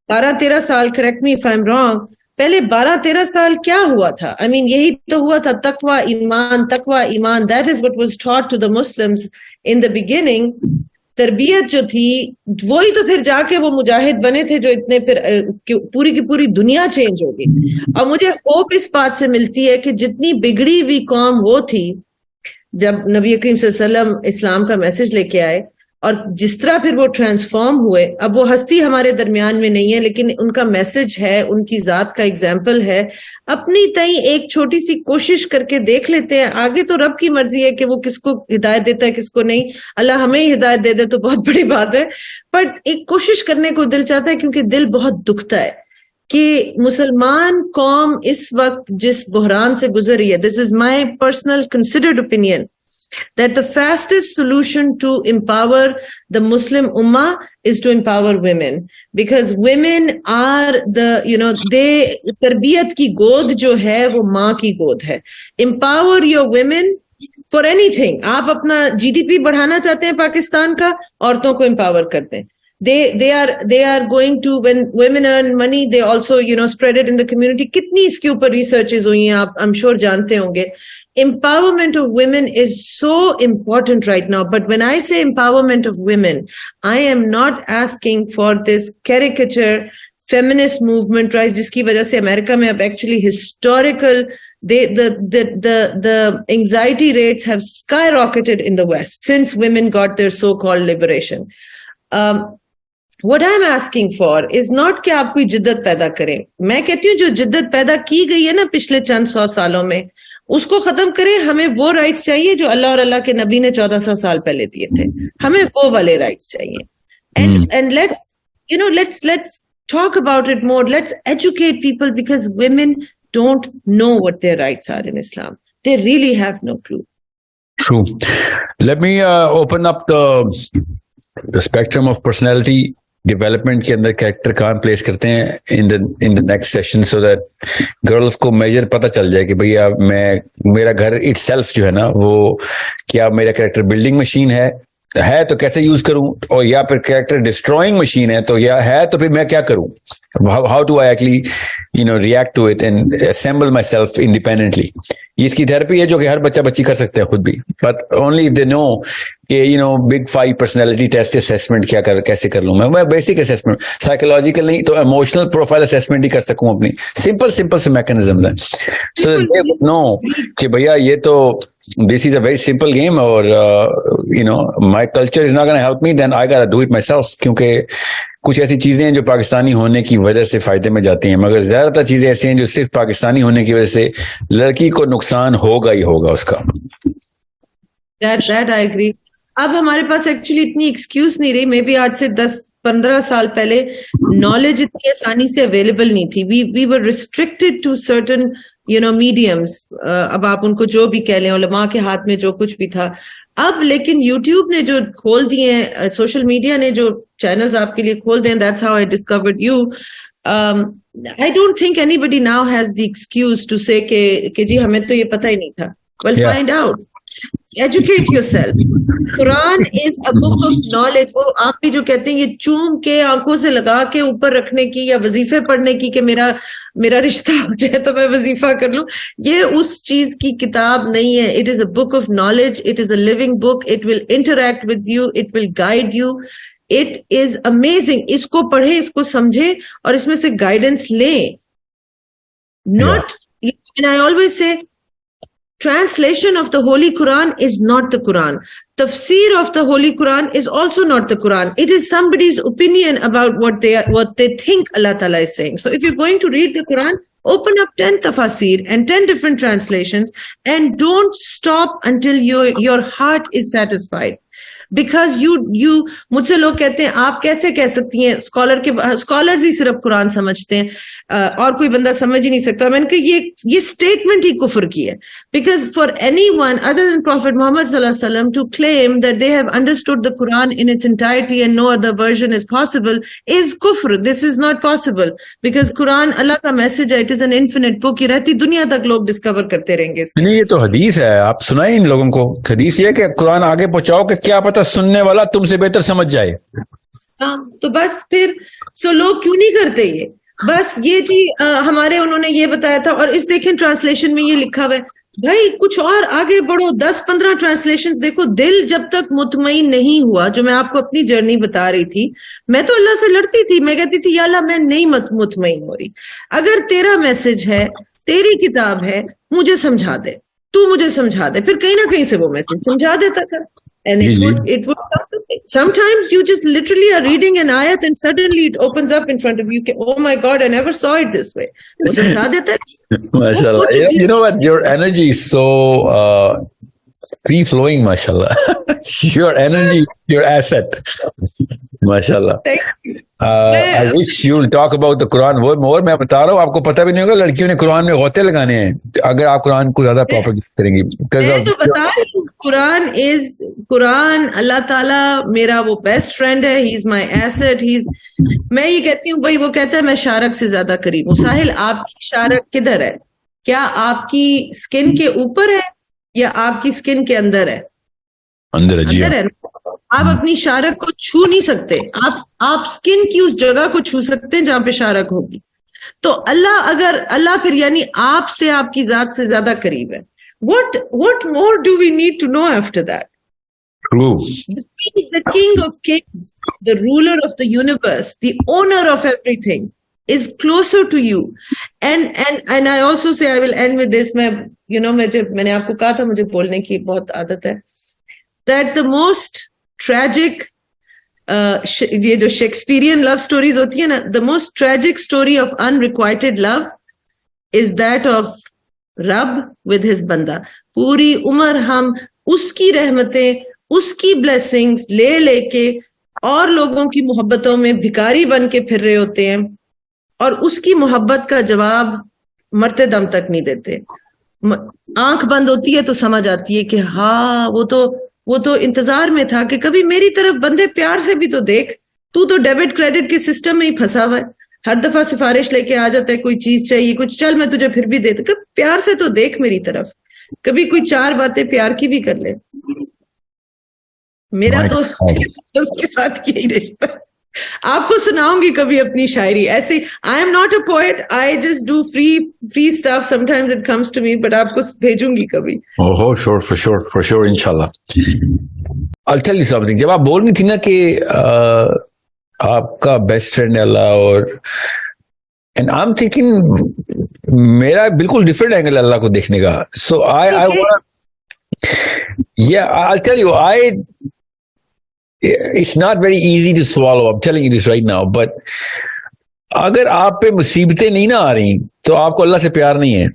12-13 साल, correct me if I am wrong, पहले 12-13 साल क्या हुआ था? I mean, यही तो हुआ था, तकवा ईमान, that is what was taught to the Muslims in the beginning. तरबियत जो थी वही तो फिर जाके वो मुजाहिद बने थे जो इतने फिर पूरी की पूरी दुनिया चेंज हो गई। और मुझे होप इस बात से मिलती है कि जितनी बिगड़ी हुई कौम वो थी जब नबी करीम सल्लल्लाहु अलैहि वसल्लम इस्लाम का मैसेज लेके आए, और जिस तरह फिर वो ट्रांसफॉर्म हुए, अब वो हस्ती हमारे दरमियान में नहीं है, लेकिन उनका मैसेज है, उनकी जात का एग्जाम्पल है। अपनी तई एक छोटी सी कोशिश करके देख लेते हैं, आगे तो रब की मर्जी है कि वो किसको हिदायत देता है किसको नहीं। अल्लाह हमें ही हिदायत दे दे तो बहुत बड़ी बात है, बट एक कोशिश करने को दिल चाहता है, क्योंकि दिल बहुत दुखता है कि मुसलमान कौम इस वक्त जिस बहरान से गुजर रही है। This is my personal considered opinion that the fastest solution to empower the Muslim Ummah is to empower women, because women are the, they tarbiyat ki god jo hai wo maa ki god hai. Empower your women for anything. आप अपना GDP बढ़ाना चाहते हैं पाकिस्तान का, औरतों को empower करते हैं. They are going to, when women earn money, they also spread it in the community. कितनी इसके ऊपर researches हुई हैं आप I'm sure जानते होंगे. Empowerment of women is so important right now. But when I say empowerment of women, I am not asking for this caricature feminist movement, right? जिसकी वजह से अमेरिका में अब actually historical, the anxiety rates have skyrocketed in the West since women got their so-called liberation. What I'm asking for is not कि आप कोई जिद्दत पैदा करें. मैं कहती हूँ जो जिद्दत पैदा की गई है ना पिछले चंद 100 सालों में, उसको खत्म करें. हमें वो राइट्स चाहिए जो अल्लाह और अल्लाह के नबी ने 1400 साल पहले दिए थे. हमें वो वाले राइट्स चाहिए. And let's talk about it more. Let's educate people, because women don't know what their rights are in Islam. They really have no clue. True. Let me open up the spectrum of personality development के अंदर character कहाँ place करते हैं in the next session, so that girls को major पता चल जाए कि भैया मेरा घर itself जो है ना, वो क्या मेरा कैरेक्टर बिल्डिंग मशीन है तो कैसे यूज करूं, और या फिर कैरेक्टर डिस्ट्रॉइंग मशीन है तो या है तो फिर मैं क्या करूं. How do I actually react to it and assemble my self independently. ये इसकी थेरेपी है जो कि हर बच्ची कर सकते हैं खुद भी, but only if they know कि बिग 5 पर्सनैलिटी टेस्ट असेसमेंट कैसे कर लूं मैं बेसिक असेसमेंट, साइकोलॉजिकल नहीं तो इमोशनल प्रोफाइल असेसमेंट ही कर सकूं अपनी. सिंपल से मैकेनिज्म्स हैं, सो दे वुड नो कि भैया ये तो this is a very simple game, और my culture is not going to help me, then I got to do it myself. क्योंकि कुछ ऐसी चीजें हैं जो पाकिस्तानी होने की वजह से फायदे में जाती हैं, मगर ज्यादातर चीजें ऐसी हैं जो सिर्फ पाकिस्तानी होने की वजह से लड़की को नुकसान होगा ही होगा उसका. That I agree. अब हमारे पास एक्चुअली इतनी एक्सक्यूज नहीं रही. मे बी आज से 10-15 साल पहले नॉलेज इतनी आसानी से अवेलेबल नहीं थी. We were restricted to certain mediums. अब आप उनको जो भी कह लें, उलमा के हाथ में जो कुछ भी था. अब लेकिन यूट्यूब ने जो खोल दिए हैं, सोशल मीडिया ने जो चैनल्स आपके लिए खोल दिए, that's how I discovered you. I don't think anybody now has the excuse to say कि जी हमें तो ये पता ही नहीं था. Well, find out. Educate yourself. Quran is a book of knowledge. वो आप भी जो कहते हैं ये चूम के आंखों से लगा के ऊपर रखने की या वजीफे पढ़ने की कि मेरा रिश्ता हो जाए तो मैं वजीफा कर लूं, ये उस चीज की किताब नहीं है. It is a book of knowledge. It is a living book. It will interact with you. It will guide you. It is amazing. इसको पढ़े, इसको समझे और इसमें से गाइडेंस ले. Not, and I always say, translation of the Holy Quran is not the Quran. Tafsir of the Holy Quran is also not the Quran. It is somebody's opinion about what they think Allah Ta'ala is saying. So if you're going to read the Quran, open up 10 tafsir and 10 different translations, and don't stop until your heart is satisfied. Because you मुझसे लोग कहते हैं आप कैसे कह सकती हैं, scholars ही सिर्फ कुरान समझते हैं और कोई बंदा समझ ही नहीं सकता. मैंने कहा ये स्टेटमेंट ही कुफर की है. Because for anyone other than Prophet Muhammad sallallahu alaihi wasallam to claim that they have understood the Quran in its entirety and no other version is possible is kufr. This is not possible, because Quran Allah का message है. It is an infinite book. ये रहती दुनिया तक लोग discover करते रहेंगे. नहीं, ये तो हदीस है. आप सुनाए इन लोगों को. हदीस ये कि कुरान आगे पहुंचाओ कि क्या पता सुनने वाला तुमसे बेहतर समझ जाए. हाँ, तो बस फिर लोग क्यों नहीं करते ये. बस ये जी हमारे उन्होंने ये बताया था और इस देखें ट्रांसलेशन में ये लिखा हुआ है. भाई कुछ और आगे बढ़ो, 10-15 ट्रांसलेशंस देखो. दिल जब तक मुतमईन नहीं हुआ, जो मैं आपको अपनी जर्नी बता रही थी, मैं तो अल्लाह से लड़ती थी. मैं कहती थी या अल्लाह मैं नहीं मुतमईन हो रही. अगर तेरा मैसेज है, तेरी किताब है, मुझे समझा दे, तू मुझे समझा दे. फिर कहीं ना कहीं से वो मैसेज समझा देता था. And it would come to me. Sometimes you just literally are reading an ayat and suddenly it opens up in front of you. Oh my God, I never saw it this way. MashaAllah. You know what? Your energy is so free flowing, mashallah. Your energy, your asset. MashaAllah. I wish you'll talk about the Quran more. मैं बता रहा हूँ, आपको पता भी नहीं होगा, लड़कियों ने कुरान में गौते लगाने हैं अगर आप कुरान को ज्यादा प्रोपेगेट करेंगी. मैं तो बता रही हूँ, कुरान अल्लाह ताला मेरा वो बेस्ट फ्रेंड है. He is my asset. मैं ये कहती हूँ भाई, वो कहता है मैं शारक से ज्यादा करीब हूँ. साहिल, आपकी शारक किधर है? क्या आपकी स्किन के ऊपर है या आपकी स्किन के अंदर है? अंदर है. अंदर है. आप अपनी शारक को छू नहीं सकते. आप स्किन की उस जगह को छू सकते हैं जहां पे शारक होगी. तो अल्लाह फिर यानी आपसे, आपकी जात से ज्यादा करीब है. What more do we need to know after that? True. The king of kings, the ruler of the universe, the owner of everything is closer to you. And I also say, I will end with this. मैंने आपको कहा था मुझे बोलने की बहुत आदत है. That the most tragic, ये जो शेक्सपियरियन लव स्टोरीज होती है ना, the most tragic story of unrequited love is that of रब with his बंदा. पूरी उम्र हम उसकी रहमतें, उसकी ब्लेसिंग्स ले लेके और लोगों की मोहब्बतों में भिखारी बन के फिर रहे होते हैं और उसकी मोहब्बत का जवाब मरते दम तक नहीं देते. आंख बंद होती है तो समझ आती है कि हाँ वो तो इंतजार में था कि कभी मेरी तरफ बंदे प्यार से भी तो देख. तू तो डेबिट क्रेडिट के सिस्टम में ही फंसा हुआ है. हर दफा सिफारिश लेके आ जाता है, कोई चीज चाहिए, कुछ, चल मैं तुझे फिर भी देता. कभी प्यार से तो देख मेरी तरफ. कभी कोई चार बातें प्यार की भी कर ले. मेरा तो उसके साथ यही रिश्ता. आपको सुनाऊंगी कभी अपनी शायरी ऐसे. I am not a poet, I just do free stuff. Sometimes it comes to me, but आपको भेजूंगी कभी. ओह फॉर श्योर इंशाल्लाह. I'll tell you something. जब आप बोल रही थी ना कि आपका बेस्ट फ्रेंड है अल्लाह, और एंड आई एम थिंकिंग मेरा बिल्कुल डिफरेंट एंगल अल्लाह को देखने का. सो आई I'll tell you, it's not very easy to swallow. I'm telling you this right now. But अगर आप पे मुसीबतें नहीं ना आ रही तो आपको अल्लाह से प्यार नहीं है.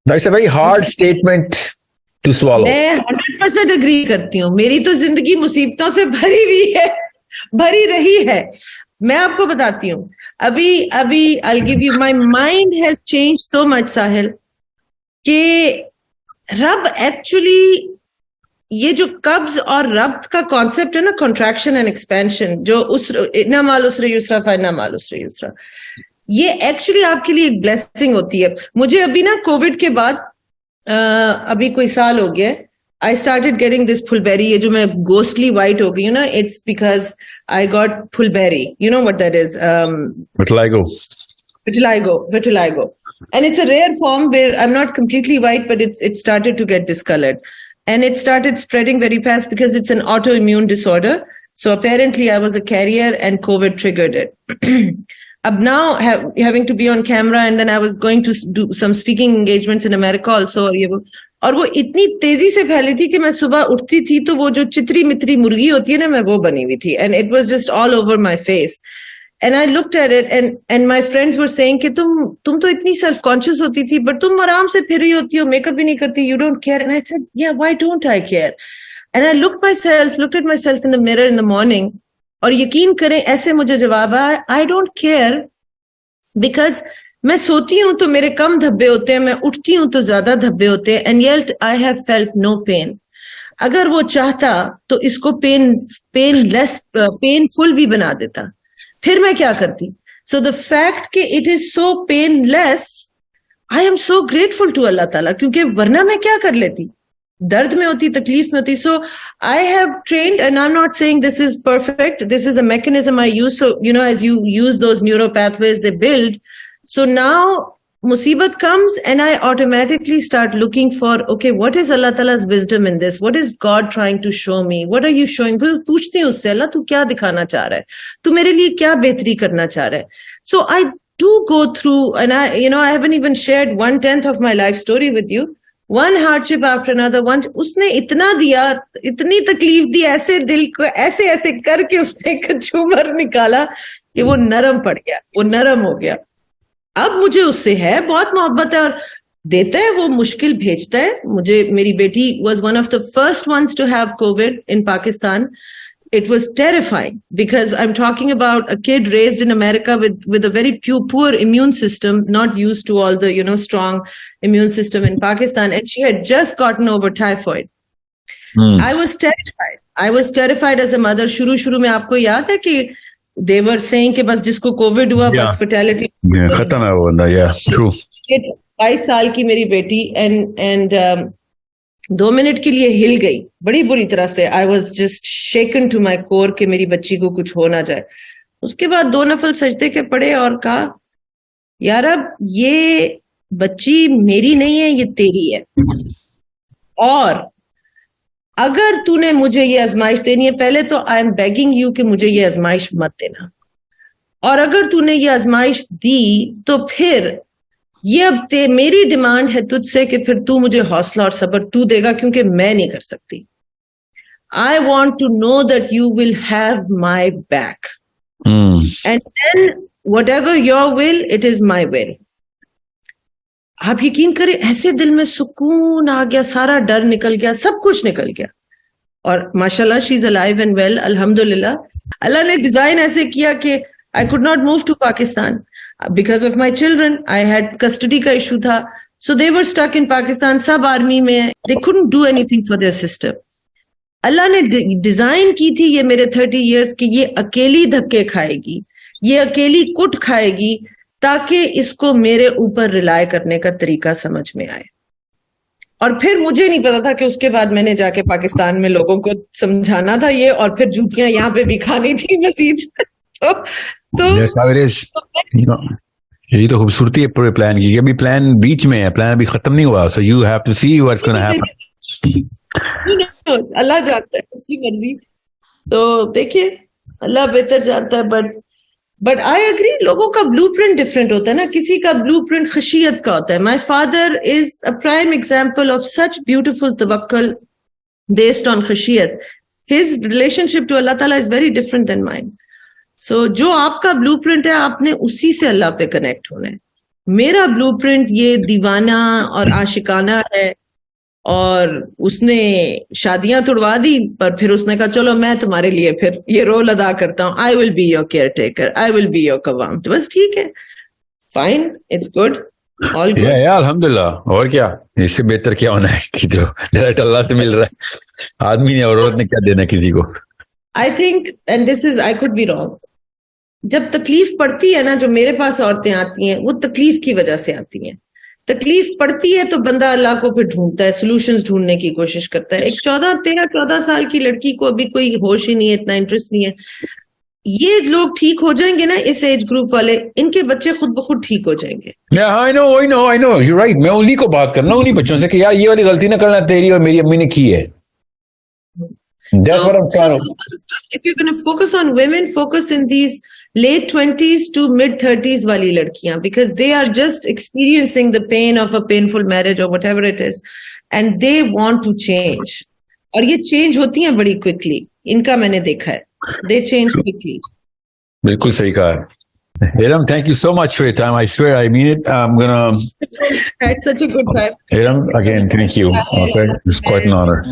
That's a very hard statement to swallow. मैं 100% अग्री करती हूँ. मेरी तो जिंदगी मुसीबतों से भरी हुई है, भरी रही है. मैं आपको बताती हूँ. अभी I'll give you, my mind has changed so much, साहिल, कि रब एक्चुअली, ये जो कब्ज और रब्त का कॉन्सेप्ट है ना, कॉन्ट्रैक्शन एंड एक्सपेंशन, जो इन्ना माल उसरे यूसरा फइन्ना माल उसरे यूसरा, ये एक्चुअली आपके लिए एक ब्लेसिंग होती है. मुझे अभी ना कोविड के बाद अभी कोई साल हो गया, आई स्टार्टेड गेटिंग दिस फुलबेरी. ये जो मैं घोस्टली वाइट हो गई हूँ ना, इट्स बिकॉज आई गॉट फुलबेरी. You know what that is? vitiligo. And it's a rare form where I'm not completely white, but it started to get discolored. And it started spreading very fast because it's an autoimmune disorder. So apparently I was a carrier and COVID triggered it. Now having to be on camera, and then I was going to do some speaking engagements in America also. और वो इतनी तेजी से फैली थी कि मैं सुबह उठती थी तो वो जो चित्री मित्री मुर्गी होती है ना, मैं वो बनी हुई थी. And it was just all over my face. And I looked at it, and my friends were saying कि तुम तो इतनी self conscious होती थी, but तुम आराम से फिर रही होती हो, मेकअप भी नहीं करती, you don't care. And I said, yeah, why don't I care? And I looked at myself in the mirror in the morning, और यकीन करें ऐसे मुझे जवाब आया, I don't care, because मैं सोती हूँ तो मेरे कम धब्बे होते हैं, मैं उठती हूँ तो ज्यादा धब्बे होते हैं. And yet I have felt no pain. अगर वो चाहता तो इसको पेनफुल भी बना देता. फिर मैं क्या करती? So the fact कि it is so painless, I am so grateful to Allah Ta'ala, क्योंकि वरना मैं क्या कर लेती? दर्द में होती, तकलीफ में होती. So I have trained, and I'm not saying this is perfect. This is a mechanism I use. So, you know, as you use those neural pathways, they build. So now musibat comes and I automatically start looking for, okay, what is Allah Ta'ala's wisdom in this? What is God trying to show me? What are you showing? पूछती हूँ उससे, अल्लाह तू क्या दिखाना चाह रहा है? तू मेरे लिए क्या बेहतरी करना चाह रहा है? So I do go through, and I haven't even shared 1/10 of my life story with you. one hardship after another. One, उसने इतना दिया, इतनी तकलीफ दी, ऐसे दिल को ऐसे ऐसे करके उसने एक झूमर निकाला कि वो नरम पड़ गया, वो नरम हो गया. अब मुझे उससे है बहुत मोहब्बत है, और देता है वो, मुश्किल भेजता है मुझे. मेरी बेटी was one of the first ones to have COVID in Pakistan. It was terrifying because I'm talking about a kid raised in America with a very poor immune system, not used to all the, strong immune system in Pakistan. And she had just gotten over typhoid. I was terrified. I was terrified as a mother. शुरू में आपको याद है कि they were saying कि बस जिसको COVID हुआ बस fatality. खत्म है वो बंदा. Yeah, true. 22 साल की मेरी बेटी and 2 मिनट के लिए हिल गई बड़ी बुरी तरह से. I was just shaken to my core कि मेरी बच्ची को कुछ हो ना जाए. उसके बाद 2 नफल सजदे के पड़े और कहा, यार अब ये बच्ची मेरी नहीं है, ये तेरी है, और अगर तूने मुझे ये आजमाइश देनी है, पहले तो आई एम बेगिंग यू कि मुझे ये आजमाइश मत देना, और अगर तूने ये आजमाइश दी तो फिर ये अब मेरी डिमांड है तुझसे कि फिर तू मुझे हौसला और सब्र तू देगा, क्योंकि मैं नहीं कर सकती. I want to know that you will have my back, and then whatever your will, it is my will. आप यकीन करें, ऐसे दिल में सुकून आ गया, सारा डर निकल गया, सब कुछ निकल गया. और माशाल्लाह she is alive and well, अल्हम्दुलिल्लाह. अल्लाह ने डिजाइन ऐसे किया कि I could not move to Pakistan because of my children. I had custody का issue था, so they were stuck in Pakistan. सब आर्मी में, they couldn't do anything for their sister. अल्लाह ने डिजाइन की थी ये मेरे 30 years की, ये अकेली धक्के खाएगी, ये अकेली कुट खाएगी, ताकि इसको मेरे ऊपर रिलाय करने का तरीका समझ में आए. और फिर मुझे नहीं पता था कि उसके बाद मैंने जाके पाकिस्तान में लोगों को समझाना था ये, और फिर जूतियां यहाँ पे भी खानी थी मजीद. तो यही तो खूबसूरती है पूरे प्लान की. अभी प्लान बीच में है, प्लान अभी खत्म नहीं हुआ. So you have to see what's gonna happen. Allah जानता है, उसकी मर्जी. तो देखिए, अल्लाह बेहतर जानता है. बट आई एग्री, लोगों का ब्लूप्रिंट डिफरेंट होता है ना. किसी का ब्लूप्रिंट खशियत का होता है. My father is a prime example of such beautiful तवक्कुल बेस्ड ऑन खशियत. हिज रिलेशनशिप टू अल्लाह ताला is very different than mine. So जो आपका ब्लूप्रिंट है, आपने उसी से अल्लाह पे कनेक्ट होना है. मेरा ब्लूप्रिंट ये दीवाना और आशिकाना है, और उसने शादियां तुड़वा दी, पर फिर उसने कहा चलो मैं तुम्हारे लिए फिर ये रोल अदा करता हूँ. I will be your caretaker, I will be your कवाम. तो बस ठीक है, fine, it's good, all good. या अल्हम्दुलिल्लाह. और क्या, इससे बेहतर क्या होना है कि जो डायरेक्ट अल्लाह से मिल रहा है. आदमी ने और औरत ने क्या देना किसी को. I think, and this is, I could be wrong, जब तकलीफ पड़ती है ना, जो मेरे पास औरतें आती हैं, वो तकलीफ की वजह से आती हैं. तकलीफ पड़ती है तो बंदा अल्लाह को फिर ढूंढता है, सॉल्यूशंस ढूंढने की कोशिश करता है. एक 14 साल की लड़की को अभी कोई होश ही नहीं है, इतना इंटरेस्ट नहीं है. ये लोग ठीक हो जाएंगे ना, इस एज ग्रुप वाले, इनके बच्चे खुद ब खुद ठीक हो जाएंगे. I know you right. मैं उन्हीं को बात करना, उन्हीं बच्चों से कि यार ये वाली गलती ना करना, तेरी और मेरी अम्मी ने की है. That's what I'm trying to. If you're going to focus on women, focus in these late 20s to mid 30s wali ladkiyan, because they are just experiencing the pain of a painful marriage or whatever it is, and they want to change. और ये change होती हैं बड़ी quickly. इनका मैंने देखा है, they change quickly. बिल्कुल सही कहा है. Eram, thank you so much for your time. I swear, I mean it. I'm gonna. Had such a good time. Eram, again, thank you. Okay, it's quite an honor.